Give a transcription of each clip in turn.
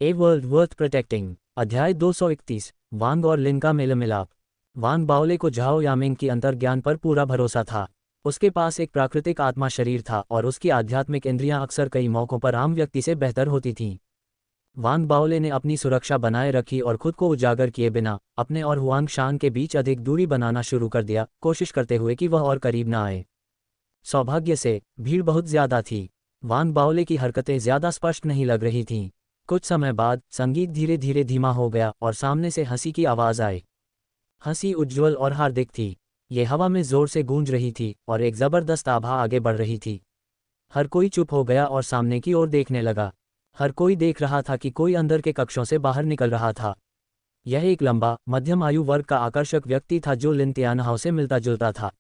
A world worth protecting. अध्याय 231। वांग और लिन का मेलमिलाप। वांग बाओले को झाओ यामिंग की अंतर्ज्ञान पर पूरा भरोसा था। उसके पास एक प्राकृतिक आत्मा शरीर था और उसकी आध्यात्मिक इंद्रियां अक्सर कई मौकों पर आम व्यक्ति से बेहतर होती थीं। वांग बाओले ने अपनी सुरक्षा बनाए रखी और खुद को उजागर किए बिना अपने और हुआंग शान के बीच अधिक दूरी बनाना शुरू कर दिया, कोशिश करते हुए कि वह और करीब न आए। सौभाग्य से भीड़ बहुत ज्यादा थी। वांग बाओले की हरकतें ज्यादा स्पष्ट नहीं लग रही थीं। कुछ समय बाद संगीत धीरे धीरे धीमा हो गया और सामने से हंसी की आवाज आई। हंसी उज्ज्वल और हार्दिक थी। ये हवा में जोर से गूंज रही थी और एक जबरदस्त आभा आगे बढ़ रही थी। हर कोई चुप हो गया और सामने की ओर देखने लगा। हर कोई देख रहा था कि कोई अंदर के कक्षों से बाहर निकल रहा था। यह एक लंबा मध्यम आयु वर्ग का आकर्षक व्यक्ति था जो लिन तियानहाओ से मिलता जुलता था।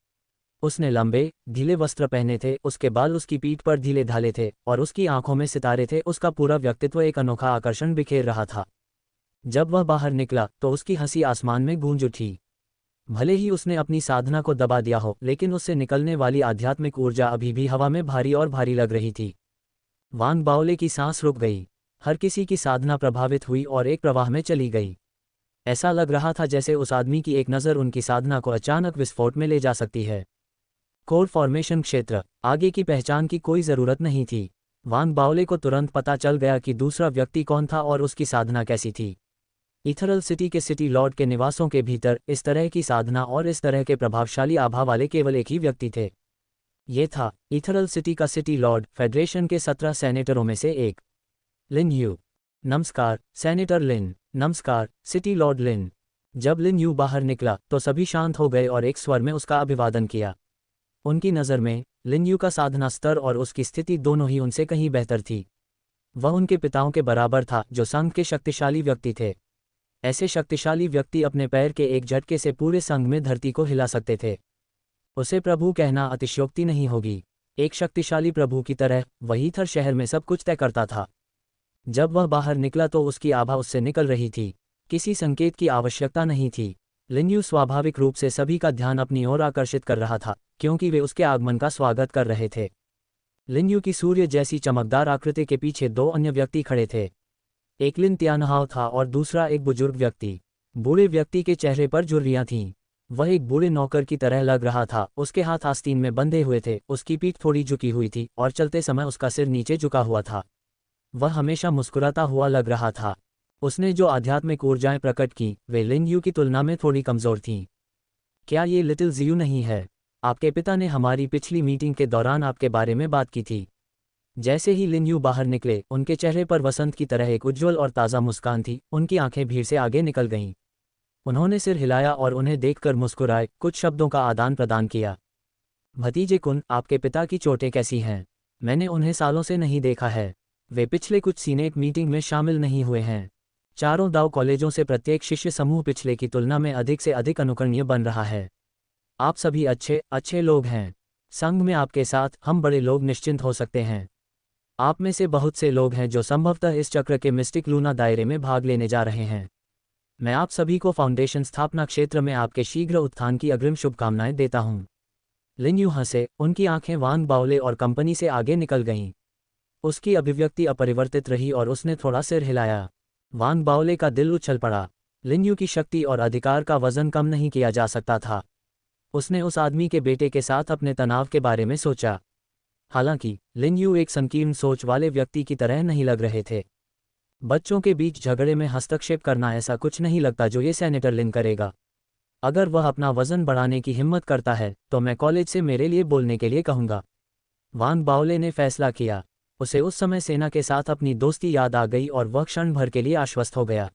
उसने लंबे ढीले वस्त्र पहने थे, उसके बाल उसकी पीठ पर ढीले ढाले थे और उसकी आंखों में सितारे थे। उसका पूरा व्यक्तित्व एक अनोखा आकर्षण बिखेर रहा था। जब वह बाहर निकला तो उसकी हंसी आसमान में गूंज उठी। भले ही उसने अपनी साधना को दबा दिया हो, लेकिन उससे निकलने वाली आध्यात्मिक ऊर्जा अभी भी हवा में भारी और भारी लग रही थी। वांग बाओले की सांस रुक गई। हर किसी की साधना प्रभावित हुई और एक प्रवाह में चली गई। ऐसा लग रहा था जैसे उस आदमी की एक नज़र उनकी साधना को अचानक विस्फोट में ले जा सकती है। कोर फॉर्मेशन क्षेत्र। आगे की पहचान की कोई ज़रूरत नहीं थी। वांग बाओले को तुरंत पता चल गया कि दूसरा व्यक्ति कौन था और उसकी साधना कैसी थी। इथरल सिटी के सिटी लॉर्ड के निवासों के भीतर इस तरह की साधना और इस तरह के प्रभावशाली आभा वाले केवल एक ही व्यक्ति थे। ये था इथरल सिटी का सिटी लॉर्ड, फेडरेशन के 17 सेनेटरों में से एक, लिन यू। नमस्कार सेनेटर लिन। नमस्कार सिटी लॉर्ड लिन। जब लिन यू बाहर निकला तो सभी शांत हो गए और एक स्वर में उसका अभिवादन किया। उनकी नज़र में लिन यू का साधना स्तर और उसकी स्थिति दोनों ही उनसे कहीं बेहतर थी। वह उनके पिताओं के बराबर था जो संघ के शक्तिशाली व्यक्ति थे। ऐसे शक्तिशाली व्यक्ति अपने पैर के एक झटके से पूरे संघ में धरती को हिला सकते थे। उसे प्रभु कहना अतिशयोक्ति नहीं होगी। एक शक्तिशाली प्रभु की तरह वही थर शहर में सब कुछ तय करता था। जब वह बाहर निकला तो उसकी आभा उससे निकल रही थी। किसी संकेत की आवश्यकता नहीं थी। लिन यू स्वाभाविक रूप से सभी का ध्यान अपनी ओर आकर्षित कर रहा था, क्योंकि वे उसके आगमन का स्वागत कर रहे थे। लिन यू की सूर्य जैसी चमकदार आकृति के पीछे दो अन्य व्यक्ति खड़े थे। एक लिन तियानहाओ था और दूसरा एक बुजुर्ग व्यक्ति। बूढ़े व्यक्ति के चेहरे पर झुर्रियां थीं। वह एक बूढ़े नौकर की तरह लग रहा था। उसके हाथ आस्तीन में बंधे हुए थे, उसकी पीठ थोड़ी झुकी हुई थी और चलते समय उसका सिर नीचे झुका हुआ था। वह हमेशा मुस्कुराता हुआ लग रहा था। उसने जो आध्यात्मिक ऊर्जाएं प्रकट की वे लिन यू की तुलना में थोड़ी कमज़ोर थीं। क्या ये लिटिल जियू नहीं है? आपके पिता ने हमारी पिछली मीटिंग के दौरान आपके बारे में बात की थी। जैसे ही लिन यू बाहर निकले उनके चेहरे पर वसंत की तरह एक उज्ज्वल और ताज़ा मुस्कान थी। उनकी आंखें भीड़ से आगे निकल गईं। उन्होंने सिर हिलाया और उन्हें देखकर मुस्कुराए, कुछ शब्दों का आदान प्रदान किया। भतीजे कुन, आपके पिता की चोटें कैसी हैं? मैंने उन्हें सालों से नहीं देखा है। वे पिछले कुछ सीनेट मीटिंग में शामिल नहीं हुए हैं। चारों दाव कॉलेजों से प्रत्येक शिष्य समूह पिछले की तुलना में अधिक से अधिक अनुकरणीय बन रहा है। आप सभी अच्छे अच्छे लोग हैं। संघ में आपके साथ हम बड़े लोग निश्चिंत हो सकते हैं। आप में से बहुत से लोग हैं जो संभवतः इस चक्र के मिस्टिक लूना दायरे में भाग लेने जा रहे हैं। मैं आप सभी को फाउंडेशन स्थापना क्षेत्र में आपके शीघ्र उत्थान की अग्रिम शुभकामनाएं देता हूं। लिन यू हंसे, उनकी आंखें वांग बाओले और कंपनी से आगे निकल गईं। उसकी अभिव्यक्ति अपरिवर्तित रही और उसने थोड़ा सिर हिलाया। वांग बाओले का दिल उछल पड़ा। लिन यू की शक्ति और अधिकार का वजन कम नहीं किया जा सकता था। उसने उस आदमी के बेटे के साथ अपने तनाव के बारे में सोचा। हालांकि लिन यू एक संकीर्ण सोच वाले व्यक्ति की तरह नहीं लग रहे थे। बच्चों के बीच झगड़े में हस्तक्षेप करना ऐसा कुछ नहीं लगता जो ये सेनेटर लिन करेगा। अगर वह अपना वजन बढ़ाने की हिम्मत करता है तो मैं कॉलेज से मेरे लिए बोलने के लिए कहूँगा। वांग बाओले ने फैसला किया। उसे उस समय सेना के साथ अपनी दोस्ती याद आ गई और वह क्षण भर के लिए आश्वस्त हो गया।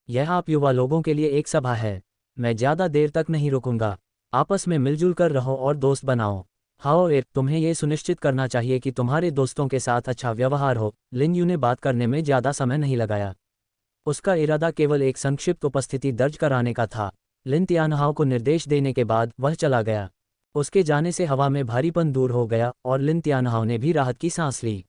यह आप युवा लोगों के लिए एक सभा है। मैं ज़्यादा देर तक नहीं रुकूंगा। आपस में मिलजुल कर रहो और दोस्त बनाओ। हाओएर, तुम्हें यह सुनिश्चित करना चाहिए कि तुम्हारे दोस्तों के साथ अच्छा व्यवहार हो। लिन यू ने बात करने में ज़्यादा समय नहीं लगाया। उसका इरादा केवल एक संक्षिप्त उपस्थिति दर्ज कराने का था। लिन तियानहाओ को निर्देश देने के बाद वह चला गया। उसके जाने से हवा में भारीपन दूर हो गया और लिन तियानहाओ ने भी राहत की सांस ली।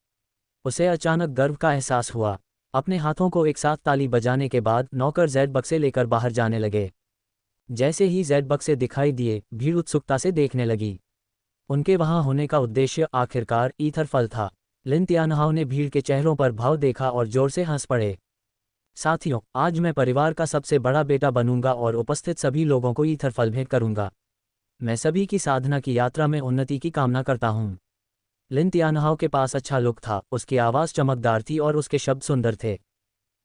उसे अचानक गर्व का एहसास हुआ। अपने हाथों को एक साथ ताली बजाने के बाद नौकर जेड बक्से लेकर बाहर जाने लगे। जैसे ही जेड बक्से दिखाई दिए भीड़ उत्सुकता से देखने लगी। उनके वहां होने का उद्देश्य आखिरकार ईथर फल था। लिन तियानहाओ ने भीड़ के चेहरों पर भाव देखा और जोर से हंस पड़े। साथियों, आज मैं परिवार का सबसे बड़ा बेटा बनूंगा और उपस्थित सभी लोगों को ईथर फल भेंट करूंगा। मैं सभी की साधना की यात्रा में उन्नति की कामना करता हूं। लिन तियानहाओ के पास अच्छा लुक था, उसकी आवाज़ चमकदार थी और उसके शब्द सुंदर थे।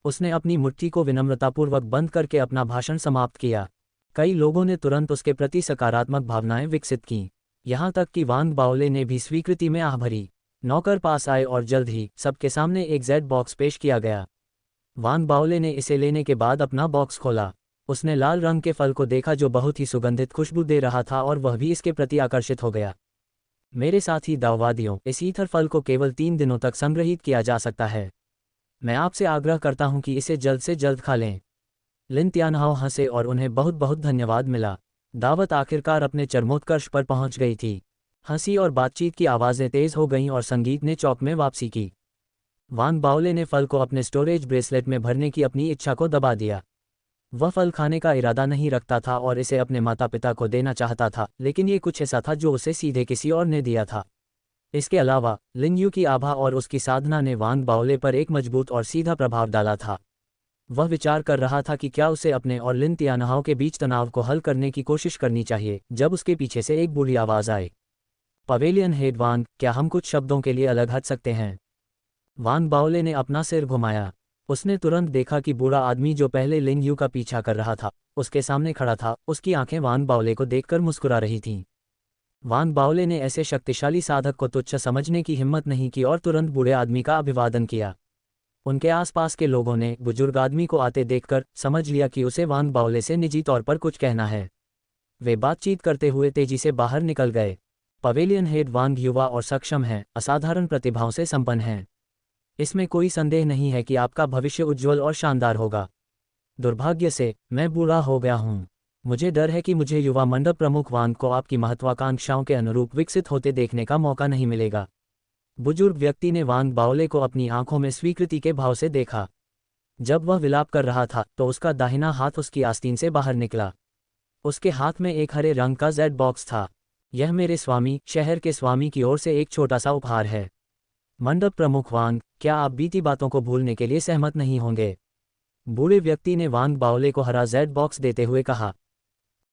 उसने अपनी मुट्ठी को विनम्रतापूर्वक बंद करके अपना भाषण समाप्त किया। कई लोगों ने तुरंत उसके प्रति सकारात्मक भावनाएं विकसित कीं। यहाँ तक कि वांग बाओले ने भी स्वीकृति में आह भरी। नौकर पास आए और जल्द ही सबके सामने एक जेड बॉक्स पेश किया गया। वांग बाओले ने इसे लेने के बाद अपना बॉक्स खोला। उसने लाल रंग के फल को देखा जो बहुत ही सुगंधित खुशबू दे रहा था और वह भी इसके प्रति आकर्षित हो गया। मेरे साथी दाववादियों, इस ईथर फल को केवल 3 दिनों तक संग्रहित किया जा सकता है। मैं आपसे आग्रह करता हूं कि इसे जल्द से जल्द खा लें। लिन तियानहाओ हंसे और उन्हें बहुत बहुत धन्यवाद मिला। दावत आखिरकार अपने चरमोत्कर्ष पर पहुंच गई थी। हंसी और बातचीत की आवाज़ें तेज हो गईं और संगीत ने चौक में वापसी की। वांग बाओले ने फल को अपने स्टोरेज ब्रेसलेट में भरने की अपनी इच्छा को दबा दिया। वह फल खाने का इरादा नहीं रखता था और इसे अपने माता पिता को देना चाहता था, लेकिन ये कुछ ऐसा था जो उसे सीधे किसी और ने दिया था। इसके अलावा लिन यू की आभा और उसकी साधना ने वांग बाओले पर एक मजबूत और सीधा प्रभाव डाला था। वह विचार कर रहा था कि क्या उसे अपने और लिन तियानहाओ के बीच तनाव को हल करने की कोशिश करनी चाहिए, जब उसके पीछे से एक बूढ़ी आवाज़ आई। पवेलियन हेड वांग, क्या हम कुछ शब्दों के लिए अलग हट सकते हैं? वांग बाओले ने अपना सिर घुमाया। उसने तुरंत देखा कि बूढ़ा आदमी जो पहले लिन यू का पीछा कर रहा था, उसके सामने खड़ा था। उसकी आंखें वांग बाओले को देखकर मुस्कुरा रही थीं। वांग बाओले ने ऐसे शक्तिशाली साधक को तुच्छ समझने की हिम्मत नहीं की और तुरंत बूढ़े आदमी का अभिवादन किया। उनके आसपास के लोगों ने बुजुर्ग आदमी को आते देखकर समझ लिया कि उसे वांग बाओले से निजी तौर पर कुछ कहना है। वे बातचीत करते हुए तेजी से बाहर निकल गए। पवेलियन हेड वांग युवा और सक्षम हैं, असाधारण प्रतिभाओं से संपन्न हैं। इसमें कोई संदेह नहीं है कि आपका भविष्य उज्ज्वल और शानदार होगा। दुर्भाग्य से मैं बूढ़ा हो गया हूँ। मुझे डर है कि मुझे युवा मंडप प्रमुख वांग को आपकी महत्वाकांक्षाओं के अनुरूप विकसित होते देखने का मौका नहीं मिलेगा। बुजुर्ग व्यक्ति ने वांग बाओले को अपनी आंखों में स्वीकृति के भाव से देखा। जब वह विलाप कर रहा था तो उसका दाहिना हाथ उसकी आस्तीन से बाहर निकला। उसके हाथ में एक हरे रंग का जेड बॉक्स था। यह मेरे स्वामी, शहर के स्वामी की ओर से एक छोटा सा उपहार है। मंडप प्रमुख वांग, क्या आप बीती बातों को भूलने के लिए सहमत नहीं होंगे? बूढ़े व्यक्ति ने वांग बाओले को हरा जेड बॉक्स देते हुए कहा।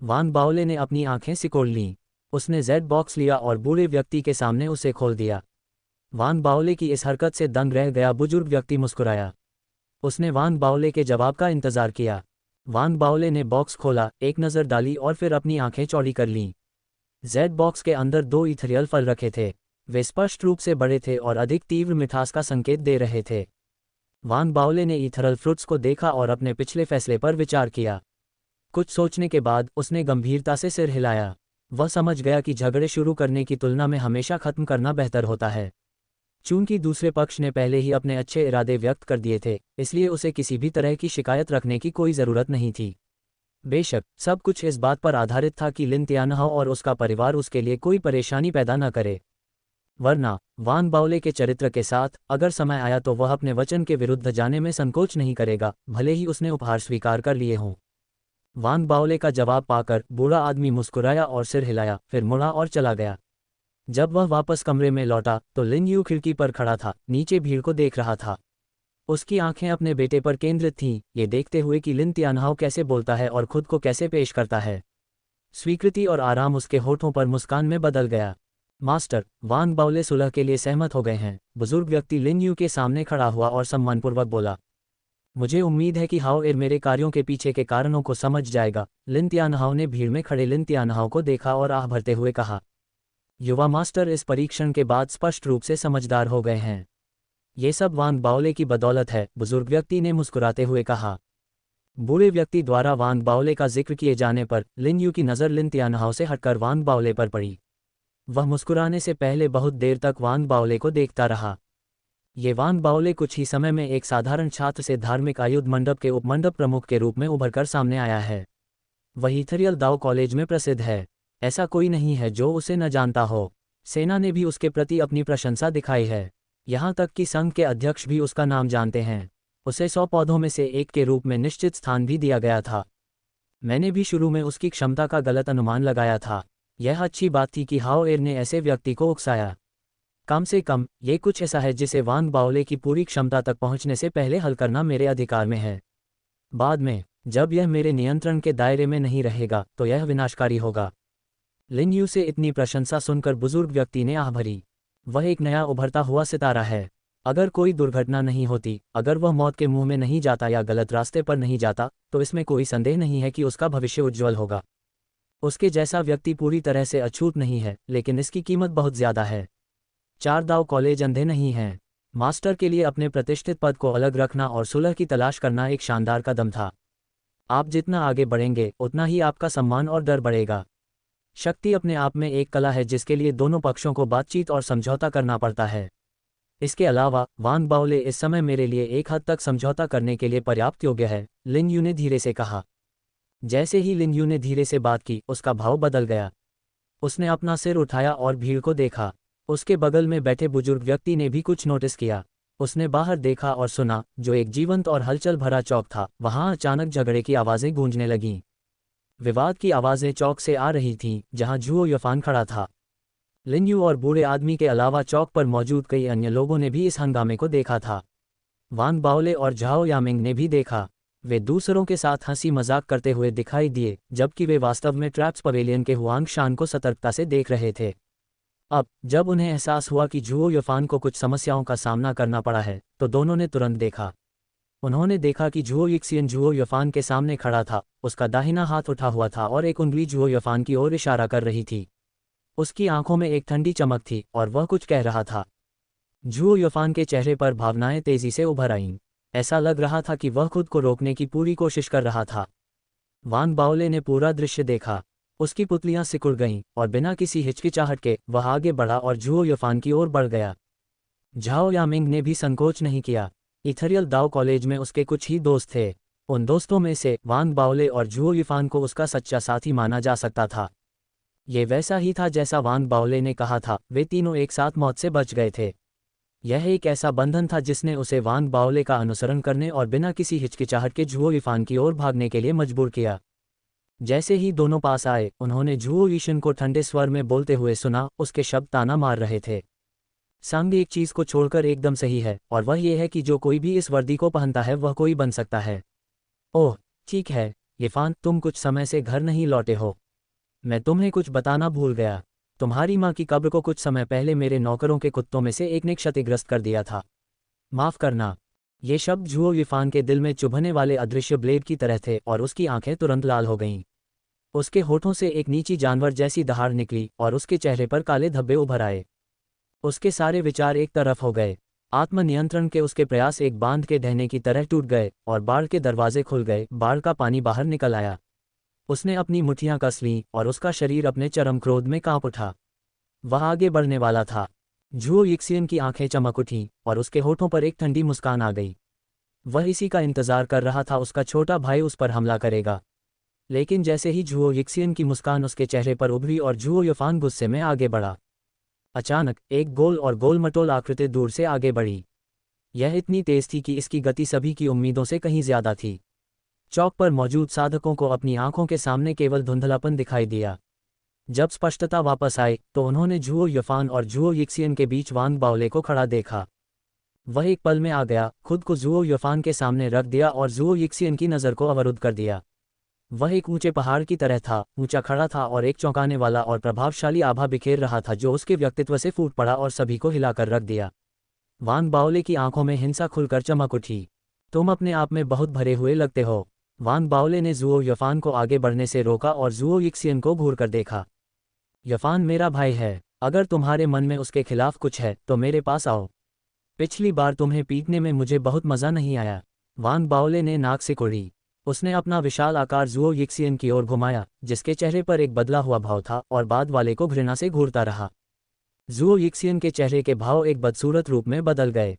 वांग बाओले ने अपनी आंखें सिकोड़ लीं। उसने जेड बॉक्स लिया और बूढ़े व्यक्ति के सामने उसे खोल दिया। वांग बाओले की इस हरकत से दंग रह गया बुजुर्ग व्यक्ति मुस्कुराया। उसने वांग बाओले के जवाब का इंतजार किया। वांग बाओले ने बॉक्स खोला, एक नज़र डाली और फिर अपनी आंखें चौड़ी कर लीं। जेड बॉक्स के अंदर 2 इथेरियल फल रखे थे। वे स्पष्ट रूप से बड़े थे और अधिक तीव्र मिठास का संकेत दे रहे थे। वांग बाओले ने इथरल फ्रूट्स को देखा और अपने पिछले फैसले पर विचार किया। कुछ सोचने के बाद उसने गंभीरता से सिर हिलाया। वह समझ गया कि झगड़े शुरू करने की तुलना में हमेशा खत्म करना बेहतर होता है। चूंकि दूसरे पक्ष ने पहले ही अपने अच्छे इरादे व्यक्त कर दिए थे, इसलिए उसे किसी भी तरह की शिकायत रखने की कोई ज़रूरत नहीं थी। बेशक सब कुछ इस बात पर आधारित था कि लिन तियानहाओ और उसका परिवार उसके लिए कोई परेशानी पैदा न करे। वरना वांग बाओले के चरित्र के साथ अगर समय आया तो वह अपने वचन के विरुद्ध जाने में संकोच नहीं करेगा, भले ही उसने उपहार स्वीकार कर लिए हों। वांग बाओले का जवाब पाकर बूढ़ा आदमी मुस्कुराया और सिर हिलाया, फिर मुड़ा और चला गया। जब वह वापस कमरे में लौटा तो लिन यू खिड़की पर खड़ा था, नीचे भीड़ को देख रहा था। उसकी आंखें अपने बेटे पर केंद्रित थीं, ये देखते हुए कि लिन तियानहाओ कैसे बोलता है और खुद को कैसे पेश करता है। स्वीकृति और आराम उसके होठों पर मुस्कान में बदल गया। मास्टर, वांग बाओले सुलह के लिए सहमत हो गए हैं। बुजुर्ग व्यक्ति लिन यू के सामने खड़ा हुआ और सम्मानपूर्वक बोला। मुझे उम्मीद है कि हाओ एर मेरे कार्यों के पीछे के कारणों को समझ जाएगा। लिन तियानहाओ ने भीड़ में खड़े लिन तियानहाओ को देखा और आह भरते हुए कहा। युवा मास्टर इस परीक्षण के बाद स्पष्ट रूप से समझदार हो गए हैं। ये सब वांग बाओले की बदौलत है, बुजुर्ग व्यक्ति ने मुस्कुराते हुए कहा। बूढ़े व्यक्ति द्वारा वांग बाओले का जिक्र किए जाने पर लिन यू की नज़र लिन तियानहाओ से हटकर वांग बाओले पर पड़ी। वह मुस्कुराने से पहले बहुत देर तक वांग बाओले को देखता रहा। ये वांग बाओले कुछ ही समय में एक साधारण छात्र से धार्मिक आयुध मंडप के उपमंडप प्रमुख के रूप में उभरकर सामने आया है। वह इथरियल दाओ कॉलेज में प्रसिद्ध है। ऐसा कोई नहीं है जो उसे न जानता हो। सेना ने भी उसके प्रति अपनी प्रशंसा दिखाई है। यहाँ तक कि संघ के अध्यक्ष भी उसका नाम जानते हैं। उसे 100 पौधों में से एक के रूप में निश्चित स्थान भी दिया गया था। मैंने भी शुरू में उसकी क्षमता का गलत अनुमान लगाया था। यह अच्छी बात थी कि हाओ एर ने ऐसे व्यक्ति को उकसाया। कम से कम ये कुछ ऐसा है जिसे वांग बाओले की पूरी क्षमता तक पहुंचने से पहले हल करना मेरे अधिकार में है। बाद में, जब यह मेरे नियंत्रण के दायरे में नहीं रहेगा तो यह विनाशकारी होगा। लिन यू से इतनी प्रशंसा सुनकर बुजुर्ग व्यक्ति ने आह भरी। वह एक नया उभरता हुआ सितारा है। अगर कोई दुर्घटना नहीं होती, अगर वह मौत के मुंह में नहीं जाता या गलत रास्ते पर नहीं जाता, तो इसमें कोई संदेह नहीं है कि उसका भविष्य उज्ज्वल होगा। उसके जैसा व्यक्ति पूरी तरह से अछूत नहीं है, लेकिन इसकी कीमत बहुत ज्यादा है। 4 दाव कॉलेज अंधे नहीं हैं। मास्टर के लिए अपने प्रतिष्ठित पद को अलग रखना और सुलह की तलाश करना एक शानदार कदम था। आप जितना आगे बढ़ेंगे उतना ही आपका सम्मान और डर बढ़ेगा। शक्ति अपने आप में एक कला है जिसके लिए दोनों पक्षों को बातचीत और समझौता करना पड़ता है। इसके अलावा वांग बाओले इस समय मेरे लिए एक हद तक समझौता करने के लिए पर्याप्त योग्य है, लिन यू ने धीरे से कहा। जैसे ही लिन यू ने धीरे से बात की, उसका भाव बदल गया। उसने अपना सिर उठाया और भीड़ को देखा। उसके बगल में बैठे बुजुर्ग व्यक्ति ने भी कुछ नोटिस किया। उसने बाहर देखा और सुना, जो एक जीवंत और हलचल भरा चौक था, वहां अचानक झगड़े की आवाजें गूंजने लगीं। विवाद की आवाजें चौक से आ रही थीं, जहां जुओ युफान खड़ा था। लिन यू और बूढ़े आदमी के अलावा चौक पर मौजूद कई अन्य लोगों ने भी इस हंगामे को देखा था। वांग बाओले और झाओ यामिंग ने भी देखा। वे दूसरों के साथ हंसी मजाक करते हुए दिखाई दिए, जबकि वे वास्तव में ट्रैप्स पवेलियन के हुआंग शान को सतर्कता से देख रहे थे। अब जब उन्हें एहसास हुआ कि जुओ युफान को कुछ समस्याओं का सामना करना पड़ा है, तो दोनों ने तुरंत देखा। उन्होंने देखा कि जुओ यिक्सियन जुओ युफान के सामने खड़ा था। उसका दाहिना हाथ उठा हुआ था और एक उंगली जुओ युफान की ओर इशारा कर रही थी। उसकी आंखों में एक ठंडी चमक थी और वह कुछ कह रहा था। जुओ युफान के चेहरे पर भावनाएं तेजी से उभर आईं। ऐसा लग रहा था कि वह खुद को रोकने की पूरी कोशिश कर रहा था। वांग बाओले ने पूरा दृश्य देखा। उसकी पुतलियां सिकुड़ गईं और बिना किसी हिचकिचाहट के वह आगे बढ़ा और जुओ युफान की ओर बढ़ गया। झाओ यामिंग ने भी संकोच नहीं किया। इथरियल दाओ कॉलेज में उसके कुछ ही दोस्त थे। उन दोस्तों में से वांग बाओले और जुओ युफान को उसका सच्चा साथी माना जा सकता था। ये वैसा ही था जैसा वांग बाओले ने कहा था, वे तीनों एक साथ मौत से बच गए थे। यह एक ऐसा बंधन था जिसने उसे वांग बाओले का अनुसरण करने और बिना किसी हिचकिचाहट के जुओ युफान की ओर भागने के लिए मजबूर किया। जैसे ही दोनों पास आए, उन्होंने जुओ यीशन को ठंडे स्वर में बोलते हुए सुना। उसके शब्द ताना मार रहे थे। सांग एक चीज को छोड़कर एकदम सही है, और वह ये है कि जो कोई भी इस वर्दी को पहनता है वह कोई बन सकता है। ओह ठीक है यिफान, तुम कुछ समय से घर नहीं लौटे हो। मैं तुम्हें कुछ बताना भूल गया। तुम्हारी माँ की कब्र को कुछ समय पहले मेरे नौकरों के कुत्तों में से एक ने क्षतिग्रस्त कर दिया था। माफ करना। ये शब्द जुओ यिफान के दिल में चुभने वाले अदृश्य ब्लेड की तरह थे और उसकी आंखें तुरंत लाल हो गईं। उसके होठों से एक नीची जानवर जैसी दहाड़ निकली और उसके चेहरे पर काले धब्बे उभर आए। उसके सारे विचार एक तरफ हो गए। आत्मनियंत्रण के उसके प्रयास एक बांध के ढहने की तरह टूट गए और बाढ़ के दरवाजे खुल गए। बाढ़ का पानी बाहर निकल आया। उसने अपनी मुट्ठियां कस लीं और उसका शरीर अपने चरम क्रोध में कांप उठा। वह आगे बढ़ने वाला था। जुओ यिक्सियन की आंखें चमक उठीं और उसके होठों पर एक ठंडी मुस्कान आ गई। वह इसी का इंतजार कर रहा था, उसका छोटा भाई उस पर हमला करेगा। लेकिन जैसे ही जुओ यिक्सियन की मुस्कान उसके चेहरे पर उभरी और जुओ युफान गुस्से में आगे बढ़ा, अचानक एक गोल और गोल-मटोल आकृति दूर से आगे बढ़ी। यह इतनी तेज थी कि इसकी गति सभी की उम्मीदों से कहीं ज्यादा थी। चौक पर मौजूद साधकों को अपनी आंखों के सामने केवल धुंधलापन दिखाई दिया। जब स्पष्टता वापस आई तो उन्होंने जुओ युफान और जुओ यिक्सियन के बीच वांग बाओले को खड़ा देखा। वह एक पल में आ गया, खुद को जुओ युफान के सामने रख दिया और जुओ यिक्सियन की नज़र को अवरुद्ध कर दिया। वह एक ऊंचे पहाड़ की तरह था, ऊंचा खड़ा था और एक चौंकाने वाला और प्रभावशाली आभा बिखेर रहा था जो उसके व्यक्तित्व से फूट पड़ा और सभी को हिलाकर रख दिया। वांग बाओले की आंखों में हिंसा खुलकर चमक उठी। तुम अपने आप में बहुत भरे हुए लगते हो। वांग बाओले ने जुओ युफान को आगे बढ़ने से रोका और जुओ यिक्सियन को घूर कर देखा। युफान मेरा भाई है। अगर तुम्हारे मन में उसके खिलाफ कुछ है तो मेरे पास आओ। पिछली बार तुम्हें पीटने में मुझे बहुत मजा नहीं आया। वांग बाओले ने नाक सिकोड़ी। उसने अपना विशाल आकार जुओ यिक्सियन की ओर घुमाया, जिसके चेहरे पर एक बदला हुआ भाव था, और बाद वाले को घृणा से घूरता रहा। जुओ यिक्सियन के चेहरे के भाव एक बदसूरत रूप में बदल गए।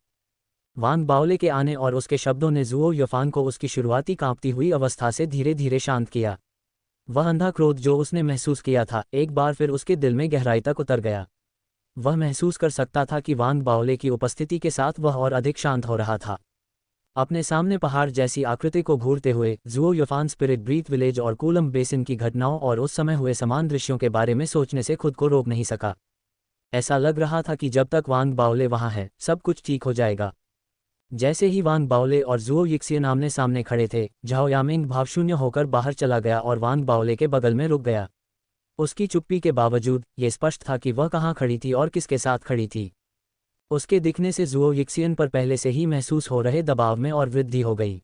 वांग बाओले के आने और उसके शब्दों ने जुओ युफान को उसकी शुरुआती कांपती हुई अवस्था से धीरे धीरे शांत किया। वह अंधा क्रोध जो उसने महसूस किया था, एक बार फिर उसके दिल में गहराई तक उतर गया। वह महसूस कर सकता था कि वांग बाओले की उपस्थिति के साथ वह और अधिक शांत हो रहा था। अपने सामने पहाड़ जैसी आकृति को घूरते हुए जुओ युफान स्पिरिट ब्रीथ विलेज और कूलम बेसिन की घटनाओं और उस समय हुए समान दृश्यों के बारे में सोचने से खुद को रोक नहीं सका। ऐसा लग रहा था कि जब तक वांग बाओले वहां है, सब कुछ ठीक हो जाएगा। जैसे ही वांग बाओले और जुओ यिक्सियन आमने सामने खड़े थे, झाओ यामिंग भावशून्य होकर बाहर चला गया और वांग बाओले के बगल में रुक गया। उसकी चुप्पी के बावजूद ये स्पष्ट था कि वह कहाँ खड़ी थी और किसके साथ खड़ी थी। उसके दिखने से जुओ यिक्सियन पर पहले से ही महसूस हो रहे दबाव में और वृद्धि हो गई।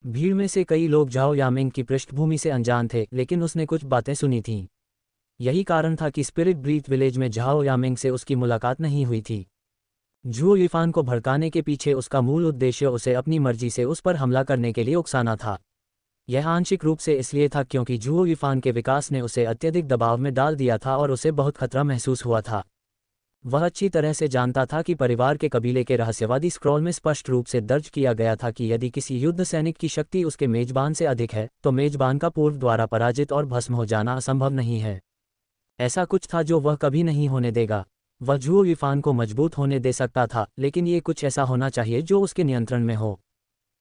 भीड़ में से कई लोग झाओ यामिंग की पृष्ठभूमि से अनजान थे, लेकिन उसने कुछ बातें सुनी थीं। यही कारण था कि स्पिरिट ब्रीथ विलेज में झाओ यामिंग से उसकी मुलाकात नहीं हुई थी। झुओ युफान को भड़काने के पीछे उसका मूल उद्देश्य उसे अपनी मर्जी से उस पर हमला करने के लिए उकसाना था। यह आंशिक रूप से इसलिए था क्योंकि झुओ युफान के विकास ने उसे अत्यधिक दबाव में डाल दिया था और उसे बहुत खतरा महसूस हुआ था। वह अच्छी तरह से जानता था कि परिवार के कबीले के रहस्यवादी स्क्रॉल में स्पष्ट रूप से दर्ज किया गया था कि यदि किसी युद्ध सैनिक की शक्ति उसके मेजबान से अधिक है, तो मेजबान का पूर्व द्वारा पराजित और भस्म हो जाना असंभव नहीं है। ऐसा कुछ था जो वह कभी नहीं होने देगा। वह झुओ युफान को मजबूत होने दे सकता था, लेकिन ये कुछ ऐसा होना चाहिए जो उसके नियंत्रण में हो।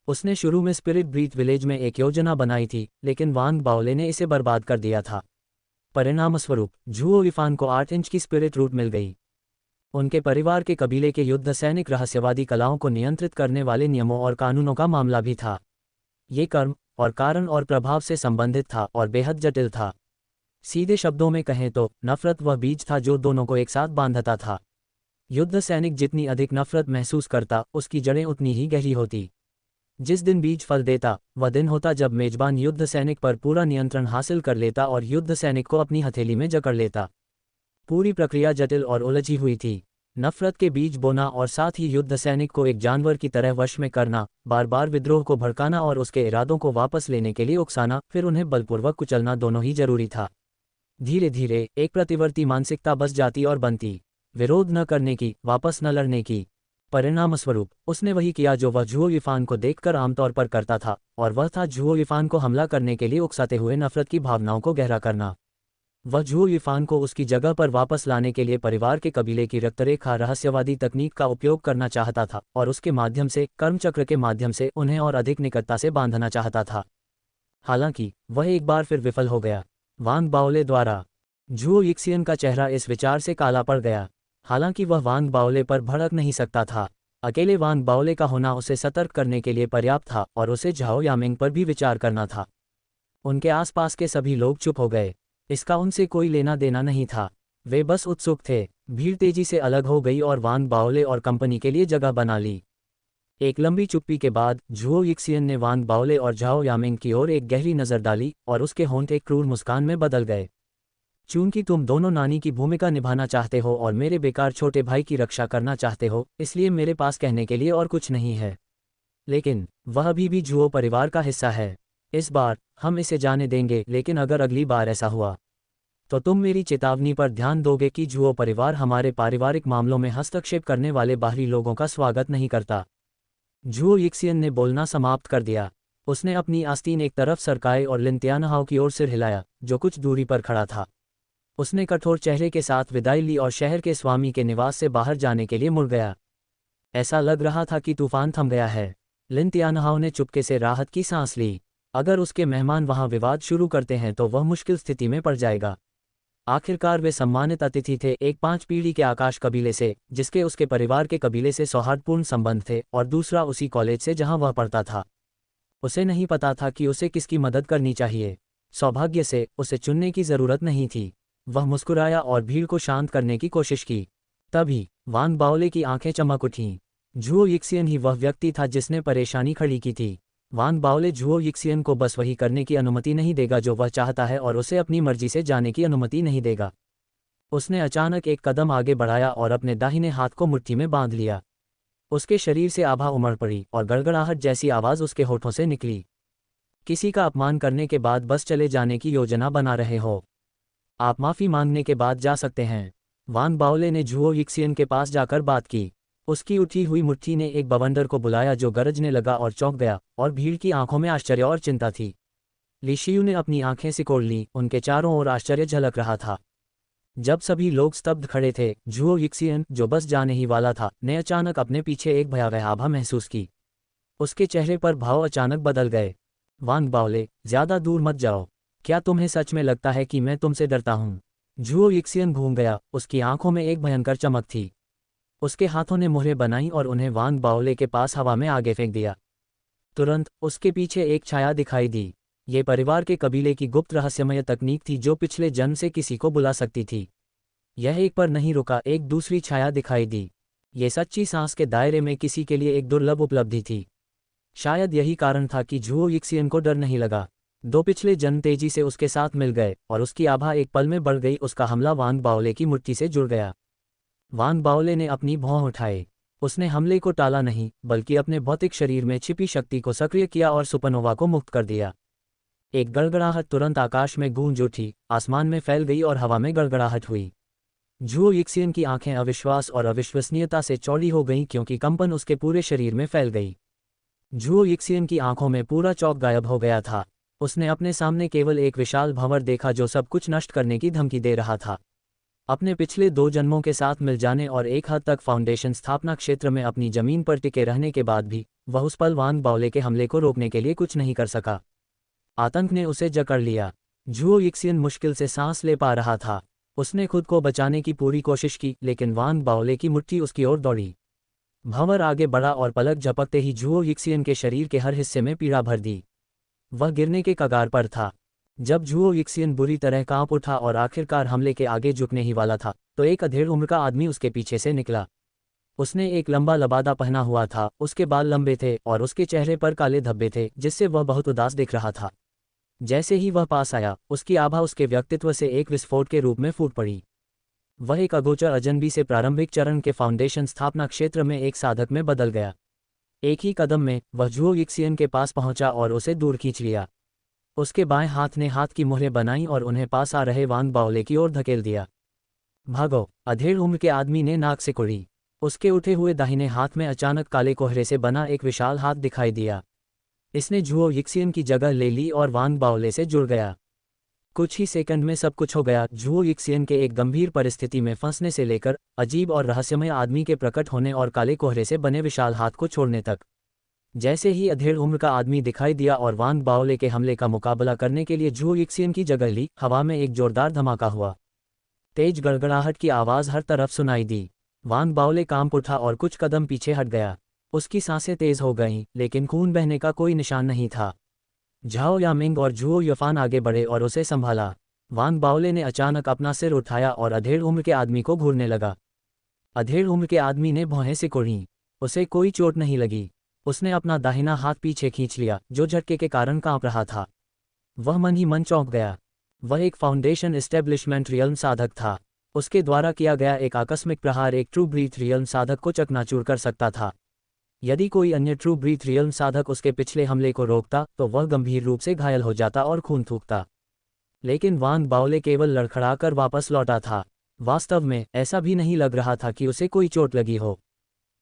उसने शुरू में स्पिरिट ब्रीथ विलेज में एक योजना बनाई थी, लेकिन वांग बाओले ने इसे बर्बाद कर दिया था। परिणामस्वरूप झुओ युफान को 8 इंच की स्पिरिट रूट मिल गई। उनके परिवार के कबीले के युद्ध सैनिक रहस्यवादी कलाओं को नियंत्रित करने वाले नियमों और कानूनों का मामला भी था। ये कर्म और कारण और प्रभाव से संबंधित था और बेहद जटिल था। सीधे शब्दों में कहें तो नफरत वह बीज था जो दोनों को एक साथ बांधता था। युद्ध सैनिक जितनी अधिक नफरत महसूस करता, उसकी जड़ें उतनी ही गहरी होती। जिस दिन बीज फल देता, वह दिन होता जब मेजबान युद्ध सैनिक पर पूरा नियंत्रण हासिल कर लेता और युद्ध सैनिक को अपनी हथेली में जकड़ लेता। पूरी प्रक्रिया जटिल और उलझी हुई थी। नफरत के बीज बोना और साथ ही युद्ध सैनिक को एक जानवर की तरह वश में करना, बार बार विद्रोह को भड़काना और उसके इरादों को वापस लेने के लिए उकसाना, फिर उन्हें बलपूर्वक कुचलना, दोनों ही जरूरी था। धीरे धीरे एक प्रतिवर्ती मानसिकता बस जाती और बनती, विरोध न करने की, वापस न लड़ने की। परिणामस्वरूप उसने वही किया जो वह झुओ युफान को देखकर आमतौर पर करता था, और वह था झुओ युफान को हमला करने के लिए उकसाते हुए नफरत की भावनाओं को गहरा करना। वह झुओ युफान को उसकी जगह पर वापस लाने के लिए परिवार के कबीले की रक्तरेखा रहस्यवादी तकनीक का उपयोग करना चाहता था और उसके माध्यम से, कर्मचक्र के माध्यम से, उन्हें और अधिक निकटता से बांधना चाहता था। हालांकि वह एक बार फिर विफल हो गया। वांग बाओले द्वारा झुओ यिक्सियन का चेहरा इस विचार से काला पड़ गया। हालांकि वह वांग बाओले पर भड़क नहीं सकता था। अकेले वांग बाओले का होना उसे सतर्क करने के लिए पर्याप्त था और उसे झाओ यामिंग पर भी विचार करना था। उनके आसपास के सभी लोग चुप हो गए। इसका उनसे कोई लेना देना नहीं था। वे बस उत्सुक थे। भीड़ तेजी से अलग हो गई और वांग बाओले और कंपनी के लिए जगह बना ली। एक लंबी चुप्पी के बाद झुओ यिक्सियन ने वांग बाओले और झाओ यामिंग की ओर एक गहरी नज़र डाली और उसके होंठ एक क्रूर मुस्कान में बदल गए। चूंकि तुम दोनों नानी की भूमिका निभाना चाहते हो और मेरे बेकार छोटे भाई की रक्षा करना चाहते हो, इसलिए मेरे पास कहने के लिए और कुछ नहीं है। लेकिन वह अभी भी झुओ परिवार का हिस्सा है। इस बार हम इसे जाने देंगे, लेकिन अगर अगली बार ऐसा हुआ तो तुम मेरी चेतावनी पर ध्यान दोगे कि झुओ परिवार हमारे पारिवारिक मामलों में हस्तक्षेप करने वाले बाहरी लोगों का स्वागत नहीं करता। झुओ यिक्सियन ने बोलना समाप्त कर दिया। उसने अपनी आस्तीन एक तरफ सरकाए और लिन तियानहाओ की ओर सिर हिलाया, जो कुछ दूरी पर खड़ा था। उसने कठोर चेहरे के साथ विदाई ली और शहर के स्वामी के निवास से बाहर जाने के लिए मुड़ गया। ऐसा लग रहा था कि तूफान थम गया है। लिन तियानहाओ ने चुपके से राहत की सांस ली। अगर उसके मेहमान वहां विवाद शुरू करते हैं तो वह मुश्किल स्थिति में पड़ जाएगा। आखिरकार वे सम्मानित अतिथि थे, एक 5 पीढ़ी के आकाश कबीले से, जिसके उसके परिवार के कबीले से सौहार्दपूर्ण संबंध थे, और दूसरा उसी कॉलेज से जहां वह पढ़ता था। उसे नहीं पता था कि उसे किसकी मदद करनी चाहिए। सौभाग्य से उसे चुनने की जरूरत नहीं थी। वह मुस्कुराया और भीड़ को शांत करने की कोशिश की। तभी वांग बाओले की आंखें चमक उठीं। झुओ यिक्सियन ही वह व्यक्ति था जिसने परेशानी खड़ी की थी। वांग बाओले झुओ यिक्सियन को बस वही करने की अनुमति नहीं देगा जो वह चाहता है और उसे अपनी मर्जी से जाने की अनुमति नहीं देगा। उसने अचानक एक कदम आगे बढ़ाया और अपने दाहिने हाथ को मुट्ठी में बांध लिया। उसके शरीर से आभा उमड़ पड़ी और गड़गड़ाहट जैसी आवाज़ उसके होठों से निकली। किसी का अपमान करने के बाद बस चले जाने की योजना बना रहे हो? आप माफ़ी मांगने के बाद जा सकते हैं। वांग बाओले ने झुओ यिक्सियन के पास जाकर बात की। उसकी उठी हुई मुट्ठी ने एक बवंडर को बुलाया जो गरजने लगा और चौंक गया, और भीड़ की आंखों में आश्चर्य और चिंता थी। ली शियू ने अपनी आंखें सिकोड़ लीं, उनके चारों ओर आश्चर्य झलक रहा था। जब सभी लोग स्तब्ध खड़े थे, झुओ यिक्सियन, जो बस जाने ही वाला था, ने अचानक अपने पीछे एक भयावह आभा महसूस की। उसके चेहरे पर भाव अचानक बदल गए। वांग बाओले, ज्यादा दूर मत जाओ। क्या तुम्हें सच में लगता है कि मैं तुमसे डरता हूँ? झुओ यिक्सियन घूम गया। उसकी आंखों में एक भयंकर चमक थी। उसके हाथों ने मुहरें बनाई और उन्हें वांग बाओले के पास हवा में आगे फेंक दिया। तुरंत उसके पीछे एक छाया दिखाई दी। ये परिवार के कबीले की गुप्त रहस्यमय तकनीक थी जो पिछले जन्म से किसी को बुला सकती थी। यह एक पर नहीं रुका, एक दूसरी छाया दिखाई दी। ये सच्ची सांस के दायरे में किसी के लिए एक दुर्लभ उपलब्धि थी। शायद यही कारण था कि झुओ यिक्सियन को डर नहीं लगा। दो पिछले जन्म तेजी से उसके साथ मिल गए और उसकी आभा एक पल में बढ़ गई। उसका हमला वांग बाओले की मुट्ठी से जुड़ गया। वांग बाओले ने अपनी भौं उठाए। उसने हमले को टाला नहीं, बल्कि अपने भौतिक शरीर में छिपी शक्ति को सक्रिय किया और सुपरनोवा को मुक्त कर दिया। एक गड़गड़ाहट तुरंत आकाश में गूंज उठी, आसमान में फैल गई और हवा में गड़गड़ाहट हुई। झुओ यिक्सियन की आंखें अविश्वास और अविश्वसनीयता से चौड़ी हो गईं क्योंकि कंपन उसके पूरे शरीर में फैल गई। झुओ यिक्सियन की आंखों में पूरा चौक गायब हो गया था। उसने अपने सामने केवल एक विशाल भंवर देखा जो सब कुछ नष्ट करने की धमकी दे रहा था। अपने पिछले 2 जन्मों के साथ मिल जाने और एक हद तक फाउंडेशन स्थापना क्षेत्र में अपनी जमीन पर टिके रहने के बाद भी वह उस पल वांग बाओले के हमले को रोकने के लिए कुछ नहीं कर सका। आतंक ने उसे जकड़ लिया। झुओ यिक्सियन मुश्किल से सांस ले पा रहा था। उसने खुद को बचाने की पूरी कोशिश की, लेकिन वांग बाओले की मुट्ठी उसकी ओर दौड़ी। भंवर आगे बढ़ा और पलक झपकते ही झुओ यिक्सियन के शरीर के हर हिस्से में पीड़ा भर दी। वह गिरने के कगार पर था। जब झुओ यिक्सियन बुरी तरह कांप उठा और आखिरकार हमले के आगे झुकने ही वाला था, तो एक अधेड़ उम्र का आदमी उसके पीछे से निकला। उसने एक लंबा लबादा पहना हुआ था, उसके बाल लंबे थे और उसके चेहरे पर काले धब्बे थे जिससे वह बहुत उदास दिख रहा था। जैसे ही वह पास आया, उसकी आभा उसके व्यक्तित्व से एक विस्फोट के रूप में फूट पड़ी। वह एक अगोचर अजनबी से प्रारंभिक चरण के फाउंडेशन स्थापना क्षेत्र में एक साधक में बदल गया। एक ही कदम में वह झुओ यिक्सियन के पास पहुंचा और उसे दूर खींच लिया। उसके बाएं हाथ ने हाथ की मुहरें बनाई और उन्हें पास आ रहे वांग बाओले की ओर धकेल दिया। भागो, अधेड़ उम्र के आदमी ने नाक से कुड़ी। उसके उठे हुए दाहिने हाथ में अचानक काले कोहरे से बना एक विशाल हाथ दिखाई दिया। इसने झुओ यिक्सियन की जगह ले ली और वांग बाओले से जुड़ गया। कुछ ही सेकंड में सब कुछ हो गया। झुओ यिक्सियन के एक गंभीर परिस्थिति में फंसने से लेकर अजीब और रहस्यमय आदमी के प्रकट होने और काले कोहरे से बने विशाल हाथ को छोड़ने तक। जैसे ही अधेड़ उम्र का आदमी दिखाई दिया और वांग बाओले के हमले का मुकाबला करने के लिए झुओ यिक्सियन की जगह ली, हवा में एक जोरदार धमाका हुआ। तेज गड़गड़ाहट की आवाज़ हर तरफ सुनाई दी। वांग बाओले कांप उठा और कुछ कदम पीछे हट गया। उसकी सांसें तेज हो गईं, लेकिन खून बहने का कोई निशान नहीं था। झाओ यामिंग और झुओ युफान आगे बढ़े और उसे संभाला। वांग बाओले ने अचानक अपना सिर उठाया और अधेड़ उम्र के आदमी को घूरने लगा। अधेड़ उम्र के आदमी ने भौहें सिकोड़ीं। उसे कोई चोट नहीं लगी। उसने अपना दाहिना हाथ पीछे खींच लिया, जो झटके के कारण कांप रहा था। वह मन ही मन चौंक गया। वह एक फाउंडेशन एस्टेब्लिशमेंट रियल्म साधक था। उसके द्वारा किया गया एक आकस्मिक प्रहार एक ट्रू ब्रीथ रियल्म साधक को चकनाचूर कर सकता था। यदि कोई अन्य ट्रू ब्रीथ रियल्म साधक उसके पिछले हमले को रोकता तो वह गंभीर रूप से घायल हो जाता और खून थूकता। लेकिन वांग बाओले केवल लड़खड़ाकर वापस लौटा था। वास्तव में ऐसा भी नहीं लग रहा था कि उसे कोई चोट लगी हो।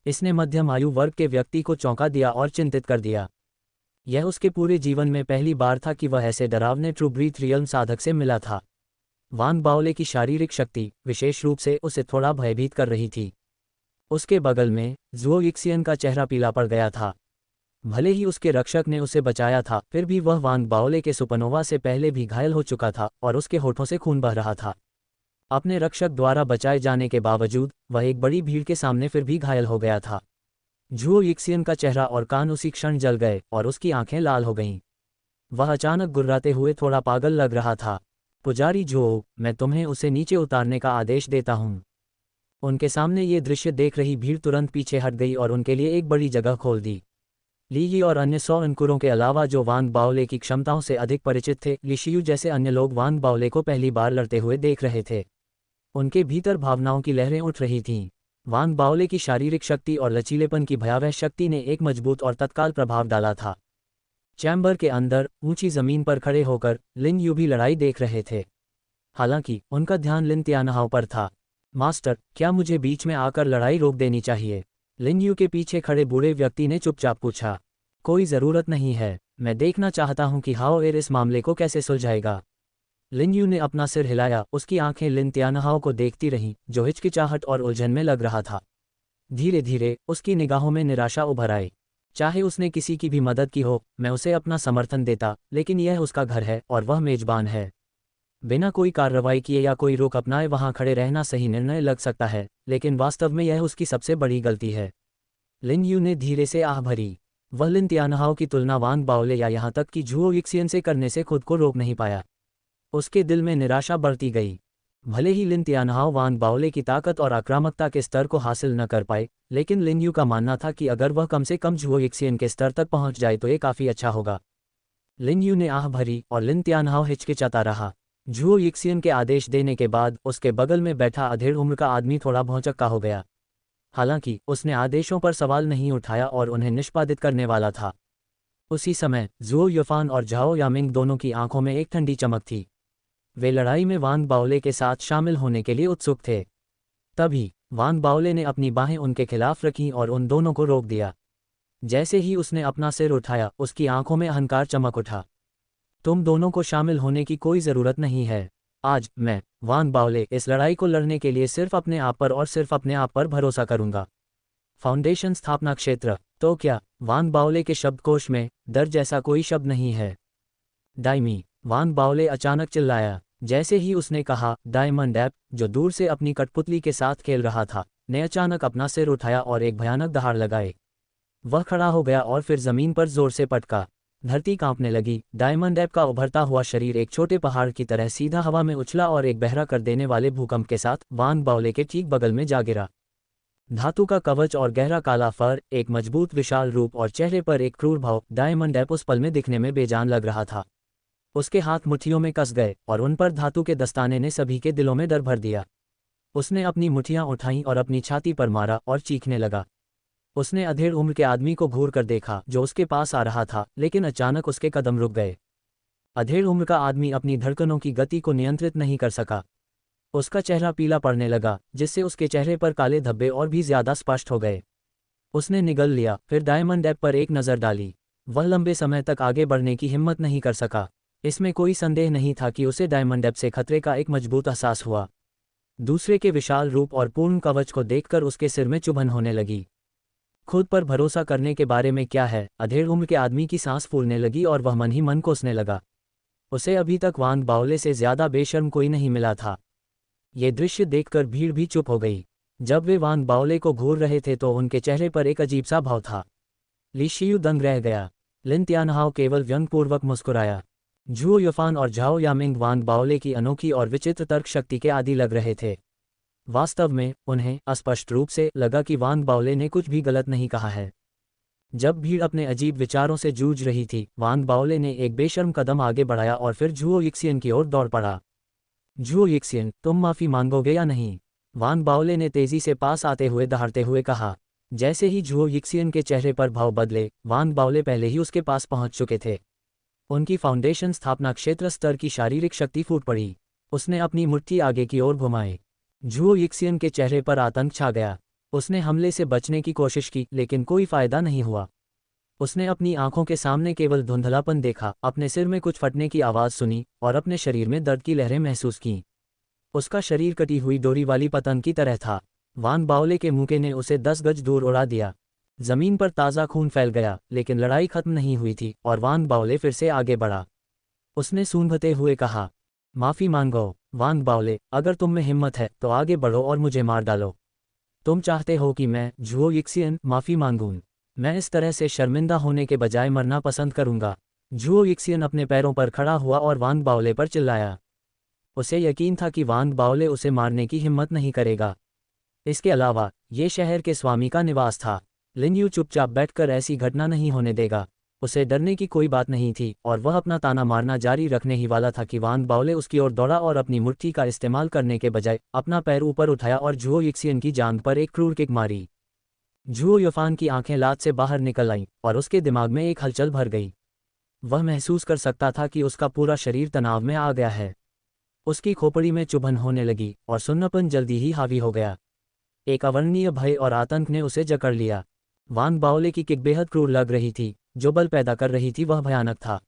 इसने मध्यम आयु वर्ग के व्यक्ति को चौंका दिया और चिंतित कर दिया। यह उसके पूरे जीवन में पहली बार था कि वह ऐसे डरावने ट्रू ब्रीथ रियल्म साधक से मिला था। वांग बाओले की शारीरिक शक्ति विशेष रूप से उसे थोड़ा भयभीत कर रही थी। उसके बगल में झुओ यिक्सियन का चेहरा पीला पड़ गया था। भले ही उसके रक्षक ने उसे बचाया था, फिर भी वह वांग बाओले के सुपरनोवा से पहले भी घायल हो चुका था और उसके होठों से खून बह रहा था। अपने रक्षक द्वारा बचाए जाने के बावजूद वह एक बड़ी भीड़ के सामने फिर भी घायल हो गया था। झुओ यिक्सियन का चेहरा और कान उसी क्षण जल गए और उसकी आंखें लाल हो गईं। वह अचानक गुर्राते हुए थोड़ा पागल लग रहा था। पुजारी झुओ, मैं तुम्हें उसे नीचे उतारने का आदेश देता हूँ। उनके सामने ये दृश्य देख रही भीड़ तुरंत पीछे हट गई और उनके लिए एक बड़ी जगह खोल दी। ली और अन्य 100 अंकुरों के अलावा जो वांग बाओले की क्षमताओं से अधिक परिचित थे, लिशियू जैसे अन्य लोग वांग बाओले को पहली बार लड़ते हुए देख रहे थे। उनके भीतर भावनाओं की लहरें उठ रही थीं। वांग बाओले की शारीरिक शक्ति और लचीलेपन की भयावह शक्ति ने एक मजबूत और तत्काल प्रभाव डाला था। चैम्बर के अंदर ऊंची जमीन पर खड़े होकर लिन यू भी लड़ाई देख रहे थे। हालांकि उनका ध्यान लिन त्यानहाओ पर था। मास्टर, क्या मुझे बीच में आकर लड़ाई रोक देनी चाहिए? लिन यू के पीछे खड़े बूढ़े व्यक्ति ने चुपचाप पूछा। कोई ज़रूरत नहीं है, मैं देखना चाहता हूं कि हाओ एर इस मामले को कैसे सुलझाएगा। लिन यू ने अपना सिर हिलाया। उसकी आंखें लिन त्यानहाओ को देखती रहीं, जो हिचकिचाहट और उलझन में लग रहा था। धीरे धीरे उसकी निगाहों में निराशा उभर आई। चाहे उसने किसी की भी मदद की हो, मैं उसे अपना समर्थन देता, लेकिन यह उसका घर है और वह मेजबान है। बिना कोई कार्रवाई किए या कोई रोक अपनाए वहां खड़े रहना सही निर्णय लग सकता है, लेकिन वास्तव में यह उसकी सबसे बड़ी गलती है। लिन यू ने धीरे से आह भरी। वह लिन तियानहाओ की तुलना वांग बाओले या यहाँ तक कि झुओ यिक्सियन से करने से खुद को रोक नहीं पाया। उसके दिल में निराशा बढ़ती गई। भले ही लिन तियानहाओ वांग बाओले की ताकत और आक्रामकता के स्तर को हासिल न कर पाए, लेकिन लिन यू का मानना था कि अगर वह कम से कम झुओ यिक्सियन के स्तर तक पहुंच जाए तो ये काफ़ी अच्छा होगा। लिन यू ने आह भरी और लिन तियानहाओ हिचकिचाता रहा। झुओ यिक्सियन के आदेश देने के बाद उसके बगल में बैठा अधेड़ उम्र का आदमी थोड़ा भौंचक्का हो गया। हालांकि उसने आदेशों पर सवाल नहीं उठाया और उन्हें निष्पादित करने वाला था। उसी समय ज़ुओ युफान और झाओ यामिंग दोनों की आंखों में एक ठंडी चमक थी। वे लड़ाई में वांग बाओले के साथ शामिल होने के लिए उत्सुक थे। तभी वांग बाओले ने अपनी बाहें उनके खिलाफ रखीं और उन दोनों को रोक दिया। जैसे ही उसने अपना सिर उठाया, उसकी आंखों में अहंकार चमक उठा। तुम दोनों को शामिल होने की कोई ज़रूरत नहीं है। आज मैं वांग बाओले इस लड़ाई को लड़ने के लिए सिर्फ अपने आप पर और सिर्फ अपने आप पर भरोसा करूंगा। फाउंडेशन स्थापना क्षेत्र। तो क्या? वांग बाओले के शब्दकोश में डर जैसा कोई शब्द नहीं है। डायमी, वांग बाओले अचानक चिल्लाया। जैसे ही उसने कहा, डायमंड ऐप, जो दूर से अपनी कठपुतली के साथ खेल रहा था, ने अचानक अपना सिर उठाया और एक भयानक दहाड़ लगाए। वह खड़ा हो गया और फिर जमीन पर जोर से पटका। धरती कांपने लगी। डायमंड ऐप का उभरता हुआ शरीर एक छोटे पहाड़ की तरह सीधा हवा में उछला और एक बहरा कर देने वाले भूकंप के साथ वांग बाओले के ठीक बगल में जा गिरा। धातु का कवच और गहरा काला फर, एक मजबूत विशाल रूप और चेहरे पर एक क्रूर भाव। डायमंड ऐप उस पल में दिखने में बेजान लग रहा था। उसके हाथ मुट्ठियों में कस गए और उन पर धातु के दस्ताने ने सभी के दिलों में डर भर दिया। उसने अपनी मुट्ठियां उठाईं और अपनी छाती पर मारा और चीखने लगा। उसने अधेड़ उम्र के आदमी को घूर कर देखा जो उसके पास आ रहा था, लेकिन अचानक उसके कदम रुक गए। अधेड़ उम्र का आदमी अपनी धड़कनों की गति को नियंत्रित नहीं कर सका। उसका चेहरा पीला पड़ने लगा, जिससे उसके चेहरे पर काले धब्बे और भी ज्यादा स्पष्ट हो गए। उसने निगल लिया, फिर डायमंड ऐप पर एक नज़र डाली। वह लंबे समय तक आगे बढ़ने की हिम्मत नहीं कर सका। इसमें कोई संदेह नहीं था कि उसे डायमंड ऐप से खतरे का एक मजबूत एहसास हुआ। दूसरे के विशाल रूप और पूर्ण कवच को देखकर उसके सिर में चुभन होने लगी। खुद पर भरोसा करने के बारे में क्या है? अधेड़ उम्र के आदमी की सांस फूलने लगी और वह मन ही मन कोसने लगा। उसे अभी तक वांग बाओले से ज्यादा बेशर्म कोई नहीं मिला था। ये दृश्य देखकर भीड़ भी चुप हो गई। जब वे वांग बाओले को घूर रहे थे तो उनके चेहरे पर एक अजीब सा भाव था। ली शियू दंग रह गया। लिन तियानहाओ केवल व्यंग्यपूर्वक मुस्कुराया। झुओ युफान और झाओ यामिंग वांग बाओले की अनोखी और विचित्र तर्क शक्ति के आदी लग रहे थे। वास्तव में उन्हें अस्पष्ट रूप से लगा कि वांग बाओले ने कुछ भी गलत नहीं कहा है। जब भीड़ अपने अजीब विचारों से जूझ रही थी, वांग बाओले ने एक बेशर्म कदम आगे बढ़ाया और फिर झुओ यिक्सियन की ओर दौड़ पड़ा। झुओ यिक्सियन, तुम माफी मांगोगे या नहीं? वांग बाओले ने तेजी से पास आते हुए दहाड़ते हुए कहा। जैसे ही झुओ यिक्सियन के चेहरे पर भाव बदले, वांग बाओले पहले ही उसके पास पहुंच चुके थे। उनकी फाउंडेशन स्थापना क्षेत्र स्तर की शारीरिक शक्ति फूट पड़ी। उसने अपनी मुट्ठी आगे की ओर घुमाई। झुओ यिक्सियन के चेहरे पर आतंक छा गया। उसने हमले से बचने की कोशिश की, लेकिन कोई फायदा नहीं हुआ। उसने अपनी आंखों के सामने केवल धुंधलापन देखा, अपने सिर में कुछ फटने की आवाज़ सुनी और अपने शरीर में दर्द की लहरें महसूस कीं। उसका शरीर कटी हुई डोरी वाली पतंग की तरह था। वांग बाओले के मुके ने उसे 10 गज दूर उड़ा दिया। जमीन पर ताज़ा खून फैल गया, लेकिन लड़ाई खत्म नहीं हुई थी और वांग बाओले फिर से आगे बढ़ा। उसने सूंघते हुए कहा, माफ़ी मांगो वांग बाओले, अगर तुम में हिम्मत है तो आगे बढ़ो और मुझे मार डालो। तुम चाहते हो कि मैं, झुओ यिक्सियन, माफ़ी मांगूं? मैं इस तरह से शर्मिंदा होने के बजाय मरना पसंद करूंगा। झुओ यिक्सियन अपने पैरों पर खड़ा हुआ और वांग बाओले पर चिल्लाया। उसे यकीन था कि वांग बाओले उसे मारने की हिम्मत नहीं करेगा। इसके अलावा ये शहर के स्वामी का निवास था। लिन यू चुपचाप बैठकर ऐसी घटना नहीं होने देगा। उसे डरने की कोई बात नहीं थी और वह अपना ताना मारना जारी रखने ही वाला था कि वांग बाओले उसकी ओर दौड़ा और अपनी मुट्ठी का इस्तेमाल करने के बजाय अपना पैर ऊपर उठाया और झुओ यिक्सियन की जांघ पर एक क्रूर किक मारी। झुओ युफान की आंखें लात से बाहर निकल आईं और उसके दिमाग में एक हलचल भर गई। वह महसूस कर सकता था कि उसका पूरा शरीर तनाव में आ गया है। उसकी खोपड़ी में चुभन होने लगी और सुन्नापन जल्दी ही हावी हो गया। एक अवर्णनीय भय और आतंक ने उसे जकड़ लिया। वांग बाओले की किक बेहद क्रूर लग रही थी। जो बल पैदा कर रही थी वह भयानक था।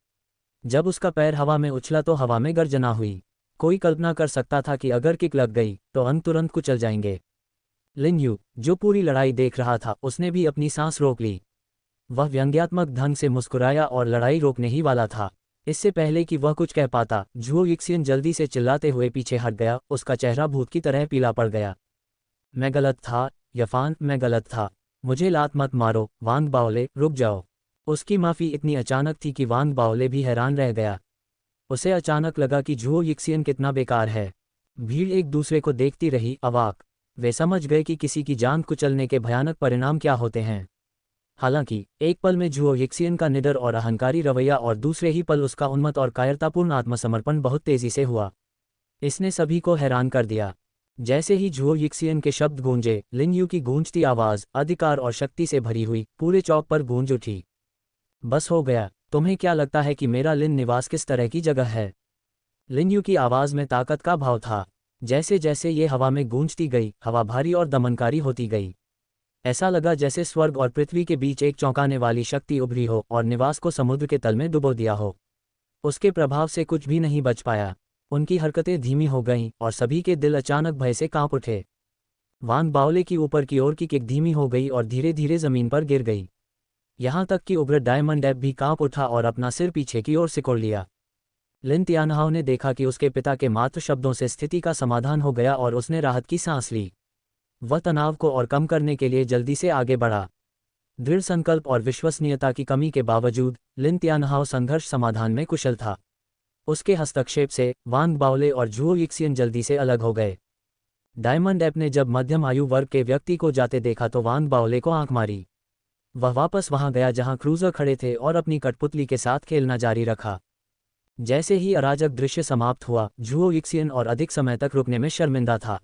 जब उसका पैर हवा में उछला तो हवा में गर्जना हुई। कोई कल्पना कर सकता था कि अगर किक लग गई तो अंग तुरंत कुचल जाएंगे। लिन यू, जो पूरी लड़ाई देख रहा था, उसने भी अपनी सांस रोक ली। वह व्यंग्यात्मक ढंग से मुस्कुराया और लड़ाई रोकने ही वाला था। इससे पहले कि वह कुछ कह पाता, झुओ यिक्सियन जल्दी से चिल्लाते हुए पीछे हट गया, उसका चेहरा भूत की तरह पीला पड़ गया। मैं गलत था, यफान, मैं गलत था। मुझे लात मत मारो, वांग बाओले, रुक जाओ। उसकी माफ़ी इतनी अचानक थी कि वांग बाओले भी हैरान रह गया। उसे अचानक लगा कि झुओ यिक्सियन कितना बेकार है। भीड़ एक दूसरे को देखती रही, अवाक। वे समझ गए कि किसी की जान कुचलने के भयानक परिणाम क्या होते हैं। हालांकि एक पल में झुओ यिक्सियन का निडर और अहंकारी रवैया और दूसरे ही पल उसका उन्मत्त और कायरतापूर्ण आत्मसमर्पण बहुत तेजी से हुआ। इसने सभी को हैरान कर दिया। जैसे ही झुओ यिक्सियन के शब्द गूंजे, लिन यू की गूंजती आवाज़, अधिकार और शक्ति से भरी हुई, पूरे चौक पर गूंज उठी। बस हो गया। तुम्हें क्या लगता है कि मेरा लिन निवास किस तरह की जगह है? लिन यू की आवाज़ में ताकत का भाव था। जैसे जैसे ये हवा में गूंजती गई, हवा भारी और दमनकारी होती गई। ऐसा लगा जैसे स्वर्ग और पृथ्वी के बीच एक चौंकाने वाली शक्ति उभरी हो और निवास को समुद्र के तल में डुबो दिया हो। उसके प्रभाव से कुछ भी नहीं बच पाया। उनकी हरकतें धीमी हो गईं और सभी के दिल अचानक भय से कांप उठे। वांग बाओले की ऊपर की ओर की किक धीमी हो गई और धीरे धीरे जमीन पर गिर गई। यहाँ तक कि उग्र डायमंड ऐप भी कांप उठा और अपना सिर पीछे की ओर सिकोड़ लिया। लिन तियानहाओ ने देखा कि उसके पिता के मात्र शब्दों से स्थिति का समाधान हो गया और उसने राहत की सांस ली। वह तनाव को और कम करने के लिए जल्दी से आगे बढ़ा। दृढ़ संकल्प और विश्वसनीयता की कमी के बावजूद लिन तियानहाओ संघर्ष समाधान में कुशल था। उसके हस्तक्षेप से वांग बाओले और झुओ यिक्सियन जल्दी से अलग हो गए। डायमंड ऐप ने जब मध्यम आयु वर्ग के व्यक्ति को जाते देखा तो वांग बाओले को आंख मारी। वह वापस वहां गया जहां क्रूजर खड़े थे और अपनी कठपुतली के साथ खेलना जारी रखा। जैसे ही अराजक दृश्य समाप्त हुआ, झुओ यिक्सियन और अधिक समय तक रुकने में शर्मिंदा था।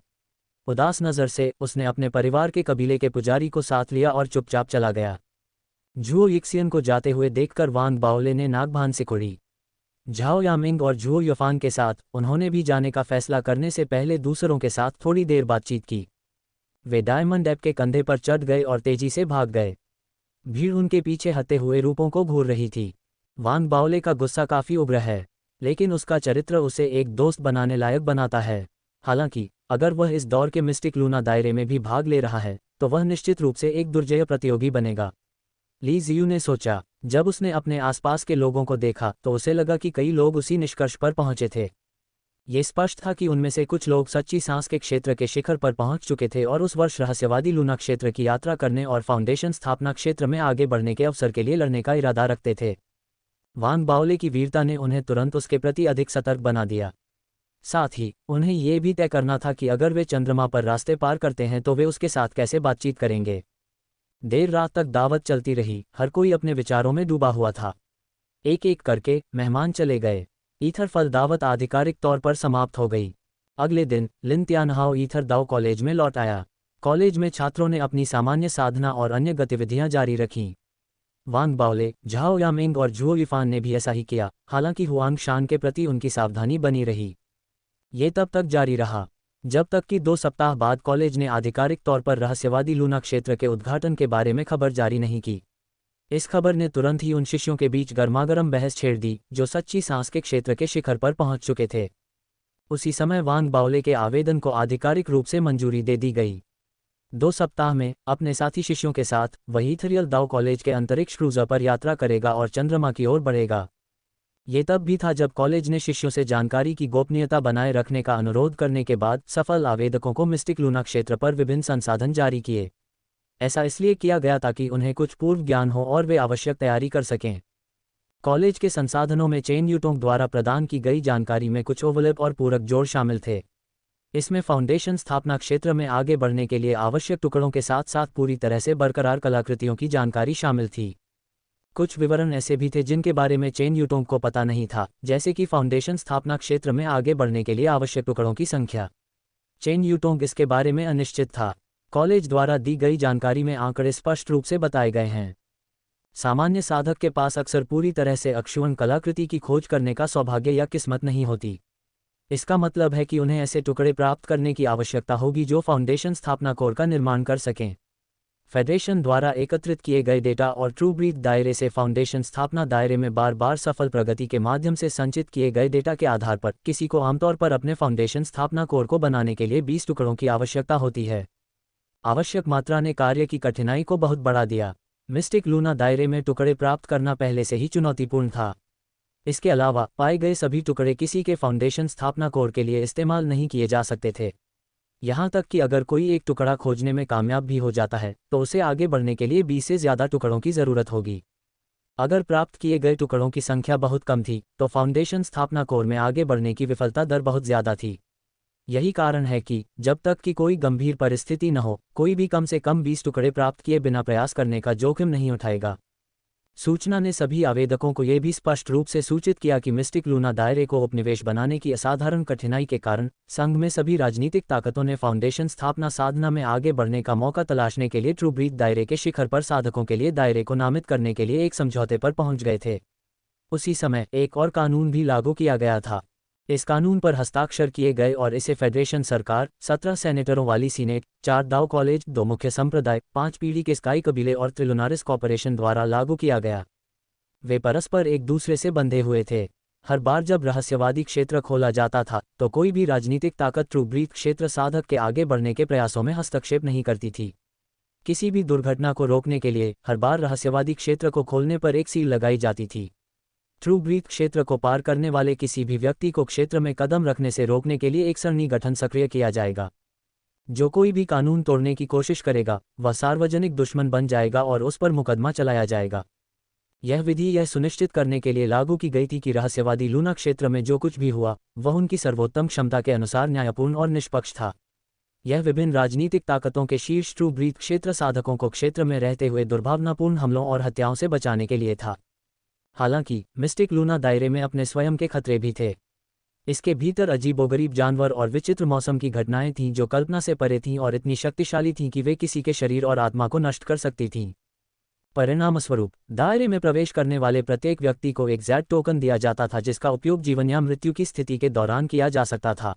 उदास नज़र से उसने अपने परिवार के कबीले के पुजारी को साथ लिया और चुपचाप चला गया। झुओ यिक्सियन को जाते हुए देखकर वांग बाओले ने नाक भान सिकोड़ी। झाओ यामिंग और झुओ युफान के साथ उन्होंने भी जाने का फैसला करने से पहले दूसरों के साथ थोड़ी देर बातचीत की। वे डायमंड ऐप के कंधे पर चढ़ गए और तेजी से भाग गए। भीड़ उनके पीछे हते हुए रूपों को घूर रही थी। वांग बाओले का गुस्सा काफ़ी उग्र है, लेकिन उसका चरित्र उसे एक दोस्त बनाने लायक बनाता है। हालांकि अगर वह इस दौर के मिस्टिक लूना दायरे में भी भाग ले रहा है तो वह निश्चित रूप से एक दुर्जय प्रतियोगी बनेगा, ली जियू ने सोचा। जब उसने अपने आसपास के लोगों को देखा तो उसे लगा कि कई लोग उसी निष्कर्ष पर पहुंचे थे। ये स्पष्ट था कि उनमें से कुछ लोग सच्ची सांस के क्षेत्र के शिखर पर पहुंच चुके थे और उस वर्ष रहस्यवादी लूना क्षेत्र की यात्रा करने और फाउंडेशन स्थापना क्षेत्र में आगे बढ़ने के अवसर के लिए लड़ने का इरादा रखते थे। वांग बाओले की वीरता ने उन्हें तुरंत उसके प्रति अधिक सतर्क बना दिया। साथ ही उन्हें यह भी तय करना था कि अगर वे चंद्रमा पर रास्ते पार करते हैं तो वे उसके साथ कैसे बातचीत करेंगे। देर रात तक दावत चलती रही, हर कोई अपने विचारों में डूबा हुआ था। एक एक करके मेहमान चले गए। ईथर फल दावत आधिकारिक तौर पर समाप्त हो गई। अगले दिन लिन तियानहाओ ईथर दाओ कॉलेज में लौट आया। कॉलेज में छात्रों ने अपनी सामान्य साधना और अन्य गतिविधियां जारी रखीं। वांग बाओले, झाओ यामिंग और झुओ युफान ने भी ऐसा ही किया, हालांकि हुआंग शान के प्रति उनकी सावधानी बनी रही। ये तब तक जारी रहा जब तक कि 2 सप्ताह बाद कॉलेज ने आधिकारिक तौर पर रहस्यवादी लूना क्षेत्र के उद्घाटन के बारे में खबर जारी नहीं की। इस खबर ने तुरंत ही उन शिष्यों के बीच गर्मागर्म बहस छेड़ दी जो सच्ची सांस के क्षेत्र के शिखर पर पहुंच चुके थे। उसी समय वांग बाओले के आवेदन को आधिकारिक रूप से मंजूरी दे दी गई। 2 सप्ताह में अपने साथी शिष्यों के साथ वह ईथरियल दाओ कॉलेज के अंतरिक्ष क्रूजर पर यात्रा करेगा और चंद्रमा की ओर बढ़ेगा। ये तब भी था जब कॉलेज ने शिष्यों से जानकारी की गोपनीयता बनाए रखने का अनुरोध करने के बाद सफल आवेदकों को मिस्टिक लूना क्षेत्र पर विभिन्न संसाधन जारी किए। ऐसा इसलिए किया गया ताकि उन्हें कुछ पूर्व ज्ञान हो और वे आवश्यक तैयारी कर सकें। कॉलेज के संसाधनों में चेन यूटोंग द्वारा प्रदान की गई जानकारी में कुछ ओवरलैप और पूरक जोड़ शामिल थे। इसमें फाउंडेशन स्थापना क्षेत्र में आगे बढ़ने के लिए आवश्यक टुकड़ों के साथ साथ पूरी तरह से बरकरार कलाकृतियों की जानकारी शामिल थी। कुछ विवरण ऐसे भी थे जिनके बारे में चेन यूटोंग को पता नहीं था, जैसे कि फाउंडेशन स्थापना क्षेत्र में आगे बढ़ने के लिए आवश्यक टुकड़ों की संख्या। चेन यूटोंग इसके बारे में अनिश्चित था। कॉलेज द्वारा दी गई जानकारी में आंकड़े स्पष्ट रूप से बताए गए हैं। सामान्य साधक के पास अक्सर पूरी तरह से अक्षुण्ण कलाकृति की खोज करने का सौभाग्य या किस्मत नहीं होती। इसका मतलब है कि उन्हें ऐसे टुकड़े प्राप्त करने की आवश्यकता होगी जो फाउंडेशन स्थापना कोर का निर्माण कर सकें। फेडरेशन द्वारा एकत्रित किए गए डेटा और ट्रू ब्रीथ दायरे से फाउंडेशन स्थापना दायरे में बार बार सफल प्रगति के माध्यम से संचित किए गए डेटा के आधार पर किसी को आमतौर पर अपने फाउंडेशन स्थापना कोर को बनाने के लिए 20 टुकड़ों की आवश्यकता होती है। आवश्यक मात्रा ने कार्य की कठिनाई को बहुत बढ़ा दिया। मिस्टिक लूना दायरे में टुकड़े प्राप्त करना पहले से ही चुनौतीपूर्ण था। इसके अलावा पाए गए सभी टुकड़े किसी के फाउंडेशन स्थापना कोर के लिए इस्तेमाल नहीं किए जा सकते थे। यहाँ तक कि अगर कोई एक टुकड़ा खोजने में कामयाब भी हो जाता है तो उसे आगे बढ़ने के लिए 20 से ज़्यादा टुकड़ों की ज़रूरत होगी। अगर प्राप्त किए गए टुकड़ों की संख्या बहुत कम थी तो फाउंडेशन स्थापना कोर में आगे बढ़ने की विफलता दर बहुत ज़्यादा थी। यही कारण है कि जब तक कि कोई गंभीर परिस्थिति न हो, कोई भी कम से कम 20 टुकड़े प्राप्त किए बिना प्रयास करने का जोखिम नहीं उठाएगा। सूचना ने सभी आवेदकों को यह भी स्पष्ट रूप से सूचित किया कि मिस्टिक लूना दायरे को उपनिवेश बनाने की असाधारण कठिनाई के कारण संघ में सभी राजनीतिक ताकतों ने फाउंडेशन स्थापना साधना में आगे बढ़ने का मौका तलाशने के लिए ट्रू ब्रीथ दायरे के शिखर पर साधकों के लिए दायरे को नामित करने के लिए एक समझौते पर पहुंच गए थे। उसी समय एक और कानून भी लागू किया गया था। इस कानून पर हस्ताक्षर किए गए और इसे फेडरेशन सरकार, 17 सेनेटरों वाली सीनेट, 4 दाव कॉलेज, 2 मुख्य संप्रदाय, 5 पीढ़ी के स्काई कबीले और त्रिलुनारिस कॉर्पोरेशन द्वारा लागू किया गया। वे परस्पर एक दूसरे से बंधे हुए थे। हर बार जब रहस्यवादी क्षेत्र खोला जाता था तो कोई भी राजनीतिक ताकत ट्रू ब्रीथ क्षेत्र साधक के आगे बढ़ने के प्रयासों में हस्तक्षेप नहीं करती थी। किसी भी दुर्घटना को रोकने के लिए हर बार रहस्यवादी क्षेत्र को खोलने पर एक सील लगाई जाती थी। ट्रू ब्रीथ क्षेत्र को पार करने वाले किसी भी व्यक्ति को क्षेत्र में कदम रखने से रोकने के लिए एक सरणी गठन सक्रिय किया जाएगा। जो कोई भी कानून तोड़ने की कोशिश करेगा वह सार्वजनिक दुश्मन बन जाएगा और उस पर मुकदमा चलाया जाएगा। यह विधि यह सुनिश्चित करने के लिए लागू की गई थी कि रहस्यवादी लूना क्षेत्र में जो कुछ भी हुआ वह उनकी सर्वोत्तम क्षमता के अनुसार न्यायपूर्ण और निष्पक्ष था। यह विभिन्न राजनीतिक ताकतों के शीर्ष ट्रू ब्रीथ क्षेत्र साधकों को क्षेत्र में रहते हुए दुर्भावनापूर्ण हमलों और हत्याओं से बचाने के लिए था। हालांकि मिस्टिक लूना दायरे में अपने स्वयं के खतरे भी थे। इसके भीतर अजीबोगरीब जानवर और विचित्र मौसम की घटनाएं थीं जो कल्पना से परे थीं और इतनी शक्तिशाली थीं कि वे किसी के शरीर और आत्मा को नष्ट कर सकती थीं। परिणामस्वरूप दायरे में प्रवेश करने वाले प्रत्येक व्यक्ति को एक ज़ेड टोकन दिया जाता था जिसका उपयोग जीवन या मृत्यु की स्थिति के दौरान किया जा सकता था।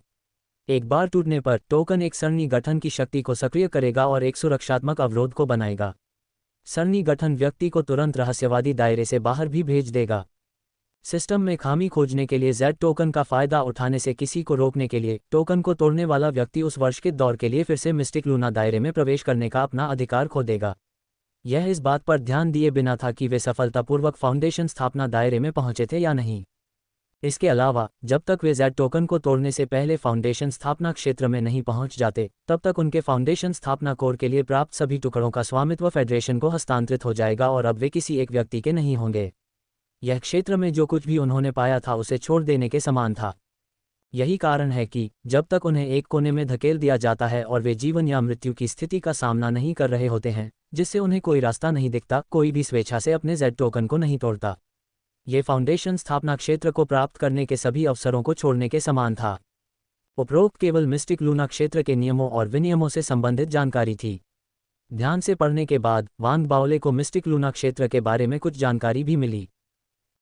एक बार टूटने पर टोकन एक सरणी गठन की शक्ति को सक्रिय करेगा और एक सुरक्षात्मक अवरोध को बनाएगा। सरणी गठन व्यक्ति को तुरंत रहस्यवादी दायरे से बाहर भी भेज देगा। सिस्टम में खामी खोजने के लिए जेड टोकन का फायदा उठाने से किसी को रोकने के लिए टोकन को तोड़ने वाला व्यक्ति उस वर्ष के दौर के लिए फिर से मिस्टिक लूना दायरे में प्रवेश करने का अपना अधिकार खो देगा। यह इस बात पर ध्यान दिए बिना था कि वे सफलतापूर्वक फाउंडेशन स्थापना दायरे में पहुंचे थे या नहीं। इसके अलावा जब तक वे जेड टोकन को तोड़ने से पहले फाउंडेशन स्थापना क्षेत्र में नहीं पहुंच जाते तब तक उनके फाउंडेशन स्थापना कोर के लिए प्राप्त सभी टुकड़ों का स्वामित्व फेडरेशन को हस्तांतरित हो जाएगा और अब वे किसी एक व्यक्ति के नहीं होंगे। यह क्षेत्र में जो कुछ भी उन्होंने पाया था उसे छोड़ देने के समान था। यही कारण है कि जब तक उन्हें एक कोने में धकेल दिया जाता है और वे जीवन या मृत्यु की स्थिति का सामना नहीं कर रहे होते हैं जिससे उन्हें कोई रास्ता नहीं दिखता, कोई भी स्वेच्छा से अपने जेड टोकन को नहीं तोड़ता। ये फाउंडेशन स्थापना क्षेत्र को प्राप्त करने के सभी अवसरों को छोड़ने के समान था। उपरोक्त केवल मिस्टिक लूना क्षेत्र के नियमों और विनियमों से संबंधित जानकारी थी। ध्यान से पढ़ने के बाद वांग बाओले को मिस्टिक लूना क्षेत्र के बारे में कुछ जानकारी भी मिली।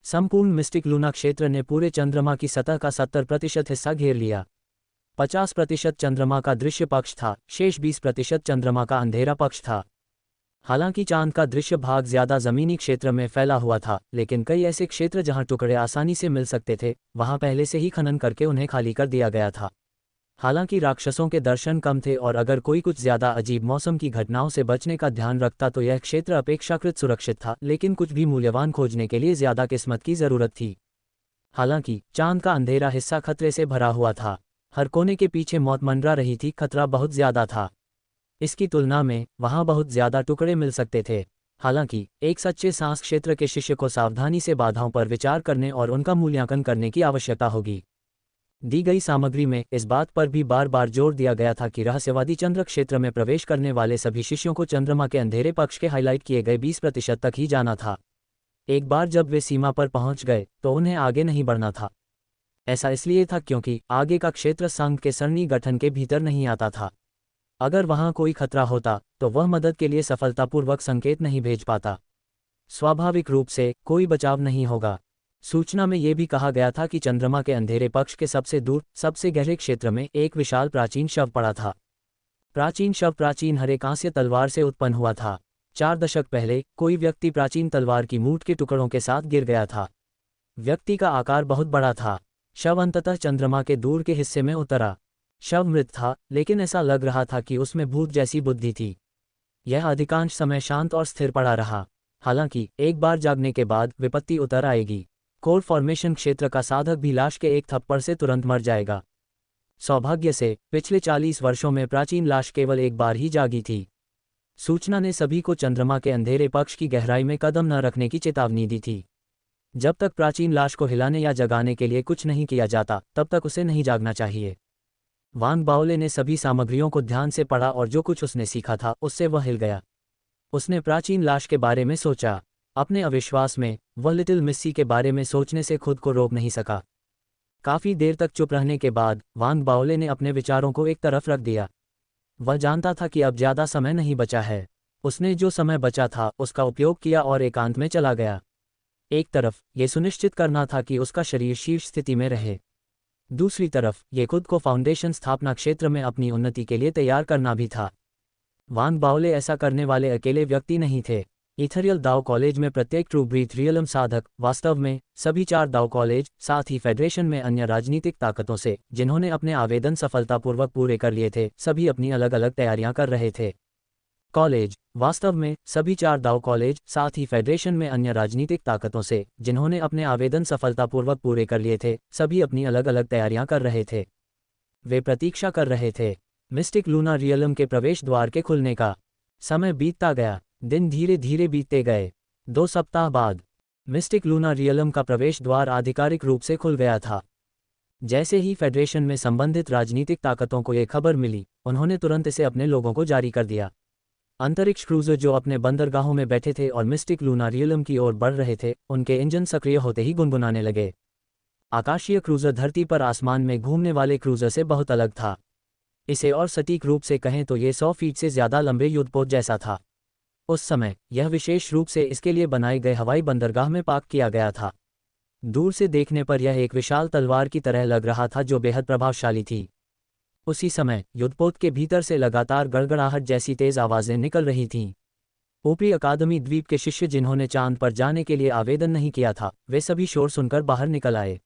संपूर्ण मिस्टिक लूना क्षेत्र ने पूरे चंद्रमा की सतह का 70% हिस्सा घेर लिया। 50% चंद्रमा का दृश्य पक्ष था, शेष 20% चंद्रमा का अंधेरा पक्ष था। हालांकि चांद का दृश्य भाग ज्यादा जमीनी क्षेत्र में फैला हुआ था, लेकिन कई ऐसे क्षेत्र जहां टुकड़े आसानी से मिल सकते थे वहां पहले से ही खनन करके उन्हें खाली कर दिया गया था। हालांकि राक्षसों के दर्शन कम थे और अगर कोई कुछ ज्यादा अजीब मौसम की घटनाओं से बचने का ध्यान रखता तो यह क्षेत्र अपेक्षाकृत सुरक्षित था, लेकिन कुछ भी मूल्यवान खोजने के लिए ज्यादा किस्मत की जरूरत थी। हालांकि चांद का अंधेरा हिस्सा खतरे से भरा हुआ था। हर कोने के पीछे मौत मंडरा रही थी, खतरा बहुत ज्यादा था। इसकी तुलना में वहां बहुत ज्यादा टुकड़े मिल सकते थे। हालांकि एक सच्चे सांस क्षेत्र के शिष्य को सावधानी से बाधाओं पर विचार करने और उनका मूल्यांकन करने की आवश्यकता होगी। दी गई सामग्री में इस बात पर भी बार बार जोर दिया गया था कि रहस्यवादी चंद्र क्षेत्र में प्रवेश करने वाले सभी शिष्यों को चंद्रमा के अंधेरे पक्ष के हाईलाइट किए गए 20% तक ही जाना था। एक बार जब वे सीमा पर पहुंच गए तो उन्हें आगे नहीं बढ़ना था। ऐसा इसलिए था क्योंकि आगे का क्षेत्र संघ के सरणी गठन के भीतर नहीं आता था। अगर वहां कोई खतरा होता तो वह मदद के लिए सफलतापूर्वक संकेत नहीं भेज पाता। स्वाभाविक रूप से कोई बचाव नहीं होगा। सूचना में यह भी कहा गया था कि चंद्रमा के अंधेरे पक्ष के सबसे दूर, सबसे गहरे क्षेत्र में एक विशाल प्राचीन शव पड़ा था। प्राचीन शव प्राचीन हरे कांस्य तलवार से उत्पन्न हुआ था। 4 दशक पहले कोई व्यक्ति प्राचीन तलवार की मूठ के टुकड़ों के साथ गिर गया था। व्यक्ति का आकार बहुत बड़ा था। शव अंततः चंद्रमा के दूर के हिस्से में उतरा। शव मृत था, लेकिन ऐसा लग रहा था कि उसमें भूत जैसी बुद्धि थी। यह अधिकांश समय शांत और स्थिर पड़ा रहा। हालांकि एक बार जागने के बाद विपत्ति उतर आएगी। कोर फॉर्मेशन क्षेत्र का साधक भी लाश के एक थप्पड़ से तुरंत मर जाएगा। सौभाग्य से पिछले 40 वर्षों में प्राचीन लाश केवल एक बार ही जागी थी। सूचना ने सभी को चंद्रमा के अंधेरे पक्ष की गहराई में कदम न रखने की चेतावनी दी थी। जब तक प्राचीन लाश को हिलाने या जगाने के लिए कुछ नहीं किया जाता, तब तक उसे नहीं जागना चाहिए। वांग बाओले ने सभी सामग्रियों को ध्यान से पढ़ा और जो कुछ उसने सीखा था उससे वह हिल गया। उसने प्राचीन लाश के बारे में सोचा। अपने अविश्वास में वह लिटिल मिस्सी के बारे में सोचने से खुद को रोक नहीं सका। काफी देर तक चुप रहने के बाद वांग बाओले ने अपने विचारों को एक तरफ रख दिया। वह जानता था कि अब ज्यादा समय नहीं बचा है। उसने जो समय बचा था उसका उपयोग किया और एकांत में चला गया। एक तरफ ये सुनिश्चित करना था कि उसका शरीर शीर्ष स्थिति में रहे, दूसरी तरफ ये खुद को फाउंडेशन स्थापना क्षेत्र में अपनी उन्नति के लिए तैयार करना भी था। वांग बाओले ऐसा करने वाले अकेले व्यक्ति नहीं थे। इथरियल दाओ कॉलेज में प्रत्येक ट्रू ब्रीथ रियलम साधक, वास्तव में सभी 4 दाओ कॉलेज, साथ ही फेडरेशन में अन्य राजनीतिक ताकतों से जिन्होंने अपने आवेदन सफलतापूर्वक पूरे कर लिए थे, सभी अपनी अलग अलग तैयारियां कर रहे थे। कॉलेज, वास्तव में सभी 4 दाओ कॉलेज, साथ ही फेडरेशन में अन्य राजनीतिक ताकतों से जिन्होंने अपने आवेदन सफलतापूर्वक पूरे कर लिए थे, सभी अपनी अलग अलग तैयारियां कर रहे थे। वे प्रतीक्षा कर रहे थे मिस्टिक लूना रियलम के प्रवेश द्वार के खुलने का। समय बीतता गया, दिन धीरे धीरे बीतते गए। 2 सप्ताह बाद मिस्टिक लूना रियलम का प्रवेश द्वार आधिकारिक रूप से खुल गया था। जैसे ही फेडरेशन में संबंधित राजनीतिक ताकतों को यह खबर मिली, उन्होंने तुरंत इसे अपने लोगों को जारी कर दिया। अंतरिक्ष क्रूजर जो अपने बंदरगाहों में बैठे थे और मिस्टिक लूना रियलम की ओर बढ़ रहे थे, उनके इंजन सक्रिय होते ही गुनगुनाने लगे। आकाशीय क्रूजर धरती पर आसमान में घूमने वाले क्रूजर से बहुत अलग था। इसे और सटीक रूप से कहें तो ये 100 फीट से ज्यादा लंबे युद्धपोत जैसा था। उस समय यह विशेष रूप से इसके लिए बनाए गए हवाई बंदरगाह में पार्क किया गया था। दूर से देखने पर यह एक विशाल तलवार की तरह लग रहा था जो बेहद प्रभावशाली थी। उसी समय युद्धपोत के भीतर से लगातार गड़गड़ाहट जैसी तेज आवाजें निकल रही थीं। ऊपरी अकादमी द्वीप के शिष्य जिन्होंने चांद पर जाने के लिए आवेदन नहीं किया था, वे सभी शोर सुनकर बाहर निकल आए।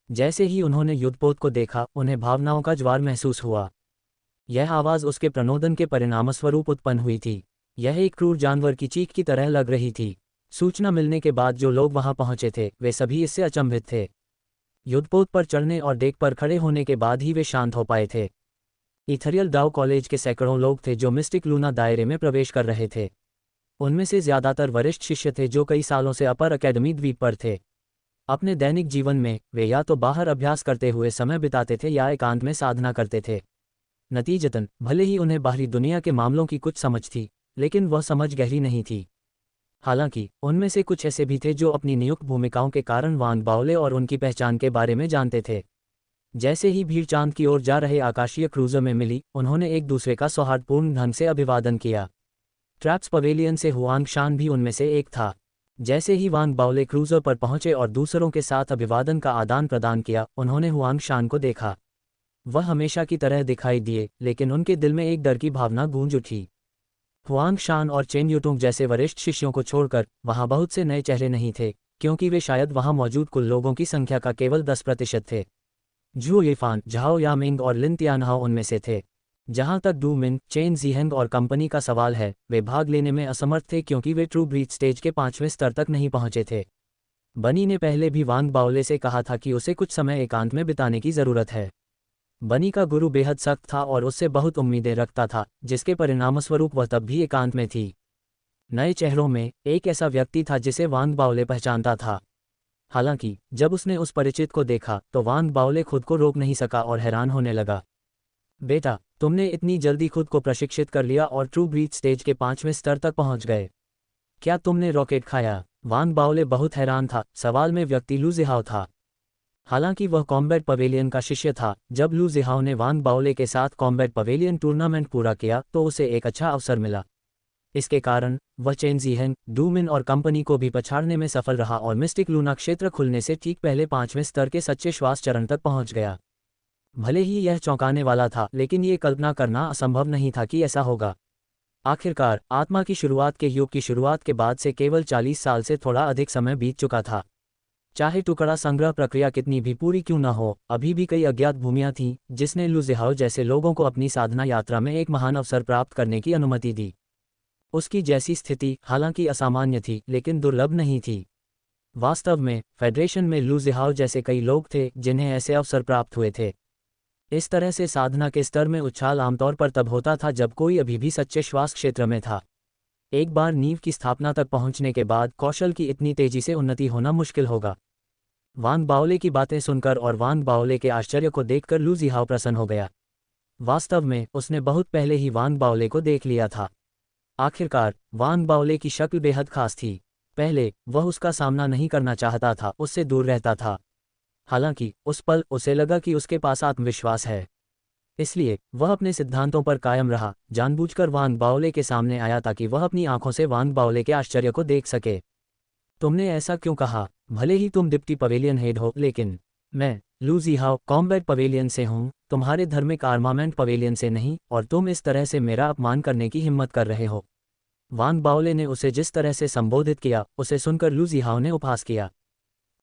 जैसे ही उन्होंने युद्धपोत को देखा, उन्हें भावनाओं का ज्वार महसूस हुआ। यह आवाज उसके प्रणोदन के परिणामस्वरूप उत्पन्न हुई थी। यह एक क्रूर जानवर की चीख की तरह लग रही थी। सूचना मिलने के बाद जो लोग वहां पहुंचे थे, वे सभी इससे अचंभित थे। युद्धपोत पर चढ़ने और डेक पर खड़े होने के बाद ही वे शांत हो पाए थे। इथरियल दाओ कॉलेज के सैकड़ों लोग थे जो मिस्टिक लूना दायरे में प्रवेश कर रहे थे। उनमें से ज्यादातर वरिष्ठ शिष्य थे जो कई सालों से अपर अकेडमी द्वीप पर थे। अपने दैनिक जीवन में वे या तो बाहर अभ्यास करते हुए समय बिताते थे या एकांत में साधना करते थे। नतीजतन भले ही उन्हें बाहरी दुनिया के मामलों की कुछ समझ थी, लेकिन वह समझ गहरी नहीं थी। हालांकि उनमें से कुछ ऐसे भी थे जो अपनी नियुक्त भूमिकाओं के कारण वांग बाओले और उनकी पहचान के बारे में जानते थे। जैसे ही भीड़ चांद की ओर जा रहे आकाशीय क्रूजर में मिली, उन्होंने एक दूसरे का सौहार्दपूर्ण ढंग से अभिवादन किया। ट्रैप्स पवेलियन से हुआंग शान भी उनमें से एक था। जैसे ही वांग बाओले क्रूजर पर पहुंचे और दूसरों के साथ अभिवादन का आदान प्रदान किया, उन्होंने हुआंग शान को देखा। वह हमेशा की तरह दिखाई दिए, लेकिन उनके दिल में एक डर की भावना गूंज उठी। हुआंग शान और चेन यूटुंग जैसे वरिष्ठ शिष्यों को छोड़कर वहां बहुत से नए चेहरे नहीं थे, क्योंकि वे शायद वहां मौजूद कुल लोगों की संख्या का केवल 10% थे। झू येफान, झाओ यामिंग और लिन तियानहाओ उनमें से थे। जहां तक डू मिन, चेन जीहेंग और कंपनी का सवाल है, वे भाग लेने में असमर्थ थे क्योंकि वे ट्रू ब्रीथ स्टेज के 5वें स्तर तक नहीं पहुंचे थे। बनी ने पहले भी वांग बाओले से कहा था कि उसे कुछ समय एकांत में बिताने की जरूरत है। बनी का गुरु बेहद सख्त था और उससे बहुत उम्मीदें रखता था, जिसके परिणामस्वरूप वह तब भी एकांत में थी। नए चेहरों में एक ऐसा व्यक्ति था जिसे वांग बाओले पहचानता था। हालांकि जब उसने उस परिचित को देखा तो वांग बाओले खुद को रोक नहीं सका और हैरान होने लगा। बेटा, तुमने इतनी जल्दी खुद को प्रशिक्षित कर लिया और ट्रू ब्रीथ स्टेज के 5वें स्तर तक पहुंच गए। क्या तुमने रॉकेट खाया? वांग बाओले बहुत हैरान था। सवाल में व्यक्ति लू जिहाओ था। हालांकि वह कॉम्बैट पवेलियन का शिष्य था। जब लू जिहाओ ने वांग बाओले के साथ कॉम्बैट पवेलियन टूर्नामेंट पूरा किया तो उसे एक अच्छा अवसर मिला। इसके कारण वह चेन जीहेंग, डू मिन और कंपनी को भी पछाड़ने में सफल रहा और मिस्टिक लूना क्षेत्र खुलने से ठीक पहले 5वें स्तर के सच्चे श्वास चरण तक पहुंच गया। भले ही यह चौंकाने वाला था, लेकिन ये कल्पना करना असंभव नहीं था कि ऐसा होगा। आखिरकार आत्मा की शुरुआत के युग की शुरुआत के बाद से केवल 40 साल से थोड़ा अधिक समय बीत चुका था। चाहे टुकड़ा संग्रह प्रक्रिया कितनी भी पूरी क्यों न हो, अभी भी कई अज्ञात भूमियां थीं जिसने लू जिहाओ जैसे लोगों को अपनी साधना यात्रा में एक महान अवसर प्राप्त करने की अनुमति दी। उसकी जैसी स्थिति हालांकि असामान्य थी, लेकिन दुर्लभ नहीं थी। वास्तव में फेडरेशन में लू जिहाओ जैसे कई लोग थे जिन्हें ऐसे अवसर प्राप्त हुए थे। इस तरह से साधना के स्तर में उछाल आमतौर पर तब होता था जब कोई अभी भी सच्चे श्वास क्षेत्र में था। एक बार नींव की स्थापना तक पहुंचने के बाद कौशल की इतनी तेजी से उन्नति होना मुश्किल होगा। वान बाओले की बातें सुनकर और वान बाओले के आश्चर्य को देखकर लू जिहाओ प्रसन्न हो गया। वास्तव में उसने बहुत पहले ही वान बाओले को देख लिया था। आखिरकार वान बाओले की शक्ल बेहद खास थी। पहले वह उसका सामना नहीं करना चाहता था, उससे दूर रहता था। हालांकि उस पल उसे लगा कि उसके पास आत्मविश्वास है, इसलिए वह अपने सिद्धांतों पर कायम रहा, जानबूझकर वान बाओले के सामने आया ताकि वह अपनी आंखों से वान बाओले के आश्चर्य को देख सके। तुमने ऐसा क्यों कहा? भले ही तुम डिप्टी पवेलियन हेड हो, लेकिन मैं लू जिहाओ कॉम्बैट पवेलियन से हूँ, तुम्हारे धार्मिक आर्मामेंट पवेलियन से नहीं, और तुम इस तरह से मेरा अपमान करने की हिम्मत कर रहे हो। वान बाओले ने उसे जिस तरह से संबोधित किया, उसे सुनकर लू जिहाओ ने उपहास किया।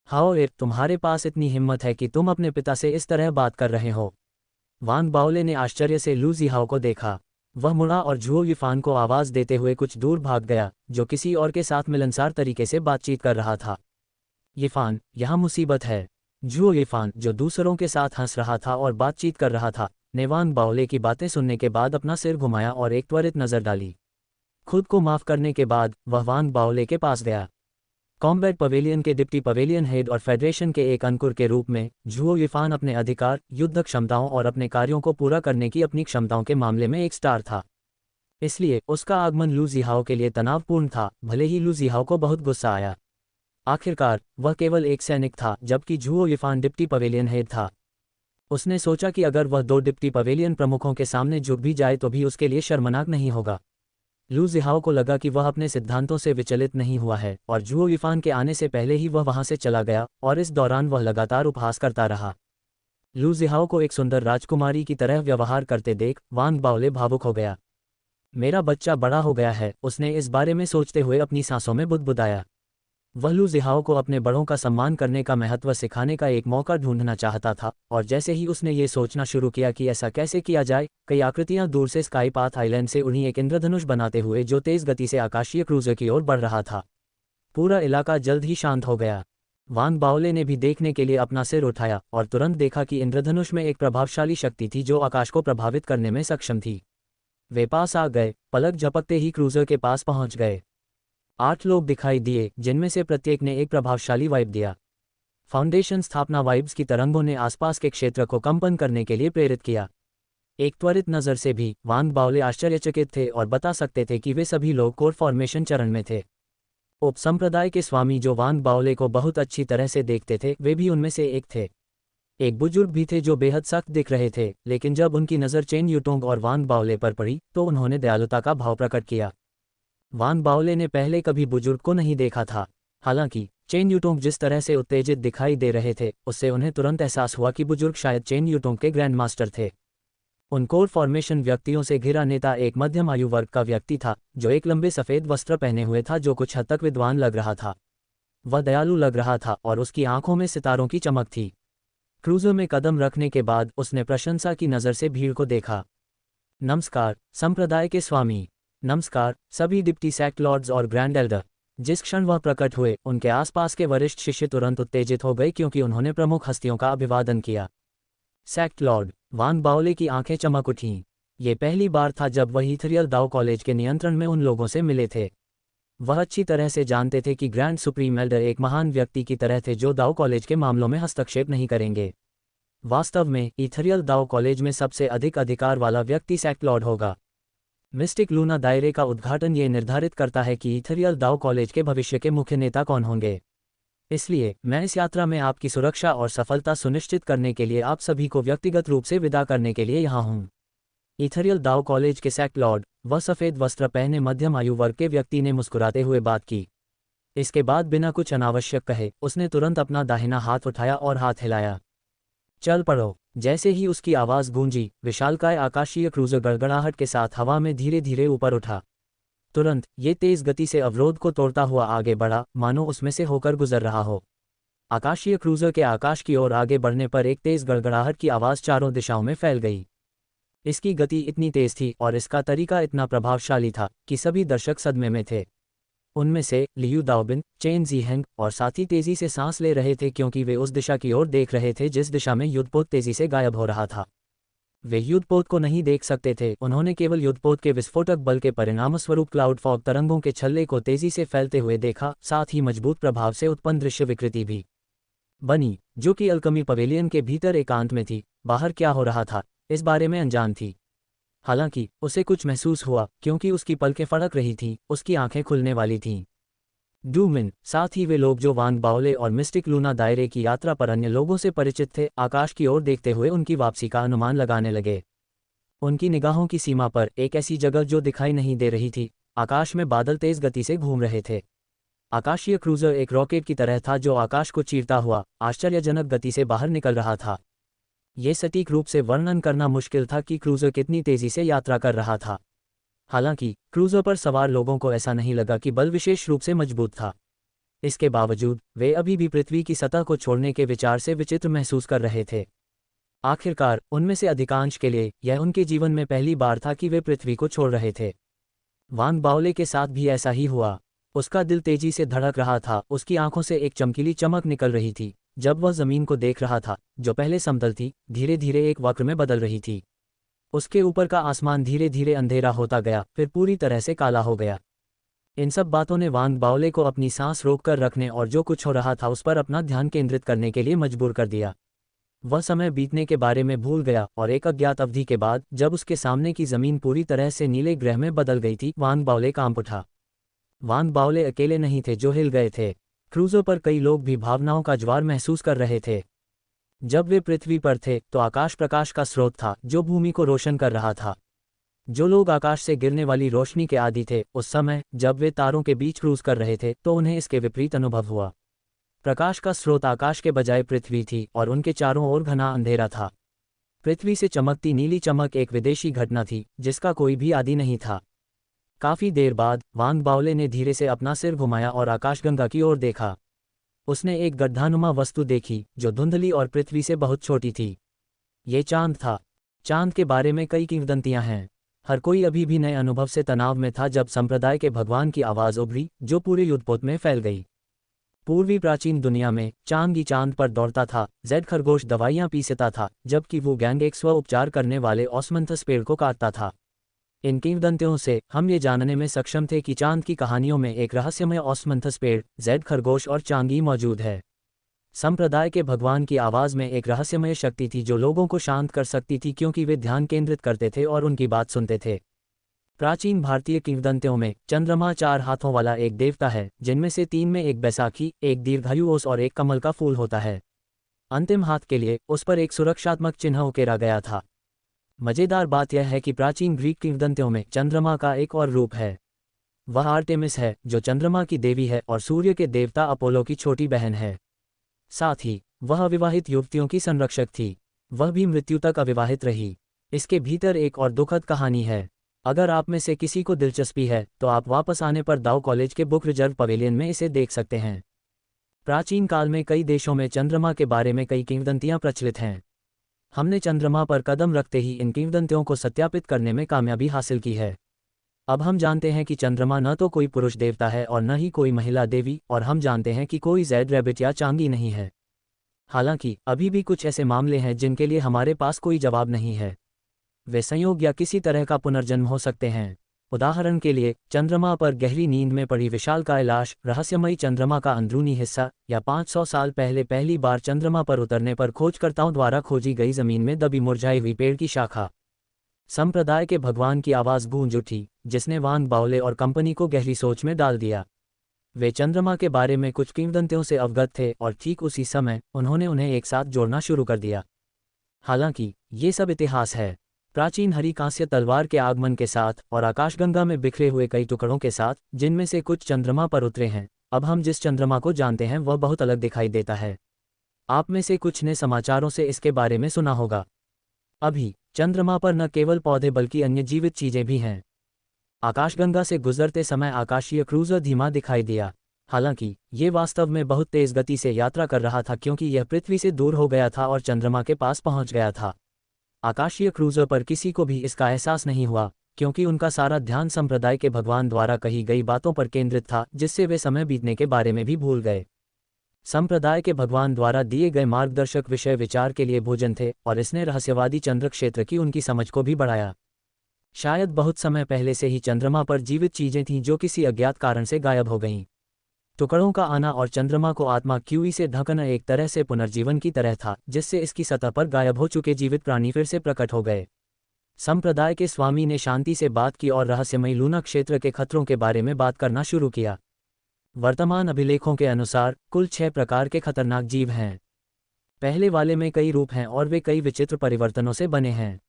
हाओ, तुम्हारे पास इतनी हिम्मत है कि तुम अपने पिता से इस तरह बात कर रहे हो? वान बाओले ने आश्चर्य से लू जिहाओ को देखा। वह मुड़ा और झुओ यीफान को आवाज़ देते हुए कुछ दूर भाग गया, जो किसी और के साथ मिलनसार तरीके से बातचीत कर रहा था। यीफान, यहाँ मुसीबत है। झुओ यीफान, जो दूसरों के साथ हंस रहा था और बातचीत कर रहा था, ने वान बाओले की बातें सुनने के बाद अपना सिर घुमाया और एक त्वरित नज़र डाली। खुद को माफ़ करने के बाद वह वान बाओले के पास गया। कॉम्बैट पवेलियन के डिप्टी पवेलियन हेड और फेडरेशन के एक अंकुर के रूप में झुओ यीफान अपने अधिकार, युद्ध क्षमताओं और अपने कार्यों को पूरा करने की अपनी क्षमताओं के मामले में एक स्टार था। इसलिए उसका आगमन लू जिहाओ के लिए तनावपूर्ण था, भले ही लू जिहाओ को बहुत गुस्सा आया। आखिरकार वह केवल एक सैनिक था, जबकि झुओ यीफान डिप्टी पवेलियन हेड था। उसने सोचा कि अगर वह दो डिप्टी पवेलियन प्रमुखों के सामने झुक भी जाए तो भी उसके लिए शर्मनाक नहीं होगा। लू जिहाओ को लगा कि वह अपने सिद्धांतों से विचलित नहीं हुआ है, और झुओ यीफान के आने से पहले ही वह वहां से चला गया, और इस दौरान वह लगातार उपहास करता रहा। लू जिहाओ को एक सुंदर राजकुमारी की तरह व्यवहार करते देख वान बाओले भावुक हो गया। मेरा बच्चा बड़ा हो गया है, उसने इस बारे में सोचते हुए अपनी सांसों में बुदबुदाया। वह लू जिहाओ को अपने बड़ों का सम्मान करने का महत्व सिखाने का एक मौका ढूंढना चाहता था, और जैसे ही उसने ये सोचना शुरू किया कि ऐसा कैसे किया जाए, कई आकृतियां दूर से स्काई पाथ आइलैंड से उन्हीं एक इंद्रधनुष बनाते हुए जो तेज गति से आकाशीय क्रूजर की ओर बढ़ रहा था। पूरा इलाका जल्द ही शांत हो गया। वान बाओले ने भी देखने के लिए अपना सिर उठाया और तुरंत देखा कि इंद्रधनुष में एक प्रभावशाली शक्ति थी जो आकाश को प्रभावित करने में सक्षम थी। वे पास आ गए, पलक झपकते ही क्रूजर के पास पहुंच गए। 8 लोग दिखाई दिए, जिनमें से प्रत्येक ने एक प्रभावशाली वाइब दिया। फाउंडेशन स्थापना वाइब्स की तरंगों ने आसपास के क्षेत्र को कंपन करने के लिए प्रेरित किया। एक त्वरित नज़र से भी वान बाओले आश्चर्यचकित थे और बता सकते थे कि वे सभी लोग कोर फॉर्मेशन चरण में थे। उप संप्रदाय के स्वामी जो वान बाओले को बहुत अच्छी तरह से देखते थे, वे भी उनमें से एक थे। एक बुजुर्ग भी थे जो बेहद सख्त दिख रहे थे, लेकिन जब उनकी नज़र चेन यूटोंग और वान बाओले पर पड़ी तो उन्होंने दयालुता का भाव प्रकट किया। वान बाओले ने पहले कभी बुजुर्ग को नहीं देखा था। हालांकि चेन यूटोंग जिस तरह से उत्तेजित दिखाई दे रहे थे, उससे उन्हें तुरंत एहसास हुआ कि बुजुर्ग शायद चेन यूटोंग के ग्रैंड मास्टर थे। उन कोर फॉर्मेशन व्यक्तियों से घिरा नेता एक मध्यम आयु वर्ग का व्यक्ति था, जो एक लंबे सफ़ेद वस्त्र पहने हुए था जो कुछ हद तक विद्वान लग रहा था। वह दयालु लग रहा था और उसकी आंखों में सितारों की चमक थी। क्रूजर में कदम रखने के बाद उसने प्रशंसा की नज़र से भीड़ को देखा। नमस्कार संप्रदाय के स्वामी, नमस्कार सभी डिप्टी सेक्ट लॉर्ड्स और ग्रैंड एल्डर। जिस क्षण वह प्रकट हुए, उनके आसपास के वरिष्ठ शिष्य तुरंत उत्तेजित हो गए क्योंकि उन्होंने प्रमुख हस्तियों का अभिवादन किया। सेक्ट लॉर्ड, वान बाओले की आंखें चमक उठीं। ये पहली बार था जब वह इथरियल दाओ कॉलेज के नियंत्रण में उन लोगों से मिले थे। वह अच्छी तरह से जानते थे कि ग्रैंड सुप्रीम एल्डर एक महान व्यक्ति की तरह थे जो दाओ कॉलेज के मामलों में हस्तक्षेप नहीं करेंगे। वास्तव में इथरियल दाओ कॉलेज में सबसे अधिक अधिकार वाला व्यक्ति सेक्ट लॉर्ड होगा। मिस्टिक लूना दायरे का उद्घाटन ये निर्धारित करता है कि इथरियल दाओ कॉलेज के भविष्य के मुख्य नेता कौन होंगे। इसलिए मैं इस यात्रा में आपकी सुरक्षा और सफलता सुनिश्चित करने के लिए आप सभी को व्यक्तिगत रूप से विदा करने के लिए यहाँ हूँ। इथरियल दाओ कॉलेज के सेक्ट लॉर्ड, वह सफ़ेद वस्त्र पहने मध्यम आयु वर्ग के व्यक्ति ने मुस्कुराते हुए बात की। इसके बाद बिना कुछ अनावश्यक कहे उसने तुरंत अपना दाहिना हाथ उठाया और हाथ हिलाया। चल पड़ो। जैसे ही उसकी आवाज़ गूंजी, विशालकाय आकाशीय क्रूजर गड़गड़ाहट के साथ हवा में धीरे धीरे ऊपर उठा। तुरंत ये तेज गति से अवरोध को तोड़ता हुआ आगे बढ़ा, मानो उसमें से होकर गुजर रहा हो। आकाशीय क्रूजर के आकाश की ओर आगे बढ़ने पर एक तेज गड़गड़ाहट की आवाज़ चारों दिशाओं में फैल गई। इसकी गति इतनी तेज थी और इसका तरीका इतना प्रभावशाली था कि सभी दर्शक सदमे में थे। उनमें से लियू दाओबिन, चेन ज़ीहेंग और साथी तेजी से सांस ले रहे थे क्योंकि वे उस दिशा की ओर देख रहे थे जिस दिशा में युद्धपोत तेजी से गायब हो रहा था। वे युद्धपोत को नहीं देख सकते थे, उन्होंने केवल युद्धपोत के विस्फोटक बल के परिणामस्वरूप क्लाउड फॉग तरंगों के छल्ले को तेजी से फैलते हुए देखा, साथ ही मजबूत प्रभाव से उत्पन्न दृश्य विकृति भी बनी, जो कि अल्कमी पवेलियन के भीतर एकांत में थी। बाहर क्या हो रहा था इस बारे में अनजान थी। हालांकि उसे कुछ महसूस हुआ क्योंकि उसकी पलकें फड़क रही थीं, उसकी आंखें खुलने वाली थीं। डूमिन, साथ ही वे लोग जो वांग बाओले और मिस्टिक लूना दायरे की यात्रा पर अन्य लोगों से परिचित थे, आकाश की ओर देखते हुए उनकी वापसी का अनुमान लगाने लगे। उनकी निगाहों की सीमा पर एक ऐसी जगह जो दिखाई नहीं दे रही थी। आकाश में बादल तेज गति से घूम रहे थे। आकाशीय क्रूजर एक रॉकेट की तरह था जो आकाश को चीरता हुआ आश्चर्यजनक गति से बाहर निकल रहा था। ये सटीक रूप से वर्णन करना मुश्किल था कि क्रूजर कितनी तेजी से यात्रा कर रहा था। हालांकि क्रूजर पर सवार लोगों को ऐसा नहीं लगा कि बल विशेष रूप से मजबूत था। इसके बावजूद वे अभी भी पृथ्वी की सतह को छोड़ने के विचार से विचित्र महसूस कर रहे थे। आखिरकार उनमें से अधिकांश के लिए यह उनके जीवन में पहली बार था कि वे पृथ्वी को छोड़ रहे थे। वांग बाओले के साथ भी ऐसा ही हुआ। उसका दिल तेजी से धड़क रहा था, उसकी आंखों से एक चमकीली चमक निकल रही थी जब वह जमीन को देख रहा था, जो पहले समतल थी, धीरे धीरे एक वक्र में बदल रही थी। उसके ऊपर का आसमान धीरे धीरे अंधेरा होता गया, फिर पूरी तरह से काला हो गया। इन सब बातों ने वांग बाओले को अपनी सांस रोककर रखने और जो कुछ हो रहा था उस पर अपना ध्यान केंद्रित करने के लिए मजबूर कर दिया। वह समय बीतने के बारे में भूल गया और एक अज्ञात अवधि के बाद जब उसके सामने की जमीन पूरी तरह से नीले ग्रह में बदल गई थी, वांग बाओले कांप उठा। वांग बाओले अकेले नहीं थे जो हिल गए थे। क्रूजों पर कई लोग भी भावनाओं का ज्वार महसूस कर रहे थे। जब वे पृथ्वी पर थे तो आकाश प्रकाश का स्रोत था जो भूमि को रोशन कर रहा था। जो लोग आकाश से गिरने वाली रोशनी के आदी थे, उस समय जब वे तारों के बीच क्रूज कर रहे थे तो उन्हें इसके विपरीत अनुभव हुआ। प्रकाश का स्रोत आकाश के बजाय पृथ्वी थी और उनके चारों ओर घना अंधेरा था। पृथ्वी से चमकती नीली चमक एक विदेशी घटना थी जिसका कोई भी आदि नहीं था। काफी देर बाद वांग बाओले ने धीरे से अपना सिर घुमाया और आकाशगंगा की ओर देखा। उसने एक गड्ढानुमा वस्तु देखी जो धुंधली और पृथ्वी से बहुत छोटी थी। ये चांद था। चांद के बारे में कई किंवदंतियां हैं। हर कोई अभी भी नए अनुभव से तनाव में था जब संप्रदाय के भगवान की आवाज उभरी जो पूरे युद्धपोत में फैल गई। पूर्वी प्राचीन दुनिया में चांद ही चांद पर दौड़ता था, जेड खरगोश दवाइयां पीसता था, जबकि वो गैंग एक स्व उपचार करने वाले ऑस्मंथस पेड़ को काटता था। इन किंवदंतियों से हम ये जानने में सक्षम थे कि चांद की कहानियों में एक रहस्यमय ऑस्मंथस पेड़, जेड खरगोश और चांगी मौजूद है। संप्रदाय के भगवान की आवाज में एक रहस्यमय शक्ति थी जो लोगों को शांत कर सकती थी क्योंकि वे ध्यान केंद्रित करते थे और उनकी बात सुनते थे। प्राचीन भारतीय किंवदंतियों में चंद्रमा 4 हाथों वाला एक देवता है, जिनमें से 3 में एक बैसाखी, एक दीर्घायु ओस और एक कमल का फूल होता है। अंतिम हाथ के लिए उस पर एक सुरक्षात्मक चिन्ह उकेरा गया था। मजेदार बात यह है कि प्राचीन ग्रीक किंवदंतियों में चंद्रमा का एक और रूप है। वह आर्टेमिस है जो चंद्रमा की देवी है और सूर्य के देवता अपोलो की छोटी बहन है। साथ ही वह अविवाहित युवतियों की संरक्षक थी। वह भी मृत्यु तक अविवाहित रही। इसके भीतर एक और दुखद कहानी है। अगर आप में से किसी को दिलचस्पी है तो आप वापस आने पर दाओ कॉलेज के बुक रिजर्व पवेलियन में इसे देख सकते हैं। प्राचीन काल में कई देशों में चंद्रमा के बारे में कई किंवदंतियां प्रचलित हैं। हमने चंद्रमा पर कदम रखते ही इन किंवदंतियों को सत्यापित करने में कामयाबी हासिल की है। अब हम जानते हैं कि चंद्रमा न तो कोई पुरुष देवता है और न ही कोई महिला देवी, और हम जानते हैं कि कोई जेड रैबिट या चांगी नहीं है। हालांकि अभी भी कुछ ऐसे मामले हैं जिनके लिए हमारे पास कोई जवाब नहीं है। वे संयोग या किसी तरह का पुनर्जन्म हो सकते हैं। उदाहरण के लिए चंद्रमा पर गहरी नींद में पड़ी विशालकाय लाश, रहस्यमयी चंद्रमा का अंदरूनी हिस्सा, या 500 साल पहले पहली बार चंद्रमा पर उतरने पर खोजकर्ताओं द्वारा खोजी गई जमीन में दबी मुरझाई हुई पेड़ की शाखा। संप्रदाय के भगवान की आवाज गूंज उठी जिसने वांग बाओले और कंपनी को गहरी सोच में डाल दिया। वे चंद्रमा के बारे में कुछ किंवदंतियों से अवगत थे और ठीक उसी समय उन्होंने उन्हें एक साथ जोड़ना शुरू कर दिया। हालांकि ये सब इतिहास है। प्राचीन हरी कांस्य तलवार के आगमन के साथ और आकाशगंगा में बिखरे हुए कई टुकड़ों के साथ, जिनमें से कुछ चंद्रमा पर उतरे हैं, अब हम जिस चंद्रमा को जानते हैं वह बहुत अलग दिखाई देता है। आप में से कुछ ने समाचारों से इसके बारे में सुना होगा। अभी चंद्रमा पर न केवल पौधे बल्कि अन्य जीवित चीजें भी हैं। आकाशगंगा से गुजरते समय आकाशीय क्रूजर धीमा दिखाई दिया। हालांकि ये वास्तव में बहुत तेज गति से यात्रा कर रहा था क्योंकि यह पृथ्वी से दूर हो गया था और चंद्रमा के पास पहुंच गया था। आकाशीय क्रूजर पर किसी को भी इसका एहसास नहीं हुआ क्योंकि उनका सारा ध्यान संप्रदाय के भगवान द्वारा कही गई बातों पर केंद्रित था, जिससे वे समय बीतने के बारे में भी भूल गए। संप्रदाय के भगवान द्वारा दिए गए मार्गदर्शक विषय विचार के लिए भोजन थे, और इसने रहस्यवादी चंद्र क्षेत्र की उनकी समझ को भी बढ़ाया। शायद बहुत समय पहले से ही चंद्रमा पर जीवित चीजें थीं जो किसी अज्ञात कारण से गायब हो गईं। टुकड़ों का आना और चंद्रमा को आत्मा क्यूई से ढकना एक तरह से पुनर्जीवन की तरह था, जिससे इसकी सतह पर गायब हो चुके जीवित प्राणी फिर से प्रकट हो गए। संप्रदाय के स्वामी ने शांति से बात की और रहस्यमयी लूना क्षेत्र के खतरों के बारे में बात करना शुरू किया। वर्तमान अभिलेखों के अनुसार कुल 6 प्रकार के खतरनाक जीव हैं। पहले वाले में कई रूप हैं और वे कई विचित्र परिवर्तनों से बने हैं।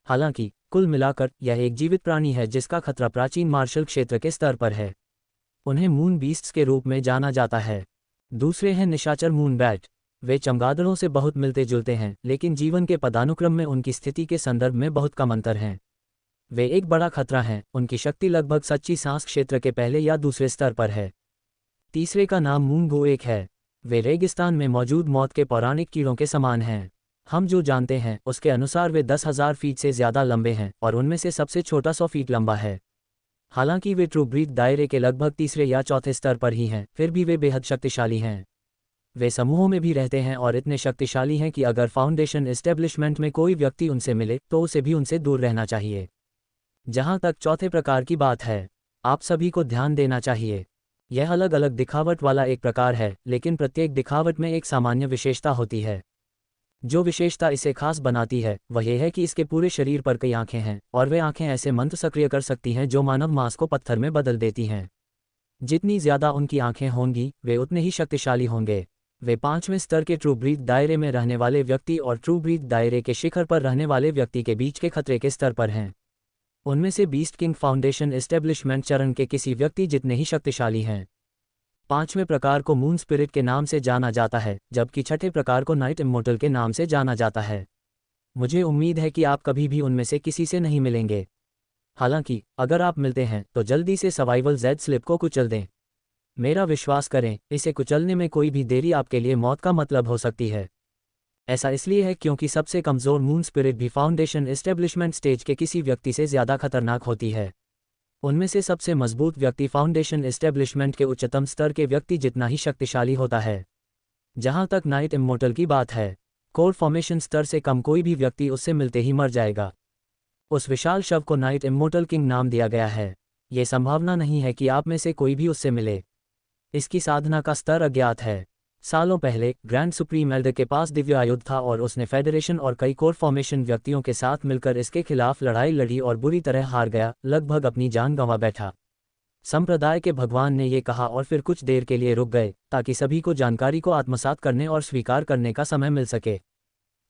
हालांकि कुल मिलाकर यह एक जीवित प्राणी है जिसका खतरा प्राचीन मार्शल क्षेत्र के स्तर पर है। उन्हें मून बीस्ट्स के रूप में जाना जाता है। दूसरे हैं निशाचर मून बैट। वे चमगादड़ों से बहुत मिलते जुलते हैं, लेकिन जीवन के पदानुक्रम में उनकी स्थिति के संदर्भ में बहुत कम अंतर हैं। वे एक बड़ा खतरा हैं, उनकी शक्ति लगभग सच्ची सांस क्षेत्र के पहले या दूसरे स्तर पर है। तीसरे का नाम मून गो एक है। वे रेगिस्तान में मौजूद मौत के पौराणिक कीड़ों के समान हैं। हम जो जानते हैं उसके अनुसार वे 10,000 फीट से ज़्यादा लंबे हैं और उनमें से सबसे छोटा 100 फीट लंबा है। हालांकि वे ट्रू ब्रीथ दायरे के लगभग तीसरे या चौथे स्तर पर ही हैं, फिर भी वे बेहद शक्तिशाली हैं। वे समूहों में भी रहते हैं और इतने शक्तिशाली हैं कि अगर फाउंडेशन एस्टेब्लिशमेंट में कोई व्यक्ति उनसे मिले तो उसे भी उनसे दूर रहना चाहिए। जहां तक चौथे प्रकार की बात है, आप सभी को ध्यान देना चाहिए। यह अलग अलग दिखावट वाला एक प्रकार है, लेकिन प्रत्येक दिखावट में एक सामान्य विशेषता होती है। जो विशेषता इसे खास बनाती है वह यह है कि इसके पूरे शरीर पर कई आंखें हैं, और वे आंखें ऐसे मंत्र सक्रिय कर सकती हैं जो मानव मांस को पत्थर में बदल देती हैं। जितनी ज्यादा उनकी आंखें होंगी वे उतने ही शक्तिशाली होंगे। वे 5वें स्तर के ट्रू ब्रीथ दायरे में रहने वाले व्यक्ति और ट्रू ब्रीथ दायरे के शिखर पर रहने वाले व्यक्ति के बीच के खतरे के स्तर पर हैं। उनमें से बीस्ट किंग फाउंडेशन एस्टेब्लिशमेंट चरण के किसी व्यक्ति जितने ही शक्तिशाली हैं। 5वें प्रकार को मून स्पिरिट के नाम से जाना जाता है, जबकि छठे प्रकार को नाइट इमोर्टल के नाम से जाना जाता है। मुझे उम्मीद है कि आप कभी भी उनमें से किसी से नहीं मिलेंगे। हालांकि अगर आप मिलते हैं तो जल्दी से सर्वाइवल जेड स्लिप को कुचल दें। मेरा विश्वास करें, इसे कुचलने में कोई भी देरी आपके लिए मौत का मतलब हो सकती है। ऐसा इसलिए है क्योंकि सबसे कमज़ोर मून स्पिरिट भी फाउंडेशन एस्टेब्लिशमेंट स्टेज के किसी व्यक्ति से ज़्यादा खतरनाक होती है। उनमें से सबसे मजबूत व्यक्ति फाउंडेशन एस्टेब्लिशमेंट के उच्चतम स्तर के व्यक्ति जितना ही शक्तिशाली होता है। जहां तक नाइट इमोर्टल की बात है, कोर फॉर्मेशन स्तर से कम कोई भी व्यक्ति उससे मिलते ही मर जाएगा। उस विशाल शव को नाइट इमोर्टल किंग नाम दिया गया है। ये संभावना नहीं है कि आप में से कोई भी उससे मिले। इसकी साधना का स्तर अज्ञात है। सालों पहले ग्रैंड सुप्रीम एल्डर के पास दिव्य आयुध था और उसने फेडरेशन और कई कोर फॉर्मेशन व्यक्तियों के साथ मिलकर इसके खिलाफ लड़ाई लड़ी और बुरी तरह हार गया, लगभग अपनी जान गंवा बैठा। संप्रदाय के भगवान ने ये कहा और फिर कुछ देर के लिए रुक गए ताकि सभी को जानकारी को आत्मसात करने और स्वीकार करने का समय मिल सके।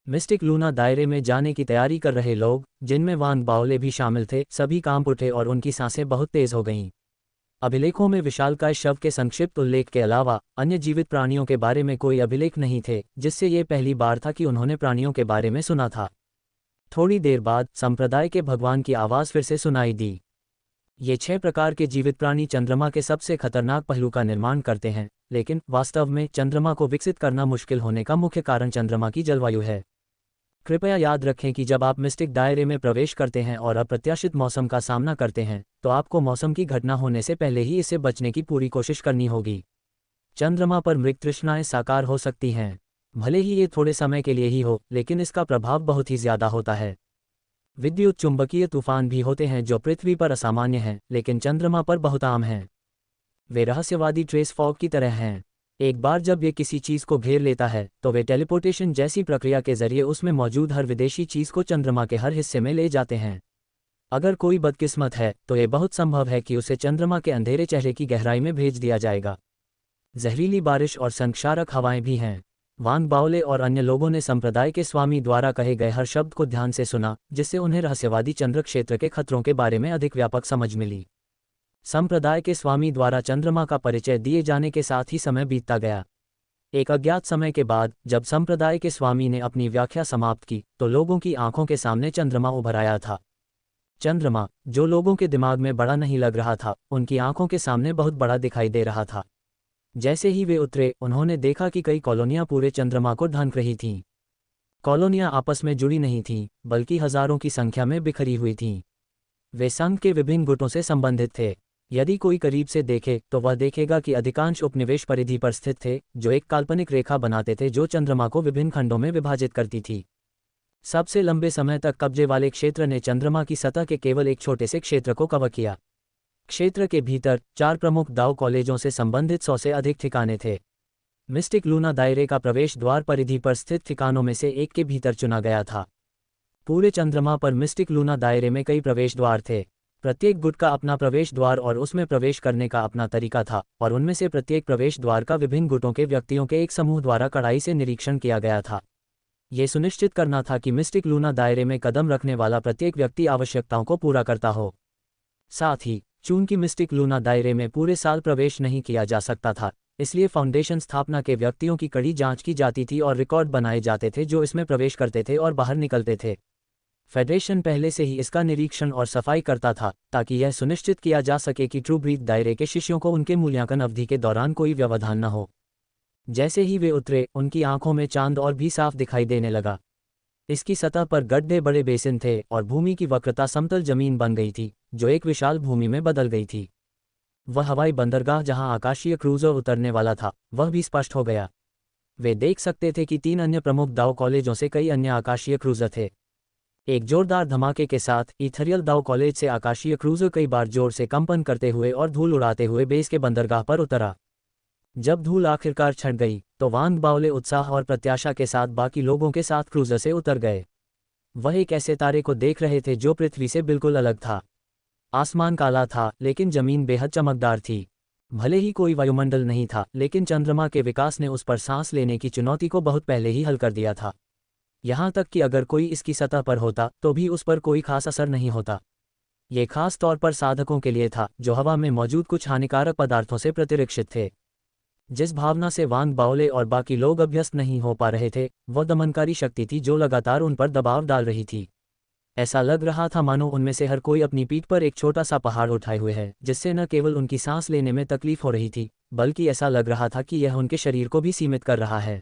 मिस्टिक लूना दायरे में जाने की तैयारी कर रहे लोग, जिनमें वान बाओले भी शामिल थे, सभी कांप उठे और उनकी सांसें बहुत तेज हो गईं। अभिलेखों में विशालकाय शव के संक्षिप्त उल्लेख के अलावा अन्य जीवित प्राणियों के बारे में कोई अभिलेख नहीं थे, जिससे ये पहली बार था कि उन्होंने प्राणियों के बारे में सुना था। थोड़ी देर बाद संप्रदाय के भगवान की आवाज़ फिर से सुनाई दी। ये 6 प्रकार के जीवित प्राणी चंद्रमा के सबसे खतरनाक पहलू का निर्माण करते हैं, लेकिन वास्तव में चंद्रमा को विकसित करना मुश्किल होने का मुख्य कारण चंद्रमा की जलवायु है। कृपया याद रखें कि जब आप मिस्टिक दायरे में प्रवेश करते हैं और अप्रत्याशित मौसम का सामना करते हैं, तो आपको मौसम की घटना होने से पहले ही इससे बचने की पूरी कोशिश करनी होगी। चंद्रमा पर मृग तृष्णाएं साकार हो सकती हैं। भले ही ये थोड़े समय के लिए ही हो, लेकिन इसका प्रभाव बहुत ही ज़्यादा होता है। विद्युत चुंबकीय तूफान भी होते हैं जो पृथ्वी पर असामान्य हैं, लेकिन चंद्रमा पर बहुत आम हैं। वे रहस्यवादी ट्रेस फॉग की तरह हैं। एक बार जब ये किसी चीज़ को घेर लेता है तो वे टेलीपोर्टेशन जैसी प्रक्रिया के जरिए उसमें मौजूद हर विदेशी चीज़ को चंद्रमा के हर हिस्से में ले जाते हैं। अगर कोई बदकिस्मत है तो ये बहुत संभव है कि उसे चंद्रमा के अंधेरे चेहरे की गहराई में भेज दिया जाएगा। जहरीली बारिश और संक्षारक हवाएं भी हैं। वांग बाओले और अन्य लोगों ने संप्रदाय के स्वामी द्वारा कहे गए हर शब्द को ध्यान से सुना, जिससे उन्हें रहस्यवादी चंद्र क्षेत्र के खतरों के बारे में अधिक व्यापक समझ मिली। संप्रदाय के स्वामी द्वारा चंद्रमा का परिचय दिए जाने के साथ ही समय बीतता गया। एक अज्ञात समय के बाद जब संप्रदाय के स्वामी ने अपनी व्याख्या समाप्त की तो लोगों की आंखों के सामने चंद्रमा उभर आया था। चंद्रमा, जो लोगों के दिमाग में बड़ा नहीं लग रहा था, उनकी आंखों के सामने बहुत बड़ा दिखाई दे रहा था। जैसे ही वे उतरे, उन्होंने देखा कि कई कॉलोनियां पूरे चंद्रमा को ढक रही थीं। कॉलोनियां आपस में जुड़ी नहीं थीं, बल्कि हजारों की संख्या में बिखरी हुई थीं। वे संघ के विभिन्न गुटों से संबंधित थे। यदि कोई करीब से देखे तो वह देखेगा कि अधिकांश उपनिवेश परिधि पर स्थित थे, जो एक काल्पनिक रेखा बनाते थे जो चंद्रमा को विभिन्न खंडों में विभाजित करती थी। सबसे लंबे समय तक कब्जे वाले क्षेत्र ने चंद्रमा की सतह के केवल एक छोटे से क्षेत्र को कवर किया। क्षेत्र के भीतर 4 प्रमुख दाव कॉलेजों से संबंधित 100 से अधिक ठिकाने थे। मिस्टिक लूना दायरे का प्रवेश द्वार परिधि पर स्थित ठिकानों में से एक के भीतर चुना गया था। पूरे चंद्रमा पर मिस्टिक लूना दायरे में कई प्रवेश द्वार थे। प्रत्येक गुट का अपना प्रवेश द्वार और उसमें प्रवेश करने का अपना तरीका था, और उनमें से प्रत्येक प्रवेश द्वार का विभिन्न गुटों के व्यक्तियों के एक समूह द्वारा कड़ाई से निरीक्षण किया गया था। ये सुनिश्चित करना था कि मिस्टिक लूना दायरे में कदम रखने वाला प्रत्येक व्यक्ति आवश्यकताओं को पूरा करता हो। साथ ही चूंकि मिस्टिक लूना दायरे में पूरे साल प्रवेश नहीं किया जा सकता था, इसलिए फाउंडेशन स्थापना के व्यक्तियों की कड़ी जांच की जाती थी और रिकॉर्ड बनाए जाते थे जो इसमें प्रवेश करते थे और बाहर निकलते थे। फेडरेशन पहले से ही इसका निरीक्षण और सफाई करता था ताकि यह सुनिश्चित किया जा सके कि ट्रू ब्रीथ दायरे के शिष्यों को उनके मूल्यांकन अवधि के दौरान कोई व्यवधान न हो। जैसे ही वे उतरे, उनकी आंखों में चांद और भी साफ दिखाई देने लगा। इसकी सतह पर गड्ढे बड़े बेसिन थे और भूमि की वक्रता समतल जमीन बन गई थी, जो एक विशाल भूमि में बदल गई थी। वह हवाई बंदरगाह जहां आकाशीय क्रूजर उतरने वाला था, वह भी स्पष्ट हो गया। वे देख सकते थे कि 3 अन्य प्रमुख दाव कॉलेजों से कई अन्य आकाशीय क्रूजर थे। एक जोरदार धमाके के साथ इथरियल दाव कॉलेज से आकाशीय क्रूजर कई बार जोर से कंपन करते हुए और धूल उड़ाते हुए बेस के बंदरगाह पर उतरा। जब धूल आखिरकार छट गई तो वांग बावले उत्साह और प्रत्याशा के साथ बाकी लोगों के साथ क्रूजर से उतर गए। वह एक ऐसे तारे को देख रहे थे जो पृथ्वी से बिल्कुल अलग था। आसमान काला था, लेकिन जमीन बेहद चमकदार थी। भले ही कोई वायुमंडल नहीं था, लेकिन चंद्रमा के विकास ने उस पर सांस लेने की चुनौती को बहुत पहले ही हल कर दिया था। यहाँ तक कि अगर कोई इसकी सतह पर होता तो भी उस पर कोई खास असर नहीं होता। ये खास तौर पर साधकों के लिए था जो हवा में मौजूद कुछ हानिकारक पदार्थों से प्रतिरक्षित थे। जिस भावना से वांग बावले और बाकी लोग अभ्यस्त नहीं हो पा रहे थे, वह दमनकारी शक्ति थी जो लगातार उन पर दबाव डाल रही थी। ऐसा लग रहा था मानो उनमें से हर कोई अपनी पीठ पर एक छोटा सा पहाड़ उठाए हुए है, जिससे न केवल उनकी सांस लेने में तकलीफ हो रही थी, बल्कि ऐसा लग रहा था कि यह उनके शरीर को भी सीमित कर रहा है।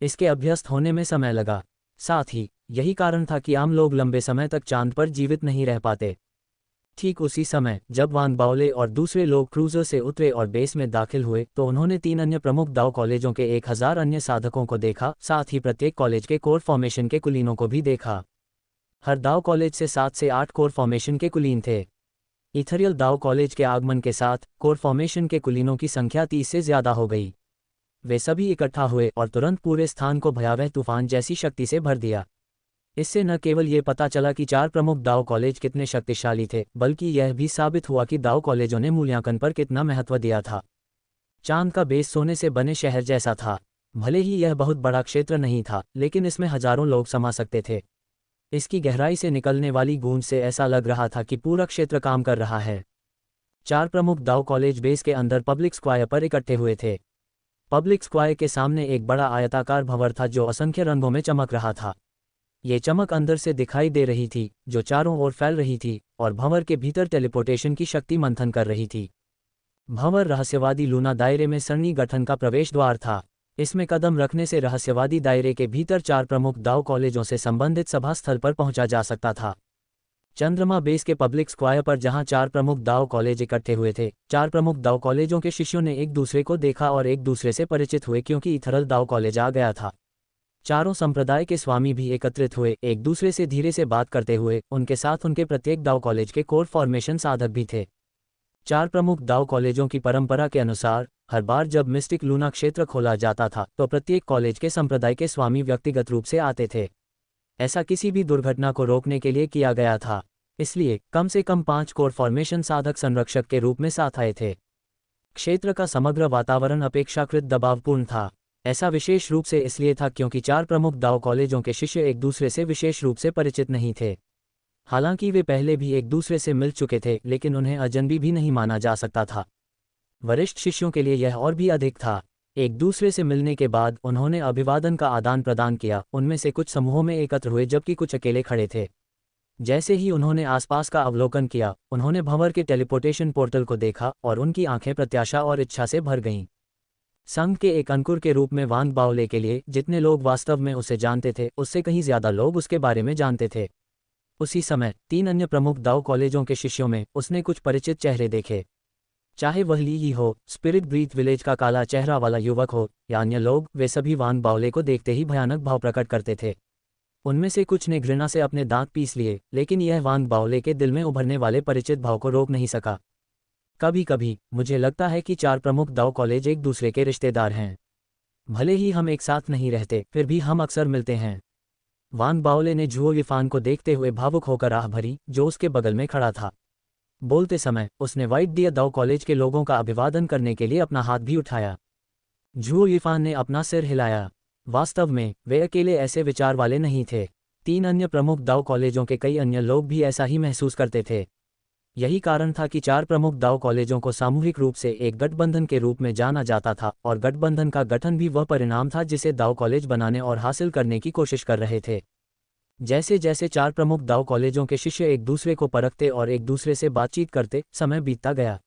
इसके अभ्यस्त होने में समय लगा। साथ ही यही कारण था कि आम लोग लंबे समय तक चांद पर जीवित नहीं रह पाते। ठीक उसी समय जब वांग बावले और दूसरे लोग क्रूजर से उतरे और बेस में दाखिल हुए, तो उन्होंने 3 अन्य प्रमुख दाव कॉलेजों के 1000 अन्य साधकों को देखा। साथ ही प्रत्येक कॉलेज के कोर फॉर्मेशन के कुलीनों को भी देखा। हर दाव कॉलेज से 7 से 8 कोर फॉर्मेशन के कुलीन थे। इथरियल दाव कॉलेज के आगमन के साथ कोर फॉर्मेशन के कुलीनों की संख्या 30 से ज्यादा हो गई। वे सभी इकट्ठा हुए और तुरंत पूरे स्थान को भयावह तूफान जैसी शक्ति से भर दिया। इससे न केवल ये पता चला कि 4 प्रमुख दाव कॉलेज कितने शक्तिशाली थे, बल्कि यह भी साबित हुआ कि दाव कॉलेजों ने मूल्यांकन पर कितना महत्व दिया था। चांद का बेस सोने से बने शहर जैसा था। भले ही यह बहुत बड़ा क्षेत्र नहीं था, लेकिन इसमें हजारों लोग समा सकते थे। इसकी गहराई से निकलने वाली गूंज से ऐसा लग रहा था कि पूरा क्षेत्र काम कर रहा है। 4 प्रमुख दाव कॉलेज बेस के अंदर पब्लिक स्क्वायर पर इकट्ठे हुए थे। पब्लिक स्क्वायर के सामने एक बड़ा आयताकार भंवर था जो असंख्य रंगों में चमक रहा था। ये चमक अंदर से दिखाई दे रही थी, जो चारों ओर फैल रही थी, और भंवर के भीतर टेलीपोर्टेशन की शक्ति मंथन कर रही थी। भंवर रहस्यवादी लूना दायरे में सरणी गठन का प्रवेश द्वार था। इसमें कदम रखने से रहस्यवादी दायरे के भीतर 4 प्रमुख दाव कॉलेजों से संबंधित सभा स्थल पर पहुंचा जा सकता था। चंद्रमा बेस के पब्लिक स्क्वायर पर जहां 4 प्रमुख दाव कॉलेज इकट्ठे हुए थे, 4 प्रमुख दाव कॉलेजों के शिष्यों ने एक दूसरे को देखा और एक दूसरे से परिचित हुए, क्योंकि इथरल दाव कॉलेज आ गया था। चारों संप्रदाय के स्वामी भी एकत्रित हुए, एक दूसरे से धीरे से बात करते हुए। उनके साथ उनके प्रत्येक दाव कॉलेज के कोर फॉर्मेशन साधक भी थे। 4 प्रमुख दाव कॉलेजों की परंपरा के अनुसार हर बार जब मिस्टिक लूना क्षेत्र खोला जाता था, तो प्रत्येक कॉलेज के संप्रदाय के स्वामी व्यक्तिगत रूप से आते थे। ऐसा किसी भी दुर्घटना को रोकने के लिए किया गया था, इसलिए कम से कम 5 कोर फॉर्मेशन साधक संरक्षक के रूप में साथ आए थे। क्षेत्र का समग्र वातावरण अपेक्षाकृत दबावपूर्ण था। ऐसा विशेष रूप से इसलिए था क्योंकि 4 प्रमुख दाव कॉलेजों के शिष्य एक दूसरे से विशेष रूप से परिचित नहीं थे। हालांकि वे पहले भी एक दूसरे से मिल चुके थे, लेकिन उन्हें अजनबी भी नहीं माना जा सकता था। वरिष्ठ शिष्यों के लिए यह और भी अधिक था। एक दूसरे से मिलने के बाद उन्होंने अभिवादन का आदान प्रदान किया। उनमें से कुछ समूहों में एकत्र हुए जबकि कुछ अकेले खड़े थे। जैसे ही उन्होंने आसपास का अवलोकन किया, उन्होंने भंवर के टेलीपोर्टेशन पोर्टल को देखा और उनकी आंखें प्रत्याशा और इच्छा से भर गईं। संघ के एक अंकुर के रूप में वांग बावले के लिए जितने लोग वास्तव में उसे जानते थे, उससे कहीं ज्यादा लोग उसके बारे में जानते थे। उसी समय 3 अन्य प्रमुख दाओ कॉलेजों के शिष्यों में उसने कुछ परिचित चेहरे देखे। चाहे वह ली ही हो, स्पिरिट ब्रीथ विलेज का काला चेहरा वाला युवक हो, या अन्य लोग, वे सभी वांग बाओले को देखते ही भयानक भाव प्रकट करते थे। उनमें से कुछ ने घृणा से अपने दांत पीस लिए, लेकिन यह वांग बाओले के दिल में उभरने वाले परिचित भाव को रोक नहीं सका। कभी कभी मुझे लगता है कि 4 प्रमुख दाओ कॉलेज एक दूसरे के रिश्तेदार हैं। भले ही हम एक साथ नहीं रहते, फिर भी हम अक्सर मिलते हैं। वांग बाओले ने झुओ यिफान को देखते हुए भावुक होकर आह भरी, जो उसके बगल में खड़ा था। बोलते समय उसने वाइट डियर दाओ कॉलेज के लोगों का अभिवादन करने के लिए अपना हाथ भी उठाया। झुओ यिफान ने अपना सिर हिलाया। वास्तव में वे अकेले ऐसे विचार वाले नहीं थे। 3 अन्य प्रमुख दाओ कॉलेजों के कई अन्य लोग भी ऐसा ही महसूस करते थे। यही कारण था कि 4 प्रमुख दाओ कॉलेजों को सामूहिक रूप से एक गठबंधन के रूप में जाना जाता था, और गठबंधन का गठन भी वह परिणाम था जिसे दाओ कॉलेज बनाने और हासिल करने की कोशिश कर रहे थे। जैसे जैसे 4 प्रमुख दाओ कॉलेजों के शिष्य एक दूसरे को परखते और एक दूसरे से बातचीत करते, समय बीतता गया।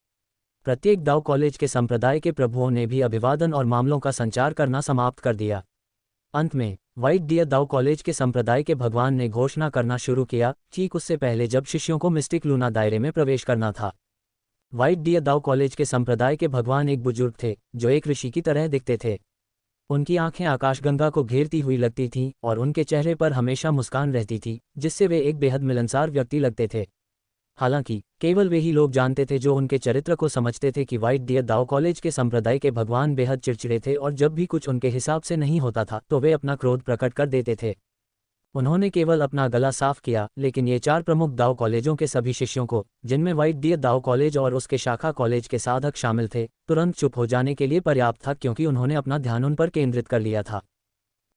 प्रत्येक दाओ कॉलेज के संप्रदाय के प्रभुओं ने भी अभिवादन और मामलों का संचार करना समाप्त कर दिया। अंत में वाइट डियर दाओ कॉलेज के संप्रदाय के भगवान ने घोषणा करना शुरू किया, ठीक उससे पहले जब शिष्यों को मिस्टिक लूना दायरे में प्रवेश करना था। वाइट डियर दाओ कॉलेज के संप्रदाय के भगवान एक बुजुर्ग थे, जो एक ऋषि की तरह दिखते थे। उनकी आंखें आकाशगंगा को घेरती हुई लगती थीं, और उनके चेहरे पर हमेशा मुस्कान रहती थी, जिससे वे एक बेहद मिलनसार व्यक्ति लगते थे। हालांकि केवल वे ही लोग जानते थे जो उनके चरित्र को समझते थे कि वाइट डियर दाओ कॉलेज के संप्रदाय के भगवान बेहद चिड़चिड़े थे, और जब भी कुछ उनके हिसाब से नहीं होता था तो वे अपना क्रोध प्रकट कर देते थे। उन्होंने केवल अपना गला साफ किया, लेकिन ये 4 प्रमुख दाओ कॉलेजों के सभी शिष्यों को, जिनमें वाइट डियर दाओ कॉलेज और उसके शाखा कॉलेज के साधक शामिल थे, तुरंत चुप हो जाने के लिए पर्याप्त था, क्योंकि उन्होंने अपना ध्यान उन पर केंद्रित कर लिया था।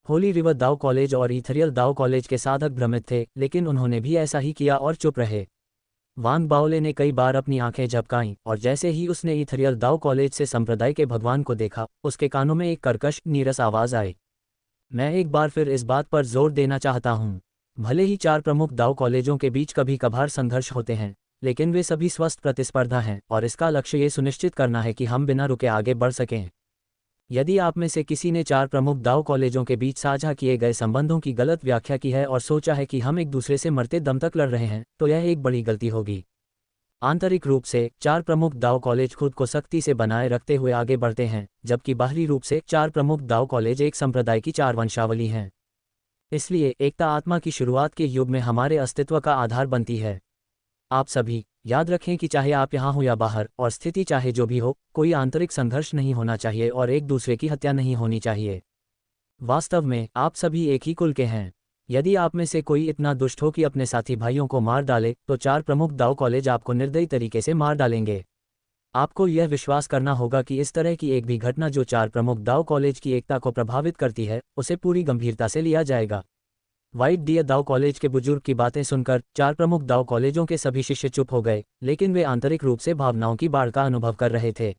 होली रिवर दाओ कॉलेज और इथरियल दाओ कॉलेज के साधक भ्रमित थे, लेकिन उन्होंने भी ऐसा ही किया और चुप रहे। वांग बाओले ने कई बार अपनी आंखें झपकाईं, और जैसे ही उसने इथरियल दाओ कॉलेज से संप्रदाय के भगवान को देखा, उसके कानों में एक कर्कश, नीरस आवाज आई। मैं एक बार फिर इस बात पर जोर देना चाहता हूँ, भले ही 4 प्रमुख दाओ कॉलेजों के बीच कभी कभार संघर्ष होते हैं, लेकिन वे सभी स्वस्थ प्रतिस्पर्धा हैं, और इसका लक्ष्य ये सुनिश्चित करना है कि हम बिना रुके आगे बढ़ सकें। यदि आप में से किसी ने 4 प्रमुख दाओ कॉलेजों के बीच साझा किए गए संबंधों की गलत व्याख्या की है और सोचा है कि हम एक दूसरे से मरते दम तक लड़ रहे हैं, तो यह एक बड़ी गलती होगी। आंतरिक रूप से 4 प्रमुख दाओ कॉलेज खुद को सख्ती से बनाए रखते हुए आगे बढ़ते हैं, जबकि बाहरी रूप से 4 प्रमुख दाओ कॉलेज एक संप्रदाय की 4 वंशावली हैं। इसलिए एकता आत्मा की शुरुआत के युग में हमारे अस्तित्व का आधार बनती है। आप सभी याद रखें कि चाहे आप यहाँ हो या बाहर, और स्थिति चाहे जो भी हो, कोई आंतरिक संघर्ष नहीं होना चाहिए और एक दूसरे की हत्या नहीं होनी चाहिए। वास्तव में आप सभी एक ही कुल के हैं। यदि आप में से कोई इतना दुष्ट हो कि अपने साथी भाइयों को मार डाले, तो 4 प्रमुख दाओ कॉलेज आपको निर्दयी तरीके से मार डालेंगे। आपको यह विश्वास करना होगा कि इस तरह की एक भी घटना जो 4 प्रमुख दाओ कॉलेज की एकता को प्रभावित करती है, उसे पूरी गंभीरता से लिया जाएगा। वाइट डियर दाओ कॉलेज के बुजुर्ग की बातें सुनकर 4 प्रमुख दाओ कॉलेजों के सभी शिष्य चुप हो गए, लेकिन वे आंतरिक रूप से भावनाओं की बाढ़ का अनुभव कर रहे थे।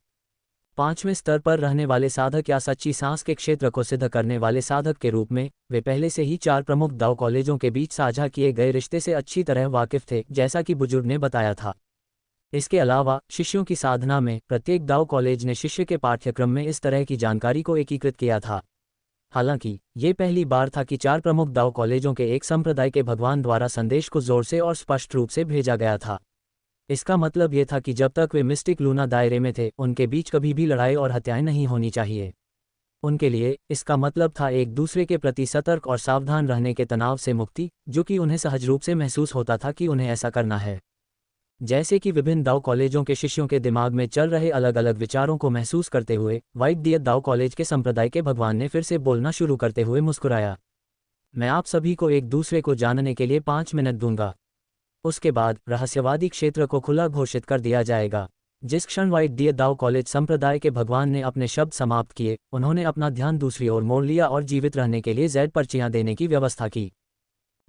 5वें स्तर पर रहने वाले साधक या सच्ची सांस के क्षेत्र को सिद्ध करने वाले साधक के रूप में, वे पहले से ही 4 प्रमुख दाओ कॉलेजों के बीच साझा किए गए रिश्ते से अच्छी तरह वाकिफ थे, जैसा कि बुजुर्ग ने बताया था। इसके अलावा शिष्यों की साधना में प्रत्येक दाओ कॉलेज ने शिष्य के पाठ्यक्रम में इस तरह की जानकारी को एकीकृत किया था। हालांकि ये पहली बार था कि 4 प्रमुख दाओ कॉलेजों के एक संप्रदाय के भगवान द्वारा संदेश को जोर से और स्पष्ट रूप से भेजा गया था। इसका मतलब ये था कि जब तक वे मिस्टिक लूना दायरे में थे, उनके बीच कभी भी लड़ाई और हत्याएं नहीं होनी चाहिए। उनके लिए इसका मतलब था एक दूसरे के प्रति सतर्क और सावधान रहने के तनाव से मुक्ति, जो कि उन्हें सहज रूप से महसूस होता था कि उन्हें ऐसा करना है। जैसे कि विभिन्न दाओ कॉलेजों के शिष्यों के दिमाग में चल रहे अलग अलग विचारों को महसूस करते हुए, वाइट डियर दाओ कॉलेज के संप्रदाय के भगवान ने फिर से बोलना शुरू करते हुए मुस्कुराया। मैं आप सभी को एक दूसरे को जानने के लिए 5 मिनट दूंगा। उसके बाद रहस्यवादी क्षेत्र को खुला घोषित कर दिया जाएगा। जिस क्षण वाइट डियर दाओ कॉलेज संप्रदाय के भगवान ने अपने शब्द समाप्त किए, उन्होंने अपना ध्यान दूसरी ओर मोड़ लिया और जीवित रहने के लिए जेड पर्चियां देने की व्यवस्था की।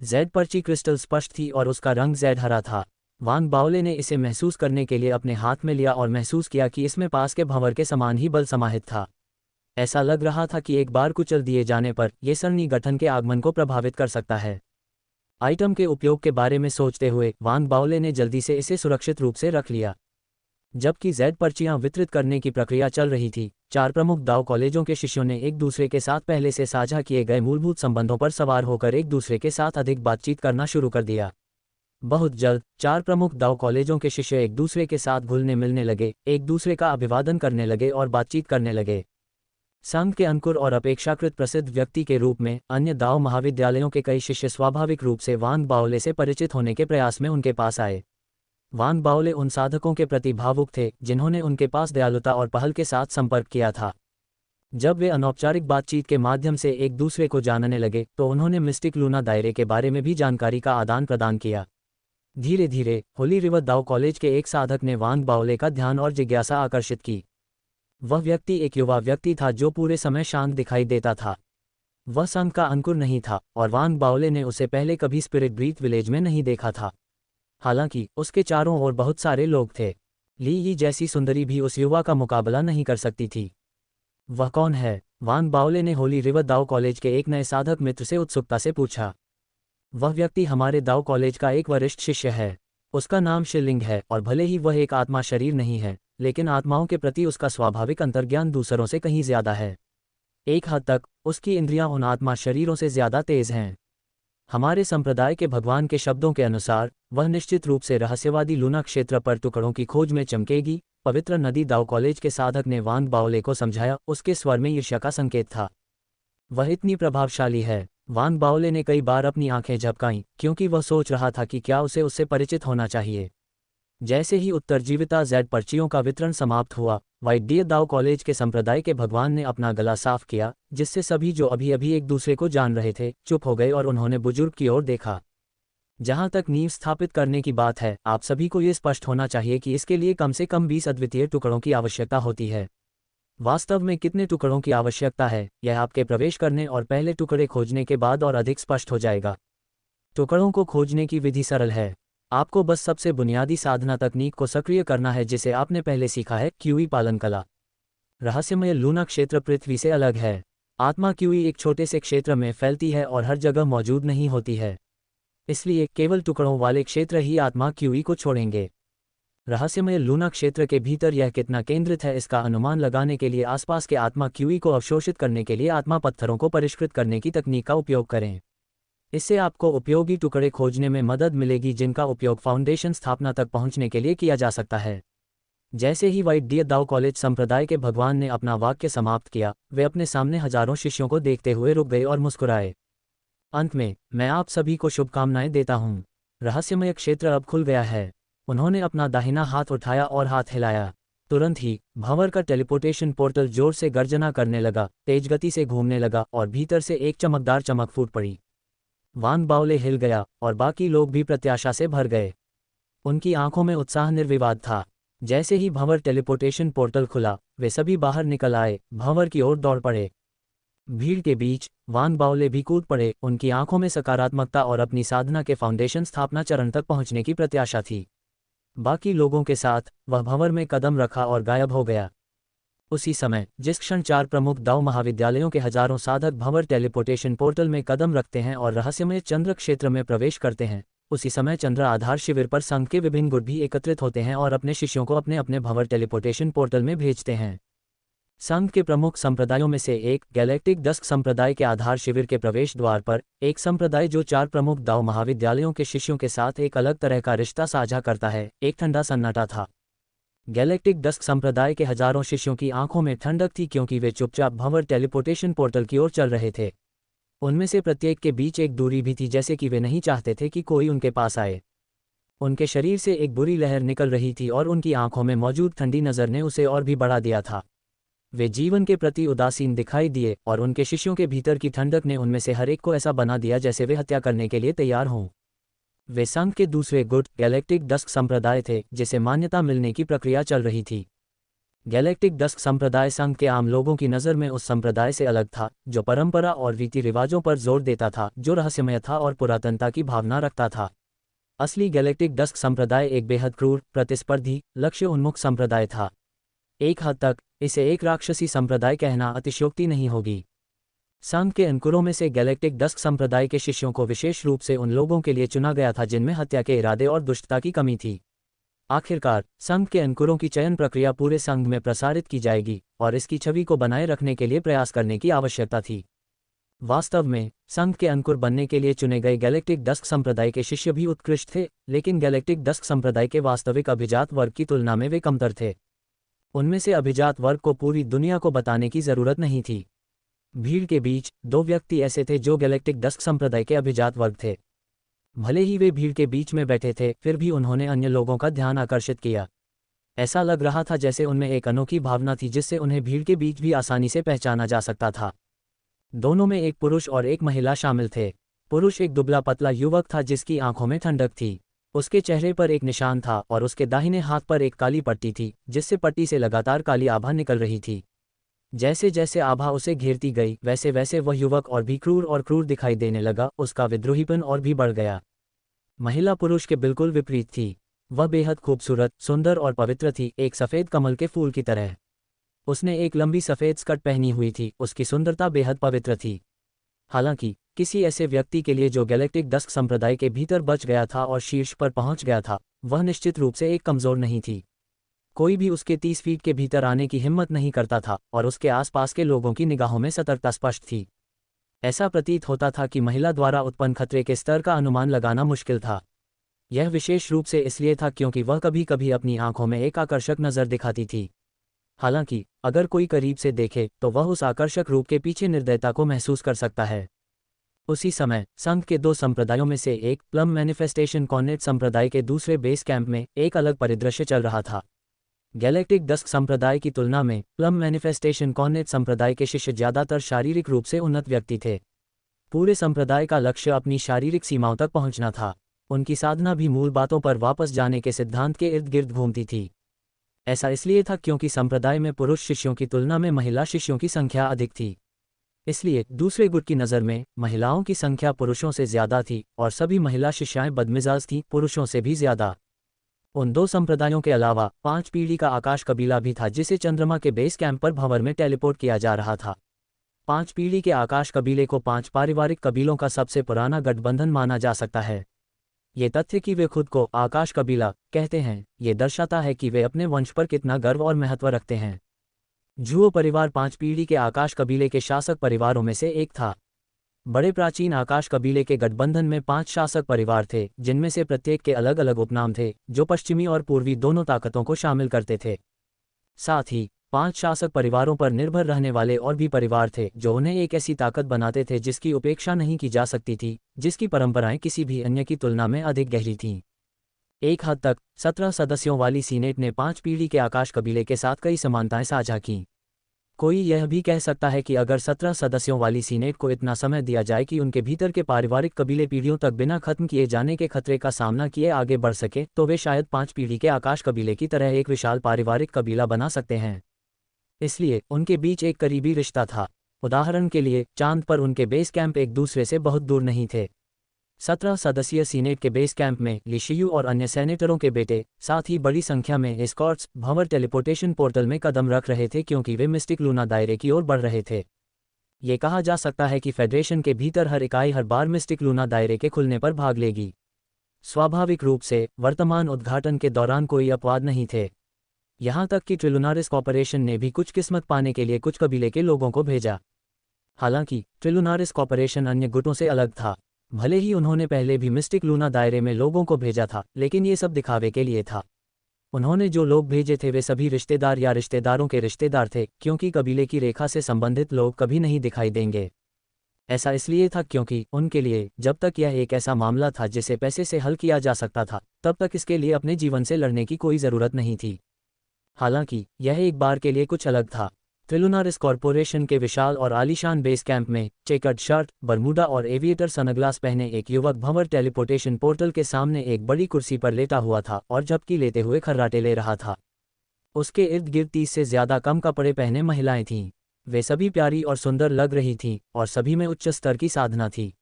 जेड पर्ची क्रिस्टल स्पष्ट थी और उसका रंग जेड हरा था। वांग बाओले ने इसे महसूस करने के लिए अपने हाथ में लिया और महसूस किया कि इसमें पास के भंवर के समान ही बल समाहित था। ऐसा लग रहा था कि एक बार कुचल दिए जाने पर यह सरणी गठन के आगमन को प्रभावित कर सकता है। आइटम के उपयोग के बारे में सोचते हुए वांग बाओले ने जल्दी से इसे सुरक्षित रूप से रख लिया। जबकि जेड पर्चियां वितरित करने की प्रक्रिया चल रही थी, 4 प्रमुख दाओ कॉलेजों के शिष्यों ने एक दूसरे के साथ पहले से साझा किए गए मूलभूत संबंधों पर सवार होकर एक दूसरे के साथ अधिक बातचीत करना शुरू कर दिया। बहुत जल्द 4 प्रमुख दाव कॉलेजों के शिष्य एक दूसरे के साथ घुलने मिलने लगे, एक दूसरे का अभिवादन करने लगे और बातचीत करने लगे। संघ के अंकुर और अपेक्षाकृत प्रसिद्ध व्यक्ति के रूप में अन्य दाव महाविद्यालयों के कई शिष्य स्वाभाविक रूप से वांग बाओले से परिचित होने के प्रयास में उनके पास आए। वांग बाओले उन साधकों के प्रति भावुक थे जिन्होंने उनके पास दयालुता और पहल के साथ संपर्क किया था। जब वे अनौपचारिक बातचीत के माध्यम से एक दूसरे को जानने लगे तो उन्होंने मिस्टिक लूना दायरे के बारे में भी जानकारी का आदान प्रदान किया। धीरे धीरे होली रिवर दाव कॉलेज के एक साधक ने वांग बाओले का ध्यान और जिज्ञासा आकर्षित की। वह व्यक्ति एक युवा व्यक्ति था जो पूरे समय शांत दिखाई देता था। वह संघ का अंकुर नहीं था और वांग बाओले ने उसे पहले कभी स्पिरिट ब्रीथ विलेज में नहीं देखा था। हालांकि उसके चारों ओर बहुत सारे लोग थे। ली यी जैसी सुंदरी भी उस युवा का मुकाबला नहीं कर सकती थी। वह कौन है? वांग बाओले ने होली रिवर दाव कॉलेज के एक नए साधक मित्र से उत्सुकता से पूछा। वह व्यक्ति हमारे दाव कॉलेज का एक वरिष्ठ शिष्य है। उसका नाम शिलिंग है और भले ही वह एक आत्मा शरीर नहीं है, लेकिन आत्माओं के प्रति उसका स्वाभाविक अंतर्ज्ञान दूसरों से कहीं ज्यादा है। एक हद तक उसकी इंद्रियां उन आत्मा शरीरों से ज्यादा तेज हैं। हमारे संप्रदाय के भगवान के शब्दों के अनुसार वह निश्चित रूप से रहस्यवादी लूना क्षेत्र पर टुकड़ों की खोज में चमकेगी। पवित्र नदी दाव कॉलेज के साधक ने वांग बाओले को समझाया। उसके स्वर में ईर्ष्या का संकेत था। वह इतनी प्रभावशाली है। वांग बाओले ने कई बार अपनी आंखें झपकाईं क्योंकि वह सोच रहा था कि क्या उसे उससे परिचित होना चाहिए। जैसे ही उत्तरजीविता जेड पर्चियों का वितरण समाप्त हुआ, व्हाइट डियर दाव कॉलेज के संप्रदाय के भगवान ने अपना गला साफ किया, जिससे सभी जो अभी अभी एक दूसरे को जान रहे थे चुप हो गए और उन्होंने बुजुर्ग की ओर देखा। जहां तक नींव स्थापित करने की बात है, आप सभी को ये स्पष्ट होना चाहिए कि इसके लिए कम से कम 20 अद्वितीय टुकड़ों की आवश्यकता होती है। वास्तव में कितने टुकड़ों की आवश्यकता है, यह आपके प्रवेश करने और पहले टुकड़े खोजने के बाद और अधिक स्पष्ट हो जाएगा। टुकड़ों को खोजने की विधि सरल है। आपको बस सबसे बुनियादी साधना तकनीक को सक्रिय करना है जिसे आपने पहले सीखा है, क्यूई पालन कला। रहस्यमय लूना क्षेत्र पृथ्वी से अलग है। आत्मा क्यूई एक छोटे से क्षेत्र में फैलती है और हर जगह मौजूद नहीं होती है। इसलिए केवल टुकड़ों वाले क्षेत्र ही आत्मा क्यूई को छोड़ेंगे। रहस्यमय लूना क्षेत्र के भीतर यह कितना केंद्रित है इसका अनुमान लगाने के लिए आसपास के आत्मा क्यूई को अवशोषित करने के लिए आत्मा पत्थरों को परिष्कृत करने की तकनीक का उपयोग करें। इससे आपको उपयोगी टुकड़े खोजने में मदद मिलेगी जिनका उपयोग फाउंडेशन स्थापना तक पहुंचने के लिए किया जा सकता है। जैसे ही व्हाइट डियर दाव कॉलेज संप्रदाय के भगवान ने अपना वाक्य समाप्त किया, वे अपने सामने हजारों शिष्यों को देखते हुए रुक गए और मुस्कुराए। अंत में मैं आप सभी को शुभकामनाएं देता हूँ। रहस्यमय क्षेत्र अब खुल गया है। उन्होंने अपना दाहिना हाथ उठाया और हाथ हिलाया। तुरंत ही भंवर का टेलीपोर्टेशन पोर्टल जोर से गर्जना करने लगा, तेज गति से घूमने लगा और भीतर से एक चमकदार चमक फूट पड़ी। वांग बाओले हिल गया और बाकी लोग भी प्रत्याशा से भर गए। उनकी आंखों में उत्साह निर्विवाद था। जैसे ही भंवर टेलीपोर्टेशन पोर्टल खुला, वे सभी बाहर निकल आए, भंवर की ओर दौड़ पड़े। भीड़ के बीच वांग बाओले भी कूद पड़े। उनकी आंखों में सकारात्मकता और अपनी साधना के फाउंडेशन स्थापना चरण तक पहुंचने की प्रत्याशा थी। बाकी लोगों के साथ वह भंवर में कदम रखा और गायब हो गया। उसी समय जिस क्षण 4 प्रमुख दाव महाविद्यालयों के हजारों साधक भंवर टेलीपोर्टेशन पोर्टल में कदम रखते हैं और रहस्यमय चंद्र क्षेत्र में प्रवेश करते हैं, उसी समय चंद्र आधार शिविर पर संघ के विभिन्न गुट भी एकत्रित होते हैं और अपने शिष्यों को अपने अपने भंवर टेलीपोर्टेशन पोर्टल में भेजते हैं। संघ के प्रमुख संप्रदायों में से एक गैलेक्टिक डस्क संप्रदाय के आधार शिविर के प्रवेश द्वार पर एक संप्रदाय जो 4 प्रमुख दाव महाविद्यालयों के शिष्यों के साथ एक अलग तरह का रिश्ता साझा करता है, एक ठंडा सन्नाटा था। गैलेक्टिक डस्क संप्रदाय के हजारों शिष्यों की आंखों में ठंडक थी क्योंकि वे चुपचाप भंवर टेलीपोर्टेशन पोर्टल की ओर चल रहे थे। उनमें से प्रत्येक के बीच एक दूरी भी थी, जैसे कि वे नहीं चाहते थे कि कोई उनके पास आए। उनके शरीर से एक बुरी लहर निकल रही थी और उनकी आंखों में मौजूद ठंडी नज़र ने उसे और भी बढ़ा दिया था। वे जीवन के प्रति उदासीन दिखाई दिए और उनके शिष्यों के भीतर की ठंडक ने उनमें से हर एक को ऐसा बना दिया जैसे वे हत्या करने के लिए तैयार हों। वे संघ के दूसरे गुट गैलेक्टिक डस्क संप्रदाय थे जिसे मान्यता मिलने की प्रक्रिया चल रही थी। गैलेक्टिक डस्क संप्रदाय संघ के आम लोगों की नज़र में उस संप्रदाय से अलग था जो परंपरा और रीति रिवाजों पर जोर देता था, जो रहस्यमय था और पुरातनता की भावना रखता था। असली गैलेक्टिक डस्क संप्रदाय एक बेहद क्रूर, प्रतिस्पर्धी, लक्ष्य उन्मुख संप्रदाय था। एक हद तक इसे एक राक्षसी संप्रदाय कहना अतिशयोक्ति नहीं होगी। संघ के अंकुरों में से गैलेक्टिक डस्क संप्रदाय के शिष्यों को विशेष रूप से उन लोगों के लिए चुना गया था जिनमें हत्या के इरादे और दुष्टता की कमी थी। आखिरकार संघ के अंकुरों की चयन प्रक्रिया पूरे संघ में प्रसारित की जाएगी और इसकी छवि को बनाए रखने के लिए प्रयास करने की आवश्यकता थी। वास्तव में संघ के अंकुर बनने के लिए चुने गए गैलेक्टिक डस्क संप्रदाय के शिष्य भी उत्कृष्ट थे, लेकिन गैलेक्टिक डस्क संप्रदाय के वास्तविक अभिजात वर्ग की तुलना में वे कमतर थे। उनमें से अभिजात वर्ग को पूरी दुनिया को बताने की जरूरत नहीं थी। भीड़ के बीच 2 व्यक्ति ऐसे थे जो गैलेक्टिक डस्क संप्रदाय के अभिजात वर्ग थे। भले ही वे भीड़ के बीच में बैठे थे, फिर भी उन्होंने अन्य लोगों का ध्यान आकर्षित किया। ऐसा लग रहा था जैसे उनमें एक अनोखी भावना थी जिससे उन्हें भीड़ के बीच भी आसानी से पहचाना जा सकता था। दोनों में एक पुरुष और एक महिला शामिल थे। पुरुष एक दुबला पतला युवक था जिसकी आंखों में ठंडक थी। उसके चेहरे पर एक निशान था और उसके दाहिने हाथ पर एक काली पट्टी थी, जिससे पट्टी से लगातार काली आभा निकल रही थी। जैसे जैसे आभा उसे घेरती गई, वैसे वैसे वह युवक और भी क्रूर दिखाई देने लगा। उसका विद्रोहीपन और भी बढ़ गया। महिला पुरुष के बिल्कुल विपरीत थी। वह बेहद खूबसूरत, सुंदर और पवित्र थी, एक सफ़ेद कमल के फूल की तरह। उसने एक लंबी सफ़ेद स्कर्ट पहनी हुई थी। उसकी सुंदरता बेहद पवित्र थी। हालांकि किसी ऐसे व्यक्ति के लिए जो गैलेक्टिक डस्क संप्रदाय के भीतर बच गया था और शीर्ष पर पहुंच गया था, वह निश्चित रूप से एक कमज़ोर नहीं थी। कोई भी उसके 30 फीट के भीतर आने की हिम्मत नहीं करता था और उसके आसपास के लोगों की निगाहों में सतर्कता स्पष्ट थी। ऐसा प्रतीत होता था कि महिला द्वारा उत्पन्न खतरे के स्तर का अनुमान लगाना मुश्किल था। यह विशेष रूप से इसलिए था क्योंकि वह कभी कभी अपनी आंखों में एक आकर्षक नज़र दिखाती थी। हालांकि अगर कोई करीब से देखे तो वह उस आकर्षक रूप के पीछे निर्दयता को महसूस कर सकता है। उसी समय संघ के 2 संप्रदायों में से एक प्लम मैनिफेस्टेशन कॉर्नेट संप्रदाय के दूसरे बेस कैंप में एक अलग परिदृश्य चल रहा था। गैलेक्टिक डस्क संप्रदाय की तुलना में प्लम मैनिफेस्टेशन कॉर्नेट संप्रदाय के शिष्य ज्यादातर शारीरिक रूप से उन्नत व्यक्ति थे। पूरे संप्रदाय का लक्ष्य अपनी शारीरिक सीमाओं तक पहुंचना था। उनकी साधना भी मूल बातों पर वापस जाने के सिद्धांत के इर्द गिर्द घूमती थी। ऐसा इसलिए था क्योंकि संप्रदाय में पुरुष शिष्यों की तुलना में महिला शिष्यों की संख्या अधिक थी। इसलिए दूसरे गुट की नज़र में महिलाओं की संख्या पुरुषों से ज़्यादा थी और सभी महिला शिष्याएं बदमिजाज थीं, पुरुषों से भी ज़्यादा। उन 2 संप्रदायों के अलावा 5 पीढ़ी का आकाश कबीला भी था जिसे चंद्रमा के बेस कैंप पर भंवर में टेलीपोर्ट किया जा रहा था। 5 पीढ़ी के आकाश कबीले को 5 पारिवारिक कबीलों का सबसे पुराना गठबंधन माना जा सकता है। ये तथ्य कि वे खुद को आकाश कबीला कहते हैं, ये दर्शाता है कि वे अपने वंश पर कितना गर्व और महत्व रखते हैं। जुओ परिवार 5 पीढ़ी के आकाश कबीले के शासक परिवारों में से एक था। बड़े प्राचीन आकाश कबीले के गठबंधन में 5 शासक परिवार थे, जिनमें से प्रत्येक के अलग अलग उपनाम थे, जो पश्चिमी और पूर्वी दोनों ताकतों को शामिल करते थे। साथ ही 5 शासक परिवारों पर निर्भर रहने वाले और भी परिवार थे, जो उन्हें एक ऐसी ताकत बनाते थे जिसकी उपेक्षा नहीं की जा सकती थी, जिसकी परंपराएं किसी भी अन्य की तुलना में अधिक गहरी थीं। एक हद तक 17 सदस्यों वाली सीनेट ने 5 पीढ़ी के आकाश कबीले के साथ कई समानताएं साझा कीं। कोई यह भी कह सकता है कि अगर 17 सदस्यों वाली सीनेट को इतना समय दिया जाए कि उनके भीतर के पारिवारिक कबीले पीढ़ियों तक बिना खत्म किए जाने के खतरे का सामना किए आगे बढ़ सके, तो वे शायद 5 पीढ़ी के आकाश कबीले की तरह एक विशाल पारिवारिक कबीला बना सकते हैं। इसलिए उनके बीच एक करीबी रिश्ता था। उदाहरण के लिए चांद पर उनके बेस कैंप एक दूसरे से बहुत दूर नहीं थे। 17 सदस्यीय सीनेट के बेस कैंप में लिशियू और अन्य सेनेटरों के बेटे, साथ ही बड़ी संख्या में एस्कॉर्ट्स भंवर टेलीपोर्टेशन पोर्टल में कदम रख रहे थे क्योंकि वे मिस्टिक लूना दायरे की ओर बढ़ रहे थे। ये कहा जा सकता है कि फेडरेशन के भीतर हर इकाई हर बार मिस्टिक लूना दायरे के खुलने पर भाग लेगी। स्वाभाविक रूप से वर्तमान उद्घाटन के दौरान कोई अपवाद नहीं थे। यहाँ तक कि ट्रिलुनारिस कॉर्पोरेशन ने भी कुछ किस्मत पाने के लिए कुछ कबीले के लोगों को भेजा। हालांकि ट्रिलुनारिस कॉर्पोरेशन अन्य गुटों से अलग था। भले ही उन्होंने पहले भी मिस्टिक लूना दायरे में लोगों को भेजा था, लेकिन ये सब दिखावे के लिए था। उन्होंने जो लोग भेजे थे वे सभी रिश्तेदार या रिश्तेदारों के रिश्तेदार थे, क्योंकि कबीले की रेखा से संबंधित लोग कभी नहीं दिखाई देंगे। ऐसा इसलिए था क्योंकि उनके लिए जब तक यह एक ऐसा मामला था जिसे पैसे से हल किया जा सकता था, तब तक इसके लिए अपने जीवन से लड़ने की कोई ज़रूरत नहीं थी। हालांकि यह एक बार के लिए कुछ अलग था। ट्रिलुनारिस कॉर्पोरेशन के विशाल और आलीशान बेस कैंप में चेकर्ड शर्ट, बरमूडा और एविएटर सनग्लास पहने एक युवक भंवर टेलीपोर्टेशन पोर्टल के सामने एक बड़ी कुर्सी पर लेटा हुआ था और झपकी लेते हुए खर्राटे ले रहा था। उसके इर्द गिर्द 30 से ज़्यादा कम कपड़े पहने महिलाएं थीं। वे सभी प्यारी और सुंदर लग रही थीं और सभी में उच्च स्तर की साधना थी।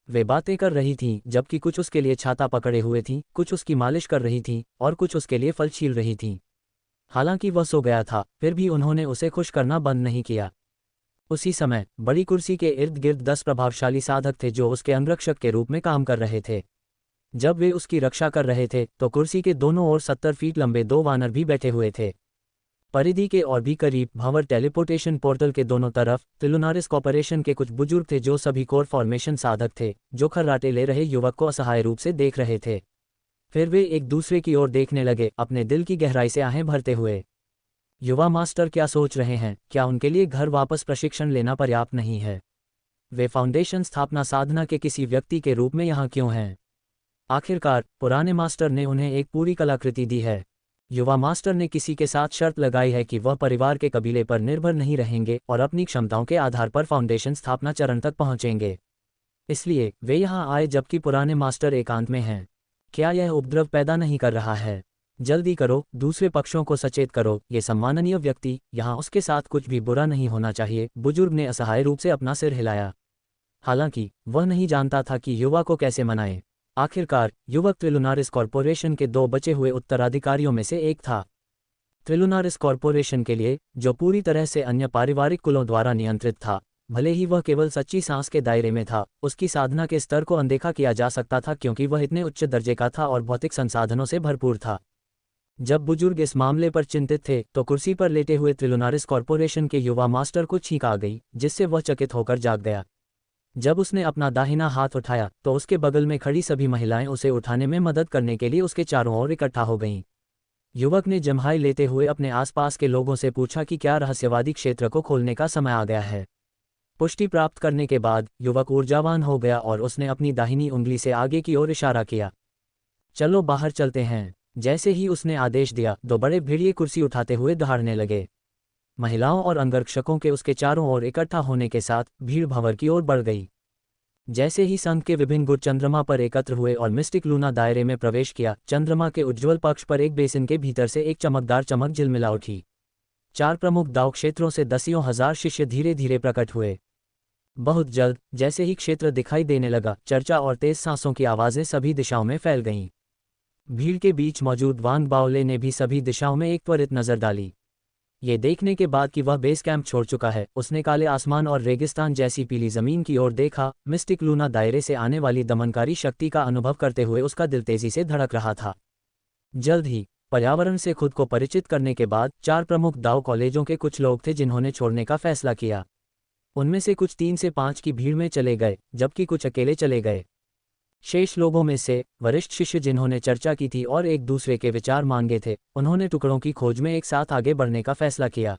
वे बातें कर रही थीं, जबकि कुछ उसके लिए छाता पकड़े हुए थीं, कुछ उसकी मालिश कर रही थीं और कुछ उसके लिए फल छील रही थीं। हालांकि वह सो गया था, फिर भी उन्होंने उसे खुश करना बंद नहीं किया। उसी समय बड़ी कुर्सी के इर्द गिर्द 10 प्रभावशाली साधक थे जो उसके अंगरक्षक के रूप में काम कर रहे थे। जब वे उसकी रक्षा कर रहे थे तो कुर्सी के दोनों ओर 70 फीट लंबे 2 वानर भी बैठे हुए थे। परिधि के और भी करीब भंवर टेलीपोर्टेशन पोर्टल के दोनों तरफ त्रिलुनारिस कॉर्पोरेशन के कुछ बुजुर्ग थे जो सभी कोर फॉर्मेशन साधक थे, जो खर्राटे ले रहे युवक को असहाय रूप से देख रहे थे। फिर वे एक दूसरे की ओर देखने लगे, अपने दिल की गहराई से आहें भरते हुए। युवा मास्टर क्या सोच रहे हैं? क्या उनके लिए घर वापस प्रशिक्षण लेना पर्याप्त नहीं है? वे फाउंडेशन स्थापना साधना के किसी व्यक्ति के रूप में यहाँ क्यों हैं? आखिरकार पुराने मास्टर ने उन्हें एक पूरी कलाकृति दी है। युवा मास्टर ने किसी के साथ शर्त लगाई है कि वह परिवार के कबीले पर निर्भर नहीं रहेंगे और अपनी क्षमताओं के आधार पर फाउंडेशन स्थापना चरण तक पहुंचेंगे। इसलिए वे यहाँ आए जबकि पुराने मास्टर एकांत में हैं। क्या यह उपद्रव पैदा नहीं कर रहा है? जल्दी करो, दूसरे पक्षों को सचेत करो। ये सम्माननीय व्यक्ति, यहाँ उसके साथ कुछ भी बुरा नहीं होना चाहिए। बुजुर्ग ने असहाय रूप से अपना सिर हिलाया। हालांकि वह नहीं जानता था कि युवा को कैसे मनाए। आखिरकार युवक त्रिलुनारिस कॉर्पोरेशन के 2 बचे हुए उत्तराधिकारियों में से एक था। त्रिलुनारिस कॉर्पोरेशन के लिए, जो पूरी तरह से अन्य पारिवारिक कुलों द्वारा नियंत्रित था, भले ही वह केवल सच्ची सांस के दायरे में था, उसकी साधना के स्तर को अनदेखा किया जा सकता था क्योंकि वह इतने उच्च दर्जे का था और भौतिक संसाधनों से भरपूर था। जब बुजुर्ग इस मामले पर चिंतित थे तो कुर्सी पर लेटे हुए त्रिलुनारिस कॉर्पोरेशन के युवा मास्टर को छींक आ गई, जिससे वह चकित होकर जाग गया। जब उसने अपना दाहिना हाथ उठाया तो उसके बगल में खड़ी सभी महिलाएं उसे उठाने में मदद करने के लिए उसके चारों ओर इकट्ठा हो गईं। युवक ने जम्हाई लेते हुए अपने आसपास के लोगों से पूछा कि क्या रहस्यवादी क्षेत्र को खोलने का समय आ गया है। पुष्टि प्राप्त करने के बाद युवक ऊर्जावान हो गया और उसने अपनी दाहिनी उंगली से आगे की ओर इशारा किया। चलो बाहर चलते हैं। जैसे ही उसने आदेश दिया, 2 बड़े भेड़िए कुर्सी उठाते हुए दहाड़ने लगे। महिलाओं और अंगरक्षकों के उसके चारों ओर इकट्ठा होने के साथ भीड़ भंवर की ओर बढ़ गई। जैसे ही संघ के विभिन्न गुट चंद्रमा पर एकत्र हुए और मिस्टिक लूना दायरे में प्रवेश किया, चंद्रमा के उज्ज्वल पक्ष पर एक बेसिन के भीतर से एक चमकदार चमक झिलमिला उठी। 4 प्रमुख दाव क्षेत्रों से दसियों हजार शिष्य धीरे धीरे प्रकट हुए। बहुत जल्द जैसे ही क्षेत्र दिखाई देने लगा, चर्चा और तेज सांसों की आवाजें सभी दिशाओं में फैल गईं। भीड़ के बीच मौजूद वांग बाओले ने भी सभी दिशाओं में एक त्वरित नजर डाली। ये देखने के बाद कि वह बेस कैंप छोड़ चुका है, उसने काले आसमान और रेगिस्तान जैसी पीली जमीन की ओर देखा। मिस्टिक लूना दायरे से आने वाली दमनकारी शक्ति का अनुभव करते हुए उसका दिल तेजी से धड़क रहा था। जल्द ही पर्यावरण से खुद को परिचित करने के बाद 4 प्रमुख दाव कॉलेजों के कुछ लोग थे जिन्होंने छोड़ने का फैसला किया। उनमें से कुछ 3 से 5 की भीड़ में चले गए, जबकि कुछ अकेले चले गए। शेष लोगों में से वरिष्ठ शिष्य जिन्होंने चर्चा की थी और एक दूसरे के विचार मांगे थे, उन्होंने टुकड़ों की खोज में एक साथ आगे बढ़ने का फैसला किया।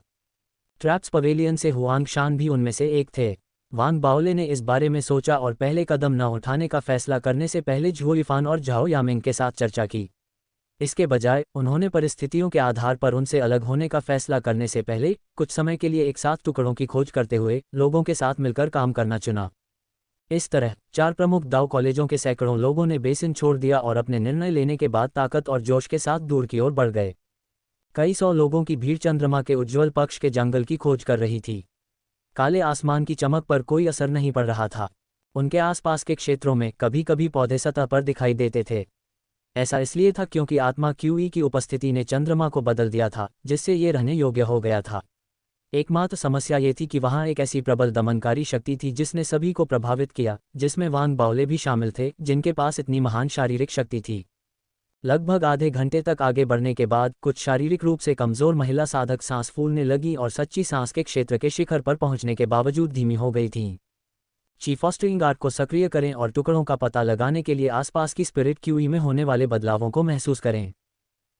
ट्रैप्स पवेलियन से हुआंग शान भी उनमें से एक थे। वांग बाओले ने इस बारे में सोचा और पहले कदम न उठाने का फैसला करने से पहले झुओ यिफान और झाओ यामिंग के साथ चर्चा की। इसके बजाय उन्होंने परिस्थितियों के आधार पर उनसे अलग होने का फैसला करने से पहले कुछ समय के लिए एक साथ टुकड़ों की खोज करते हुए लोगों के साथ मिलकर काम करना चुना। इस तरह 4 प्रमुख दाव कॉलेजों के सैकड़ों लोगों ने बेसिन छोड़ दिया और अपने निर्णय लेने के बाद ताकत और जोश के साथ दूर की ओर बढ़ गए। कई 100 लोगों की भीड़ चंद्रमा के उज्ज्वल पक्ष के जंगल की खोज कर रही थी। काले आसमान की चमक पर कोई असर नहीं पड़ रहा था। उनके आसपास के क्षेत्रों में कभी कभी पौधे सतह पर दिखाई देते थे। ऐसा इसलिए था क्योंकि आत्मा क्यूई की उपस्थिति ने चंद्रमा को बदल दिया था, जिससे ये रहने योग्य हो गया था। एकमात्र समस्या ये थी कि वहाँ एक ऐसी प्रबल दमनकारी शक्ति थी जिसने सभी को प्रभावित किया, जिसमें वांग बाओले भी शामिल थे, जिनके पास इतनी महान शारीरिक शक्ति थी। लगभग आधे घंटे तक आगे बढ़ने के बाद कुछ शारीरिक रूप से कमजोर महिला साधक सांस फूलने लगी और सच्ची सांस के क्षेत्र के शिखर पर पहुंचने के बावजूद धीमी हो गई थीं। चीफ फॉस्टरिंग गार्ड को सक्रिय करें और टुकड़ों का पता लगाने के लिए आसपास की स्पिरिट क्यूई में होने वाले बदलावों को महसूस करें।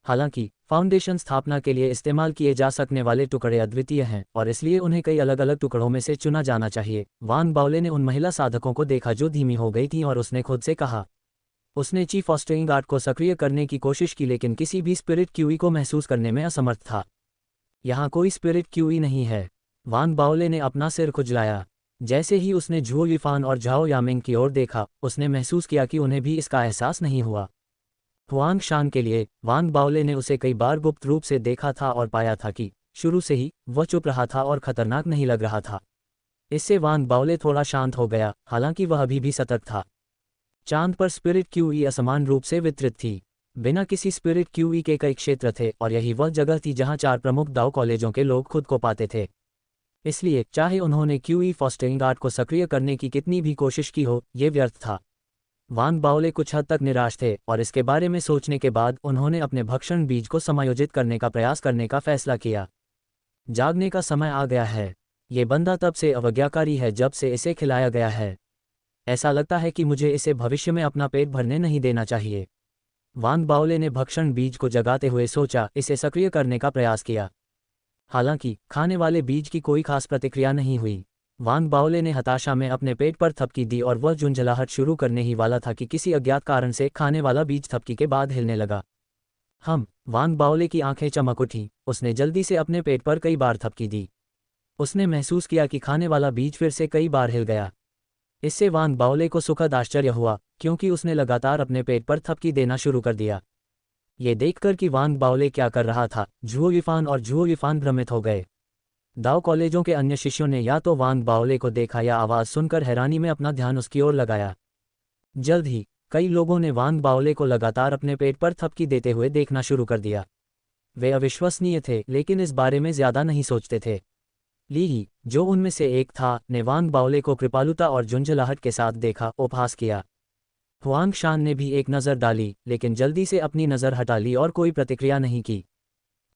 हालांकि फाउंडेशन स्थापना के लिए इस्तेमाल किए जा सकने वाले टुकड़े अद्वितीय हैं और इसलिए उन्हें कई अलग अलग टुकड़ों में से चुना जाना चाहिए। वांग बाओले ने उन महिला साधकों को देखा जो धीमी हो गई थीं और उसने खुद से कहा। उसने चीफ फॉस्टरिंग गार्ड को सक्रिय करने की कोशिश की लेकिन किसी भी स्पिरिट क्यूई को महसूस करने में असमर्थ था। यहाँ कोई स्पिरिट क्यूई नहीं है। वांग बाओले ने अपना सिर खुजलाया। जैसे ही उसने झुओ यिफान और झाओ यामिंग की ओर देखा, उसने महसूस किया कि उन्हें भी इसका एहसास नहीं हुआ। हुआंग शान के लिए वांग बाओले ने उसे कई बार गुप्त रूप से देखा था और पाया था कि शुरू से ही वह चुप रहा था और खतरनाक नहीं लग रहा था। इससे वांग बाओले थोड़ा शांत हो गया, हालांकि वह अभी भी सतर्क था। चांद पर स्पिरिट क्यूई असमान रूप से वितरित थी। बिना किसी स्पिरिट क्यूई के कई क्षेत्र थे और यही वह जगह थी जहां 4 प्रमुख दाव कॉलेजों के लोग खुद को पाते थे। इसलिए चाहे उन्होंने क्यूई फॉस्टरिंग गार्ड को सक्रिय करने की कितनी भी कोशिश की हो, ये व्यर्थ था। वांग बाओले कुछ हद तक निराश थे और इसके बारे में सोचने के बाद उन्होंने अपने भक्षण बीज को समायोजित करने का प्रयास करने का फैसला किया। जागने का समय आ गया है। ये बंदा तब से अवज्ञाकारी है जब से इसे खिलाया गया है। ऐसा लगता है कि मुझे इसे भविष्य में अपना पेट भरने नहीं देना चाहिए। वांग बाओले ने भक्षण बीज को जगाते हुए सोचा, इसे सक्रिय करने का प्रयास किया। हालांकि खाने वाले बीज की कोई खास प्रतिक्रिया नहीं हुई। वांग बाओले ने हताशा में अपने पेट पर थपकी दी और वह झुंझलाहट शुरू करने ही वाला था कि किसी अज्ञात कारण से खाने वाला बीज थपकी के बाद हिलने लगा। वांग बाओले की आंखें चमक उठी। उसने जल्दी से अपने पेट पर कई बार थपकी दी। उसने महसूस किया कि खाने वाला बीज फिर से कई बार हिल गया। इससे वांग बाओले को सुखद आश्चर्य हुआ, क्योंकि उसने लगातार अपने पेट पर थपकी देना शुरू कर दिया। ये देखकर कि वांग बाओले क्या कर रहा था, झुओ युफान और झुओ युफान भ्रमित हो गए। दाओ कॉलेजों के अन्य शिष्यों ने या तो वांग बाओले को देखा या आवाज़ सुनकर हैरानी में अपना ध्यान उसकी ओर लगाया। जल्द ही कई लोगों ने वांग बाओले को लगातार अपने पेट पर थपकी देते हुए देखना शुरू कर दिया। वे अविश्वसनीय थे, लेकिन इस बारे में ज़्यादा नहीं सोचते थे। ली ही, जो उनमें से एक था, ने वांग बाओले को कृपालुता और झुंझलाहट के साथ देखा, उपहास किया। हुआंग शान ने भी एक नज़र डाली, लेकिन जल्दी से अपनी नज़र हटा ली और कोई प्रतिक्रिया नहीं की।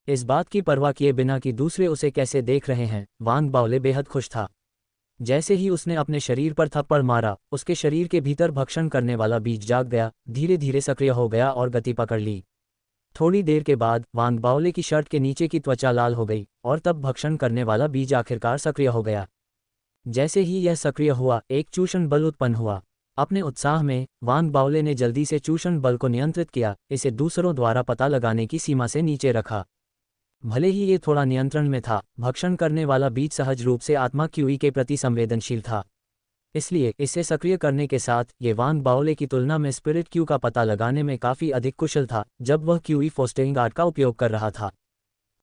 इस बात की परवाह किए बिना कि दूसरे उसे कैसे देख रहे हैं, वांग बाओले बेहद खुश था। जैसे ही उसने अपने शरीर पर थप्पड़ मारा, उसके शरीर के भीतर भक्षण करने वाला बीज जाग गया, धीरे धीरे सक्रिय हो गया और गति पकड़ ली। थोड़ी देर के बाद वांग बाओले की शर्ट के नीचे की त्वचा लाल हो गई और तब भक्षण करने वाला बीज आखिरकार सक्रिय हो गया। जैसे ही यह सक्रिय हुआ, एक चूषण बल उत्पन्न हुआ। अपने उत्साह में वांग बाओले ने जल्दी से चूषण बल को नियंत्रित किया, इसे दूसरों द्वारा पता लगाने की सीमा से नीचे रखा। भले ही ये थोड़ा नियंत्रण में था, भक्षण करने वाला बीज सहज रूप से आत्मा क्यूई के प्रति संवेदनशील था। इसलिए इसे सक्रिय करने के साथ ये वांग बाओले की तुलना में स्पिरिट क्यू का पता लगाने में काफ़ी अधिक कुशल था, जब वह क्यूई फोस्टिंग आर्ट का उपयोग कर रहा था।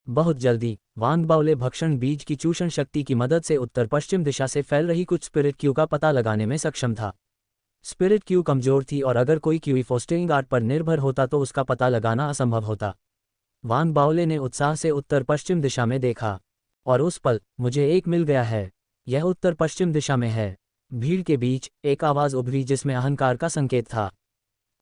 बहुत जल्दी वांग बाओले भक्षण बीज की चूषण शक्ति की मदद से उत्तर पश्चिम दिशा से फैल रही कुछ स्पिरिट क्यू का पता लगाने में सक्षम था। स्पिरिट क्यू कमजोर थी और अगर कोई क्यूई फोस्टिंग आर्ट पर निर्भर होता तो उसका पता लगाना असंभव होता। वांग बाओले ने उत्साह से उत्तर पश्चिम दिशा में देखा, और उस पल, मुझे एक मिल गया है। यह उत्तर पश्चिम दिशा में है। भीड़ के बीच एक आवाज़ उभरी जिसमें अहंकार का संकेत था।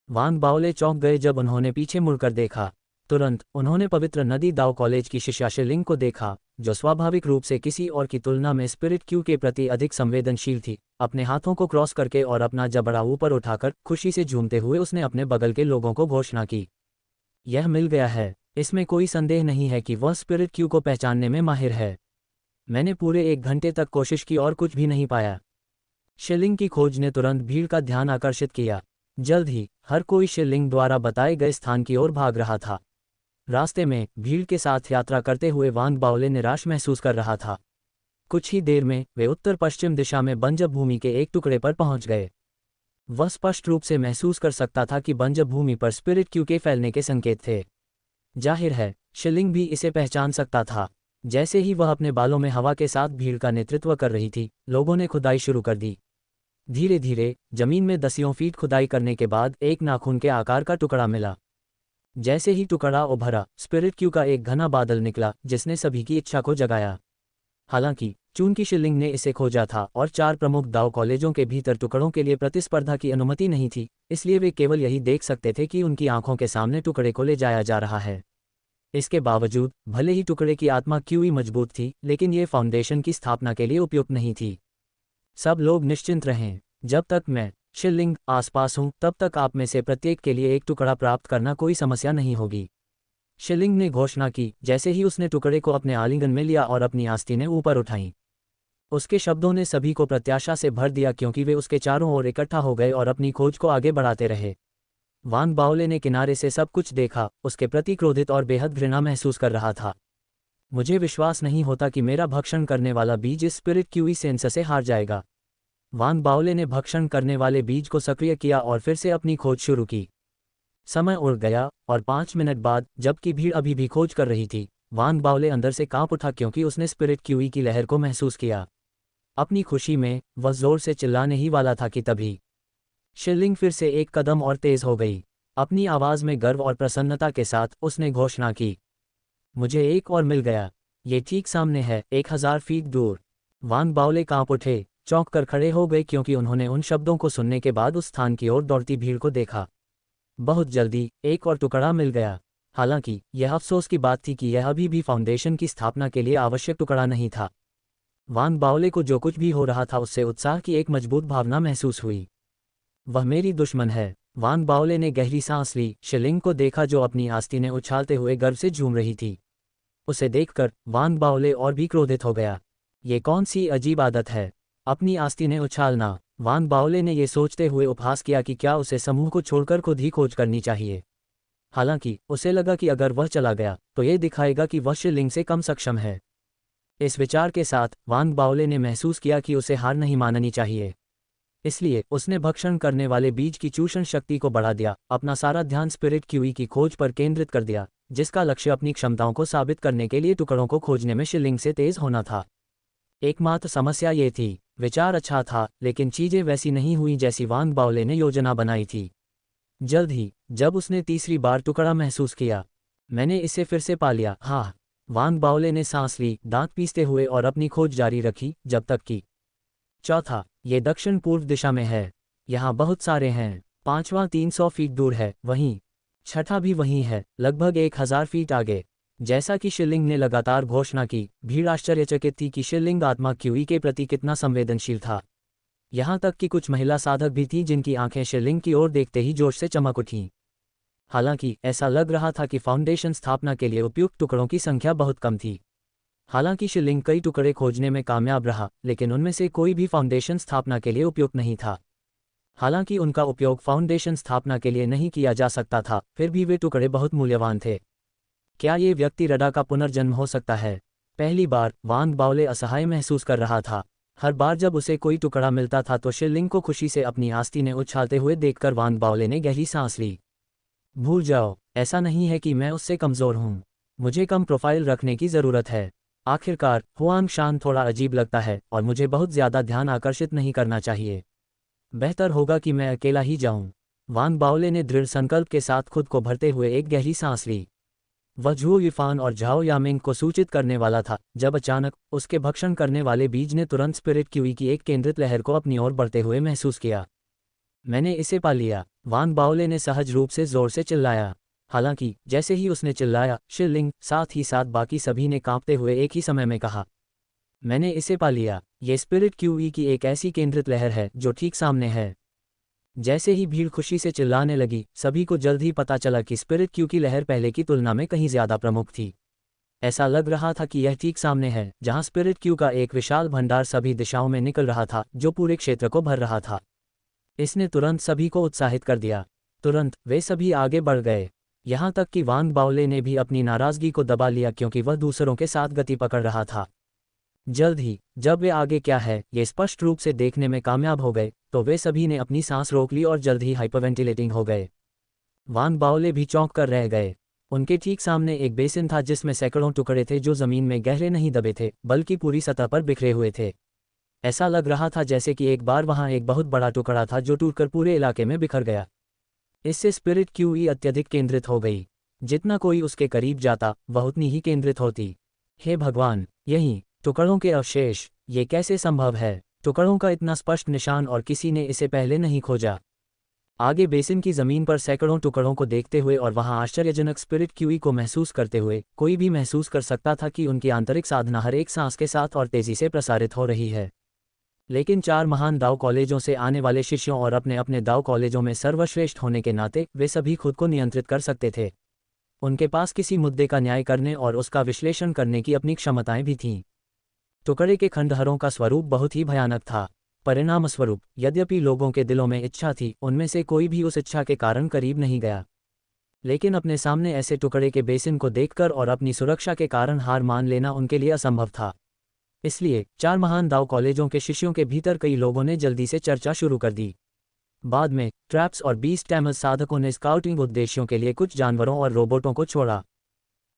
वांग बाओले चौंक गए जब उन्होंने पीछे मुड़कर देखा। तुरंत उन्होंने पवित्र नदी दाओ कॉलेज की शिष्या शिलिंग को देखा, जो स्वाभाविक रूप से किसी और की तुलना में स्पिरिट क्यू के प्रति अधिक संवेदनशील थी। अपने हाथों को क्रॉस करके और अपना जबड़ा ऊपर उठाकर खुशी से झूमते हुए उसने अपने बगल के लोगों को घोषणा की, यह मिल गया है। इसमें कोई संदेह नहीं है कि वह स्पिरिट क्यू को पहचानने में माहिर है। मैंने पूरे 1 घंटे तक कोशिश की और कुछ भी नहीं पाया। शिलिंग की खोज ने तुरंत भीड़ का ध्यान आकर्षित किया। जल्द ही हर कोई शिलिंग द्वारा बताए गए स्थान की ओर भाग रहा था। रास्ते में भीड़ के साथ यात्रा करते हुए वांग बाओले निराश महसूस कर रहा था। कुछ ही देर में वे उत्तर पश्चिम दिशा में बंजर भूमि के एक टुकड़े पर पहुंच गए। वह स्पष्ट रूप से महसूस कर सकता था कि बंजर भूमि पर स्पिरिट क्यू के फैलने के संकेत थे। जाहिर है, शिलिंग भी इसे पहचान सकता था। जैसे ही वह अपने बालों में हवा के साथ भीड़ का नेतृत्व कर रही थी, लोगों ने खुदाई शुरू कर दी। धीरे धीरे जमीन में 10 फीट खुदाई करने के बाद एक नाखून के आकार का टुकड़ा मिला। जैसे ही टुकड़ा उभरा, स्पिरिट क्यू का एक घना बादल निकला, जिसने सभी की इच्छा को जगाया। हालांकि चूंकि शिलिंग ने इसे खोजा था और 4 प्रमुख दाव कॉलेजों के भीतर टुकड़ों के लिए प्रतिस्पर्धा की अनुमति नहीं थी, इसलिए वे केवल यही देख सकते थे कि उनकी आंखों के सामने टुकड़े को ले जाया जा रहा है। इसके बावजूद भले ही टुकड़े की आत्मा क्यूई मजबूत थी, लेकिन ये फाउंडेशन की स्थापना के लिए उपयुक्त नहीं थी। सब लोग निश्चिंत रहें। जब तक मैं शिलिंग आसपास हूं, तब तक आप में से प्रत्येक के लिए एक टुकड़ा प्राप्त करना कोई समस्या नहीं होगी, शिलिंग ने घोषणा की, जैसे ही उसने टुकड़े को अपने आलिंगन में लिया और अपनी आस्तीनें ऊपर उठाईं। उसके शब्दों ने सभी को प्रत्याशा से भर दिया, क्योंकि वे उसके चारों ओर इकट्ठा हो गए और अपनी खोज को आगे बढ़ाते रहे। वांग बाओले ने किनारे से सब कुछ देखा, उसके प्रति क्रोधित और बेहद घृणा महसूस कर रहा था। मुझे विश्वास नहीं होता कि मेरा भक्षण करने वाला बीज इस स्पिरिट क्यूई सेंसर से हार जाएगा। वांग बाओले ने भक्षण करने वाले बीज को सक्रिय किया और फिर से अपनी खोज शुरू की। समय उड़ गया और 5 मिनट बाद, जबकि भीड़ अभी भी खोज कर रही थी, वांग बाओले अंदर से कांप उठा, क्योंकि उसने स्पिरिट क्यूई की लहर को महसूस किया। अपनी खुशी में वह जोर से चिल्लाने ही वाला था कि तभी शिलिंग फिर से एक कदम और तेज हो गई। अपनी आवाज़ में गर्व और प्रसन्नता के साथ उसने घोषणा की, मुझे एक और मिल गया। ये ठीक सामने है, 1000 फीट दूर। वांग बाओले कांप उठे, चौंक कर खड़े हो गए, क्योंकि उन्होंने उन शब्दों को सुनने के बाद उस स्थान की ओर दौड़ती भीड़ को देखा। बहुत जल्दी एक और टुकड़ा मिल गया। हालांकि यह अफसोस की बात थी कि यह अभी भी फाउंडेशन की स्थापना के लिए आवश्यक टुकड़ा नहीं था। वान बाओले को जो कुछ भी हो रहा था उससे उत्साह की एक मजबूत भावना महसूस हुई। वह मेरी दुश्मन है। वान बाओले ने गहरी सांस ली, शिलिंग को देखा जो अपनी आस्तीनें उछालते हुए गर्व से झूम रही थी। उसे देखकर वान बाओले और भी क्रोधित हो गया। ये कौन सी अजीब आदत है, अपनी आस्तीनें उछालना। वान बाओले ने ये सोचते हुए उपहास किया कि क्या उसे समूह को छोड़कर खुद ही खोज करनी चाहिए। हालांकि उसे लगा कि अगर वह चला गया तो ये दिखाएगा कि वह शिलिंग से कम सक्षम है। इस विचार के साथ वान बाओले ने महसूस किया कि उसे हार नहीं माननी चाहिए। इसलिए उसने भक्षण करने वाले बीज की चूषण शक्ति को बढ़ा दिया, अपना सारा ध्यान स्पिरिट क्यूई की खोज पर केंद्रित कर दिया, जिसका लक्ष्य अपनी क्षमताओं को साबित करने के लिए टुकड़ों को खोजने में शिलिंग से तेज होना था। एकमात्र समस्या ये थी, विचार अच्छा था लेकिन चीजें वैसी नहीं हुई जैसी वान बाओले ने योजना बनाई थी। जल्द ही जब उसने तीसरी बार टुकड़ा महसूस किया, मैंने इसे फिर से पा लिया, हाँ। वान बाओले ने सांस ली, दांत पीसते हुए, और अपनी खोज जारी रखी जब तक कि चौथा, ये दक्षिण पूर्व दिशा में है। यहाँ बहुत सारे हैं। पांचवां 300 फीट दूर है, वहीं छठा भी वहीं है, लगभग 1000 फीट आगे। जैसा कि शिलिंग ने लगातार घोषणा की, भीड़ आश्चर्यचकित थी कि शिलिंग आत्मा क्यूई के प्रति कितना संवेदनशील था। यहाँ तक कि कुछ महिला साधक भी थीं जिनकी आंखें शिलिंग की ओर देखते ही जोश से चमक उठीं। हालांकि ऐसा लग रहा था कि फाउंडेशन स्थापना के लिए उपयुक्त टुकड़ों की संख्या बहुत कम थी। हालांकि शिलिंग कई टुकड़े खोजने में कामयाब रहा, लेकिन उनमें से कोई भी फाउंडेशन स्थापना के लिए उपयुक्त नहीं था। हालांकि उनका उपयोग फाउंडेशन स्थापना के लिए नहीं किया जा सकता था, फिर भी वे टुकड़े बहुत मूल्यवान थे। क्या ये व्यक्ति रडा का पुनर्जन्म हो सकता है? पहली बार वान बाओले असहाय महसूस कर रहा था। हर बार जब उसे कोई टुकड़ा मिलता था तो शिलिंग को खुशी से अपनी आस्तीनें उछालते हुए देखकर वान बाओले ने गहरी सांस ली। भूल जाओ, ऐसा नहीं है कि मैं उससे कमज़ोर हूँ। मुझे कम प्रोफाइल रखने की ज़रूरत है। आखिरकार हुआंग शान थोड़ा अजीब लगता है और मुझे बहुत ज़्यादा ध्यान आकर्षित नहीं करना चाहिए। बेहतर होगा कि मैं अकेला ही जाऊं। वान बाओले ने दृढ़ संकल्प के साथ खुद को भरते हुए एक गहरी सांस ली। वह झू युफान और झाओ यामिंग को सूचित करने वाला था जब अचानक उसके भक्षण करने वाले बीज ने तुरंत स्पिरिट क्यूई की एक केंद्रित लहर को अपनी ओर बढ़ते हुए महसूस किया। मैंने इसे पा लिया, वान बाओले ने सहज रूप से जोर से चिल्लाया। हालांकि जैसे ही उसने चिल्लाया, शिलिंग साथ ही साथ बाकी सभी ने कांपते हुए एक ही समय में कहा, मैंने इसे पा लिया। ये स्पिरिट क्यूई की एक ऐसी केंद्रित लहर है जो ठीक सामने है। जैसे ही भीड़ खुशी से चिल्लाने लगी, सभी को जल्द ही पता चला कि स्पिरिट क्यू की लहर पहले की तुलना में कहीं ज्यादा प्रमुख थी। ऐसा लग रहा था कि यह ठीक सामने है, जहां स्पिरिट क्यू का एक विशाल भंडार सभी दिशाओं में निकल रहा था, जो पूरे क्षेत्र को भर रहा था। इसने तुरंत सभी को उत्साहित कर दिया। तुरंत वे सभी आगे बढ़ गए। यहाँ तक कि वान बाओले ने भी अपनी नाराजगी को दबा लिया क्योंकि वह दूसरों के साथ गति पकड़ रहा था। जल्द ही जब वे आगे क्या है ये स्पष्ट रूप से देखने में कामयाब हो गए, तो वे सभी ने अपनी सांस रोक ली और जल्द ही हाइपरवेंटिलेटिंग हो गए। वान बाओले भी चौंक कर रह गए। उनके ठीक सामने एक बेसिन था जिसमें सैकड़ों टुकड़े थे जो जमीन में गहरे नहीं दबे थे, बल्कि पूरी सतह पर बिखरे हुए थे। ऐसा लग रहा था जैसे कि एक बार वहां एक बहुत बड़ा टुकड़ा था जो टूटकर पूरे इलाके में बिखर गया। इससे स्पिरिट क्यूई अत्यधिक केंद्रित हो गई। जितना कोई उसके करीब जाता वह उतनी ही केंद्रित होती। हे भगवान, यही टुकड़ों के अवशेष, ये कैसे संभव है? टुकड़ों का इतना स्पष्ट निशान और किसी ने इसे पहले नहीं खोजा। आगे बेसिन की जमीन पर सैकड़ों टुकड़ों को देखते हुए और वहां आश्चर्यजनक स्पिरिट क्यूई को महसूस करते हुए कोई भी महसूस कर सकता था कि उनकी आंतरिक साधना हर एक सांस के साथ और तेजी से प्रसारित हो रही है। लेकिन 4 महान दाव कॉलेजों से आने वाले शिष्यों और अपने अपने दाव कॉलेजों में सर्वश्रेष्ठ होने के नाते वे सभी खुद को नियंत्रित कर सकते थे। उनके पास किसी मुद्दे का न्याय करने और उसका विश्लेषण करने की अपनी क्षमताएं भी थीं। टुकड़े के खंडहरों का स्वरूप बहुत ही भयानक था। परिणामस्वरूप यद्यपि लोगों के दिलों में इच्छा थी, उनमें से कोई भी उस इच्छा के कारण करीब नहीं गया। लेकिन अपने सामने ऐसे टुकड़े के बेसिन को देखकर और अपनी सुरक्षा के कारण हार मान लेना उनके लिए असंभव था। इसलिए 4 महान दाव कॉलेजों के शिष्यों के भीतर कई लोगों ने जल्दी से चर्चा शुरू कर दी। बाद में ट्रैप्स और बीस्ट टैमल साधकों ने स्काउटिंग उद्देश्यों के लिए कुछ जानवरों और रोबोटों को छोड़ा।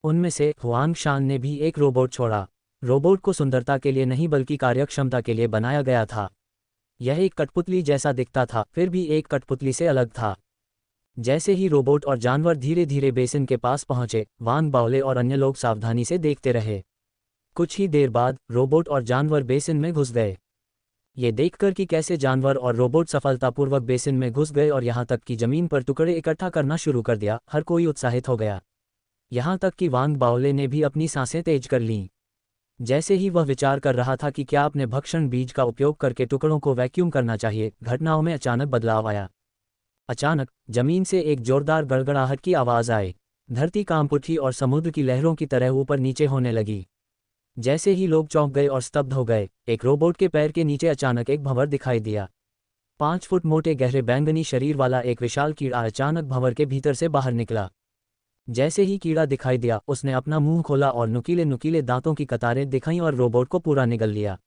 उनमें से हुआंग शान ने भी एक रोबोट छोड़ा। रोबोट को सुंदरता के लिए नहीं बल्कि कार्यक्षमता के लिए बनाया गया था। यह एक कठपुतली जैसा दिखता था, फिर भी एक कठपुतली से अलग था। जैसे ही रोबोट और जानवर धीरे धीरे बेसिन के पास पहुंचे, वान बाओले और अन्य लोग सावधानी से देखते रहे। कुछ ही देर बाद रोबोट और जानवर बेसिन में घुस गए। ये देखकर कि कैसे जानवर और रोबोट सफलतापूर्वक बेसिन में घुस गए और यहाँ तक कि जमीन पर टुकड़े इकट्ठा करना शुरू कर दिया, हर कोई उत्साहित हो गया। यहाँ तक कि वांग बाओले ने भी अपनी सांसें तेज कर लीं। जैसे ही वह विचार कर रहा था कि क्या अपने भक्षण बीज का उपयोग करके टुकड़ों को वैक्यूम करना चाहिए, घटनाओं में अचानक बदलाव आया। अचानक जमीन से एक जोरदार गड़गड़ाहट की आवाज़ आई। धरती कांप उठी और समुद्र की लहरों की तरह ऊपर नीचे होने लगी। जैसे ही लोग चौंक गए और स्तब्ध हो गए, एक रोबोट के पैर के नीचे अचानक एक भंवर दिखाई दिया। 5 फुट मोटे गहरे बैंगनी शरीर वाला एक विशाल कीड़ा अचानक भंवर के भीतर से बाहर निकला। जैसे ही कीड़ा दिखाई दिया, उसने अपना मुंह खोला और नुकीले नुकीले दांतों की कतारें दिखाईं और रोबोट को पूरा निगल लिया।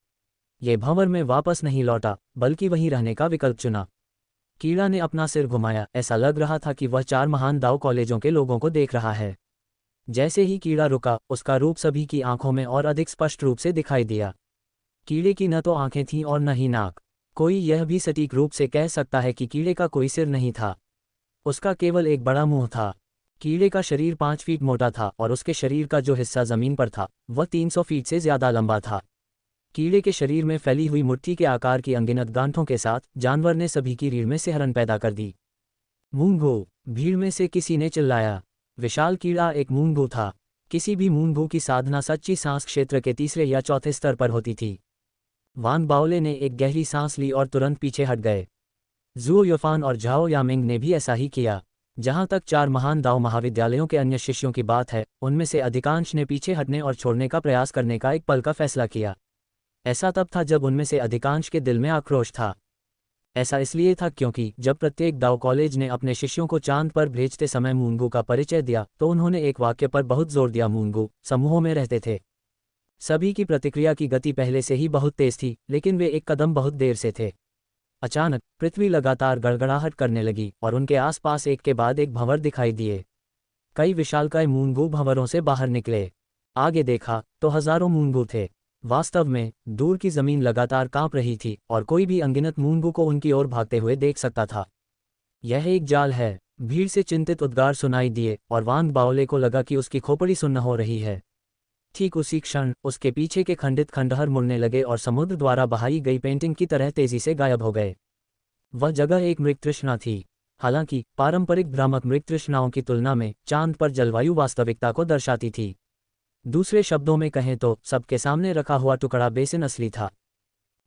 ये भंवर में वापस नहीं लौटा, बल्कि वहीं रहने का विकल्प चुना। कीड़ा ने अपना सिर घुमाया, ऐसा लग रहा था कि वह 4 महान दाव कॉलेजों के लोगों को देख रहा है। जैसे ही कीड़ा रुका, उसका रूप सभी की आंखों में और अधिक स्पष्ट रूप से दिखाई दिया। कीड़े की न तो आंखें थीं और न ही नाक। कोई यह भी सटीक रूप से कह सकता है कि कीड़े का कोई सिर नहीं था। उसका केवल एक बड़ा मुंह था। कीड़े का शरीर 5 फीट मोटा था और उसके शरीर का जो हिस्सा जमीन पर था, वह 300 फीट से ज्यादा लंबा था। कीड़े के शरीर में फैली हुई मुट्ठी के आकार की अनगिनत गांठों के साथ जानवर ने सभी की रीढ़ में सिहरन पैदा कर दी। मूंगो! भीड़ में से किसी ने चिल्लाया। विशाल कीड़ा एक मूंगो था। किसी भी मूंगो की साधना सच्ची सांस क्षेत्र के तीसरे या चौथे स्तर पर होती थी। वांग बाओले ने एक गहरी सांस ली और तुरंत पीछे हट गए। जुओ युफान और झाओ यामिंग ने भी ऐसा ही किया। जहां तक 4 महान दाव महाविद्यालयों के अन्य शिष्यों की बात है, उनमें से अधिकांश ने पीछे हटने और छोड़ने का प्रयास करने का एक पल का फैसला किया। ऐसा तब था जब उनमें से अधिकांश के दिल में आक्रोश था। ऐसा इसलिए था क्योंकि जब प्रत्येक दाव कॉलेज ने अपने शिष्यों को चांद पर भेजते समय मूंगू का परिचय दिया, तो उन्होंने एक वाक्य पर बहुत जोर दिया, मूंगू समूहों में रहते थे। सभी की प्रतिक्रिया की गति पहले से ही बहुत तेज थी, लेकिन वे एक कदम बहुत देर से थे। अचानक पृथ्वी लगातार गड़गड़ाहट करने लगी और उनके आसपास एक के बाद एक भंवर दिखाई दिए। कई विशालकाय मूंगू भंवरों से बाहर निकले। आगे देखा तो हजारों मूंगू थे। वास्तव में दूर की जमीन लगातार कांप रही थी और कोई भी अनगिनत मूंगू को उनकी ओर भागते हुए देख सकता था। यह एक जाल है। भीड़ से चिंतित उद्गार सुनाई दिए और वांग बाओले को लगा कि उसकी खोपड़ी सुन्न हो रही है। ठीक उसी क्षण उसके पीछे के खंडित खंडहर मुड़ने लगे और समुद्र द्वारा बहाई गई पेंटिंग की तरह तेजी से गायब हो गए। वह जगह एक मृग तृष्णा थी। हालांकि पारंपरिक भ्रामक मृग तृष्णाओं की तुलना में चांद पर जलवायु वास्तविकता को दर्शाती थी। दूसरे शब्दों में कहें तो सबके सामने रखा हुआ टुकड़ा बेसिन असली था।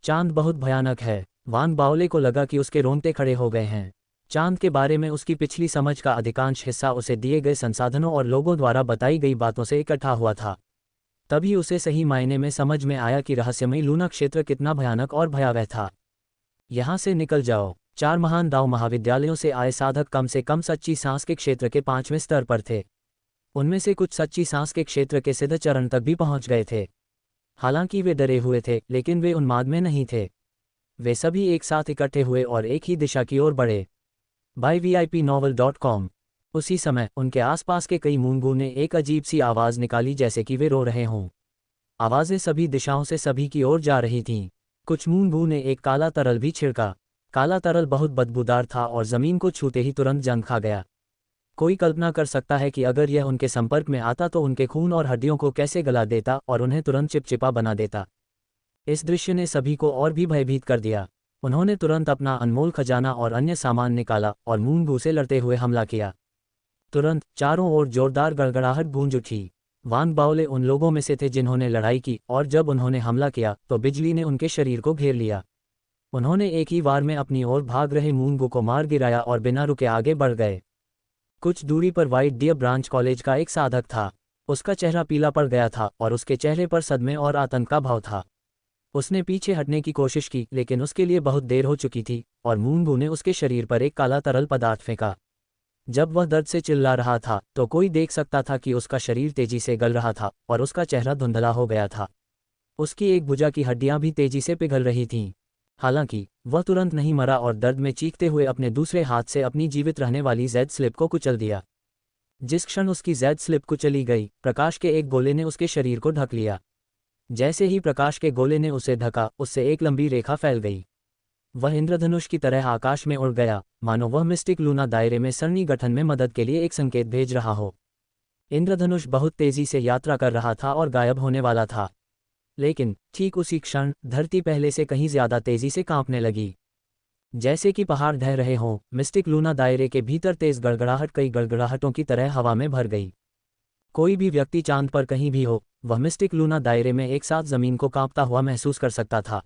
चांद बहुत भयानक है। वांग बाओले को लगा कि उसके रोंगटे खड़े हो गए हैं। चांद के बारे में उसकी पिछली समझ का अधिकांश हिस्सा उसे दिए गए संसाधनों और लोगों द्वारा बताई गई बातों से इकट्ठा हुआ था। तभी उसे सही मायने में समझ में आया कि रहस्यमयी लूना क्षेत्र कितना भयानक और भयावह था। यहाँ से निकल जाओ। 4 महान दाव महाविद्यालयों से आए साधक कम से कम सच्ची सांस के क्षेत्र के 5वें स्तर पर थे। उनमें से कुछ सच्ची सांस के क्षेत्र के सिद्ध चरण तक भी पहुंच गए थे। हालांकि वे डरे हुए थे, लेकिन वे उन्माद में नहीं थे। वे सभी एक साथ इकट्ठे हुए और एक ही दिशा की ओर बढ़े। Bye vipnovel.com। उसी समय उनके आसपास के कई मूंगू ने एक अजीब सी आवाज़ निकाली, जैसे कि वे रो रहे हों। आवाज़ें सभी दिशाओं से सभी की ओर जा रही थीं। कुछ मूंगू ने एक काला तरल भी छिड़का। काला तरल बहुत बदबूदार था और ज़मीन को छूते ही तुरंत जंग खा गया। कोई कल्पना कर सकता है कि अगर यह उनके संपर्क में आता तो उनके खून और हड्डियों को कैसे गला देता और उन्हें तुरंत चिपचिपा बना देता। इस दृश्य ने सभी को और भी भयभीत कर दिया। उन्होंने तुरंत अपना अनमोल खजाना और अन्य सामान निकाला और मूंगू से लड़ते हुए हमला किया। तुरंत चारों ओर जोरदार गड़गड़ाहट गूंज उठी। वांग बाओले उन लोगों में से थे जिन्होंने लड़ाई की, और जब उन्होंने हमला किया तो बिजली ने उनके शरीर को घेर लिया। उन्होंने एक ही वार में अपनी ओर भाग रहे मूंगू को मार गिराया और बिना रुके आगे बढ़ गए। कुछ दूरी पर व्हाइट डियर ब्रांच कॉलेज का एक साधक था। उसका चेहरा पीला पड़ गया था और उसके चेहरे पर सदमे और आतंक का भाव था। उसने पीछे हटने की कोशिश की, लेकिन उसके लिए बहुत देर हो चुकी थी और मूंगू ने उसके शरीर पर एक काला तरल पदार्थ फेंका। जब वह दर्द से चिल्ला रहा था तो कोई देख सकता था कि उसका शरीर तेजी से गल रहा था और उसका चेहरा धुंधला हो गया था। उसकी एक भुजा की हड्डियां भी तेजी से पिघल रही थीं। हालांकि वह तुरंत नहीं मरा और दर्द में चीखते हुए अपने दूसरे हाथ से अपनी जीवित रहने वाली जेड स्लिप को कुचल दिया। जिस क्षण उसकी जेड स्लिप कुचली गई, प्रकाश के एक गोले ने उसके शरीर को ढक लिया। जैसे ही प्रकाश के गोले ने उसे ढका, उससे एक लंबी रेखा फैल गई। वह इंद्रधनुष की तरह आकाश में उड़ गया, मानो वह मिस्टिक लूना दायरे में सरणी गठन में मदद के लिए एक संकेत भेज रहा हो। इंद्रधनुष बहुत तेजी से यात्रा कर रहा था और गायब होने वाला था। लेकिन ठीक उसी क्षण धरती पहले से कहीं ज्यादा तेजी से कांपने लगी। जैसे कि पहाड़ ढह रहे हों, मिस्टिक लूना दायरे के भीतर तेज गड़गड़ाहट कई गड़गड़ाहटों की तरह हवा में भर गई। कोई भी व्यक्ति चांद पर कहीं भी हो, वह मिस्टिक लूना दायरे में एक साथ जमीन को कांपता हुआ महसूस कर सकता था।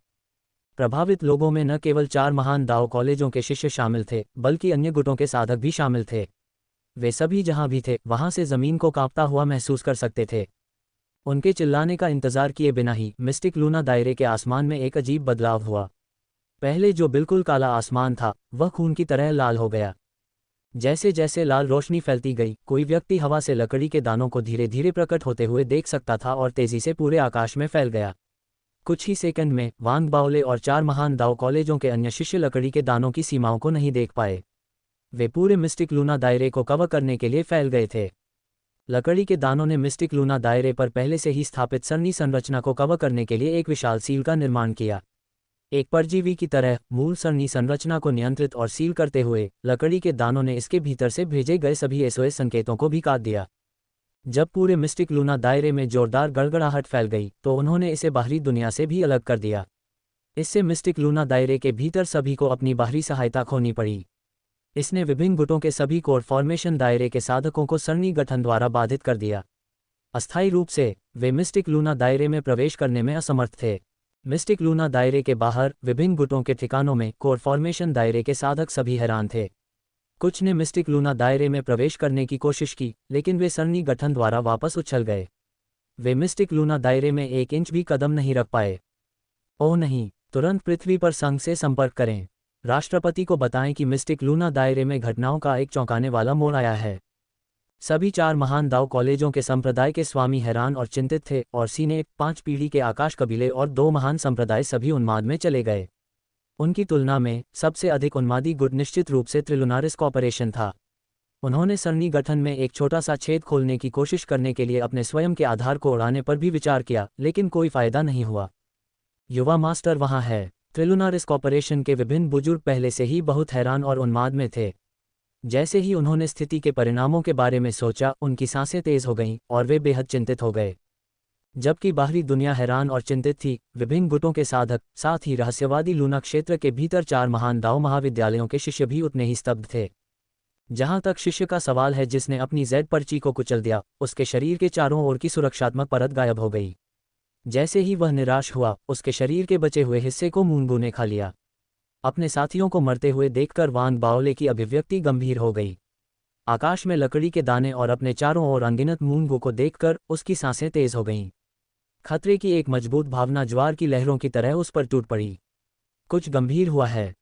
प्रभावित लोगों में न केवल 4 महान दाओ कॉलेजों के शिष्य शामिल थे, बल्कि अन्य गुटों के साधक भी शामिल थे। वे सभी जहां भी थे, वहां से जमीन को कांपता हुआ महसूस कर सकते थे। उनके चिल्लाने का इंतजार किए बिना ही मिस्टिक लूना दायरे के आसमान में एक अजीब बदलाव हुआ। पहले जो बिल्कुल काला आसमान था, वह खून की तरह लाल हो गया। जैसे जैसे लाल रोशनी फैलती गई, कोई व्यक्ति हवा से लकड़ी के दानों को धीरे धीरे प्रकट होते हुए देख सकता था और तेजी से पूरे आकाश में फैल गया। कुछ ही सेकंड में वांग बाओले और 4 महान दाओ कॉलेजों के अन्य शिष्य लकड़ी के दानों की सीमाओं को नहीं देख पाए। वे पूरे मिस्टिक लूना दायरे को कवर करने के लिए फैल गए थे। लकड़ी के दानों ने मिस्टिक लूना दायरे पर पहले से ही स्थापित सरनी संरचना को कवर करने के लिए एक विशाल सील का निर्माण किया। एक परजीवी की तरह मूल सरनी संरचना को नियंत्रित और सील करते हुए लकड़ी के दानों ने इसके भीतर से भेजे गए सभी एसओएस संकेतों को भी काट दिया। जब पूरे मिस्टिक लूना दायरे में जोरदार गड़गड़ाहट फैल गई, तो उन्होंने इसे बाहरी दुनिया से भी अलग कर दिया। इससे मिस्टिक लूना दायरे के भीतर सभी को अपनी बाहरी सहायता खोनी पड़ी। इसने विभिन्न गुटों के सभी कोर फॉर्मेशन दायरे के साधकों को सरणी गठन द्वारा बाधित कर दिया। अस्थायी रूप से वे मिस्टिक लूना दायरे में प्रवेश करने में असमर्थ थे। मिस्टिक लूना दायरे के बाहर विभिन्न गुटों के ठिकानों में कोर फॉर्मेशन दायरे के साधक सभी हैरान थे। कुछ ने मिस्टिक लूना दायरे में प्रवेश करने की कोशिश की, लेकिन वे सरणी गठन द्वारा वापस उछल गए। वे मिस्टिक लूना दायरे में 1 इंच भी कदम नहीं रख पाए। ओह नहीं, तुरंत पृथ्वी पर संघ से संपर्क करें। राष्ट्रपति को बताएं कि मिस्टिक लूना दायरे में घटनाओं का एक चौंकाने वाला मोड़ आया है। सभी 4 महान दाव कॉलेजों के संप्रदाय के स्वामी हैरान और चिंतित थे, और सीने 5 पीढ़ी के आकाश कबीले और 2 महान संप्रदाय सभी उन्माद में चले गए। उनकी तुलना में सबसे अधिक उन्मादी गुट निश्चित रूप से त्रिलुनारिस कॉर्पोरेशन था। उन्होंने सरणी गठन में एक छोटा सा छेद खोलने की कोशिश करने के लिए अपने स्वयं के आधार को उड़ाने पर भी विचार किया, लेकिन कोई फायदा नहीं हुआ। युवा मास्टर वहां है। त्रिलुनारिस कॉर्पोरेशन के विभिन्न बुजुर्ग पहले से ही बहुत हैरान और उन्माद में थे। जैसे ही उन्होंने स्थिति के परिणामों के बारे में सोचा, उनकी सांसें तेज हो गईं और वे बेहद चिंतित हो गए। जबकि बाहरी दुनिया हैरान और चिंतित थी, विभिन्न गुटों के साधक, साथ ही रहस्यवादी लूना क्षेत्र के भीतर 4 महान दाव महाविद्यालयों के शिष्य भी उतने ही स्तब्ध थे। जहां तक शिष्य का सवाल है जिसने अपनी जेड पर्ची को कुचल दिया, उसके शरीर के चारों ओर की सुरक्षात्मक परत गायब हो गई। जैसे ही वह निराश हुआ, उसके शरीर के बचे हुए हिस्से को मूंगू ने खा लिया। अपने साथियों को मरते हुए देखकर वांग बाओले की अभिव्यक्ति गंभीर हो गई। आकाश में लकड़ी के दाने और अपने चारों ओर अनगिनत मूंगू को देखकर उसकी सांसें तेज हो गईं। खतरे की एक मजबूत भावना ज्वार की लहरों की तरह उस पर टूट पड़ी। कुछ गंभीर हुआ है।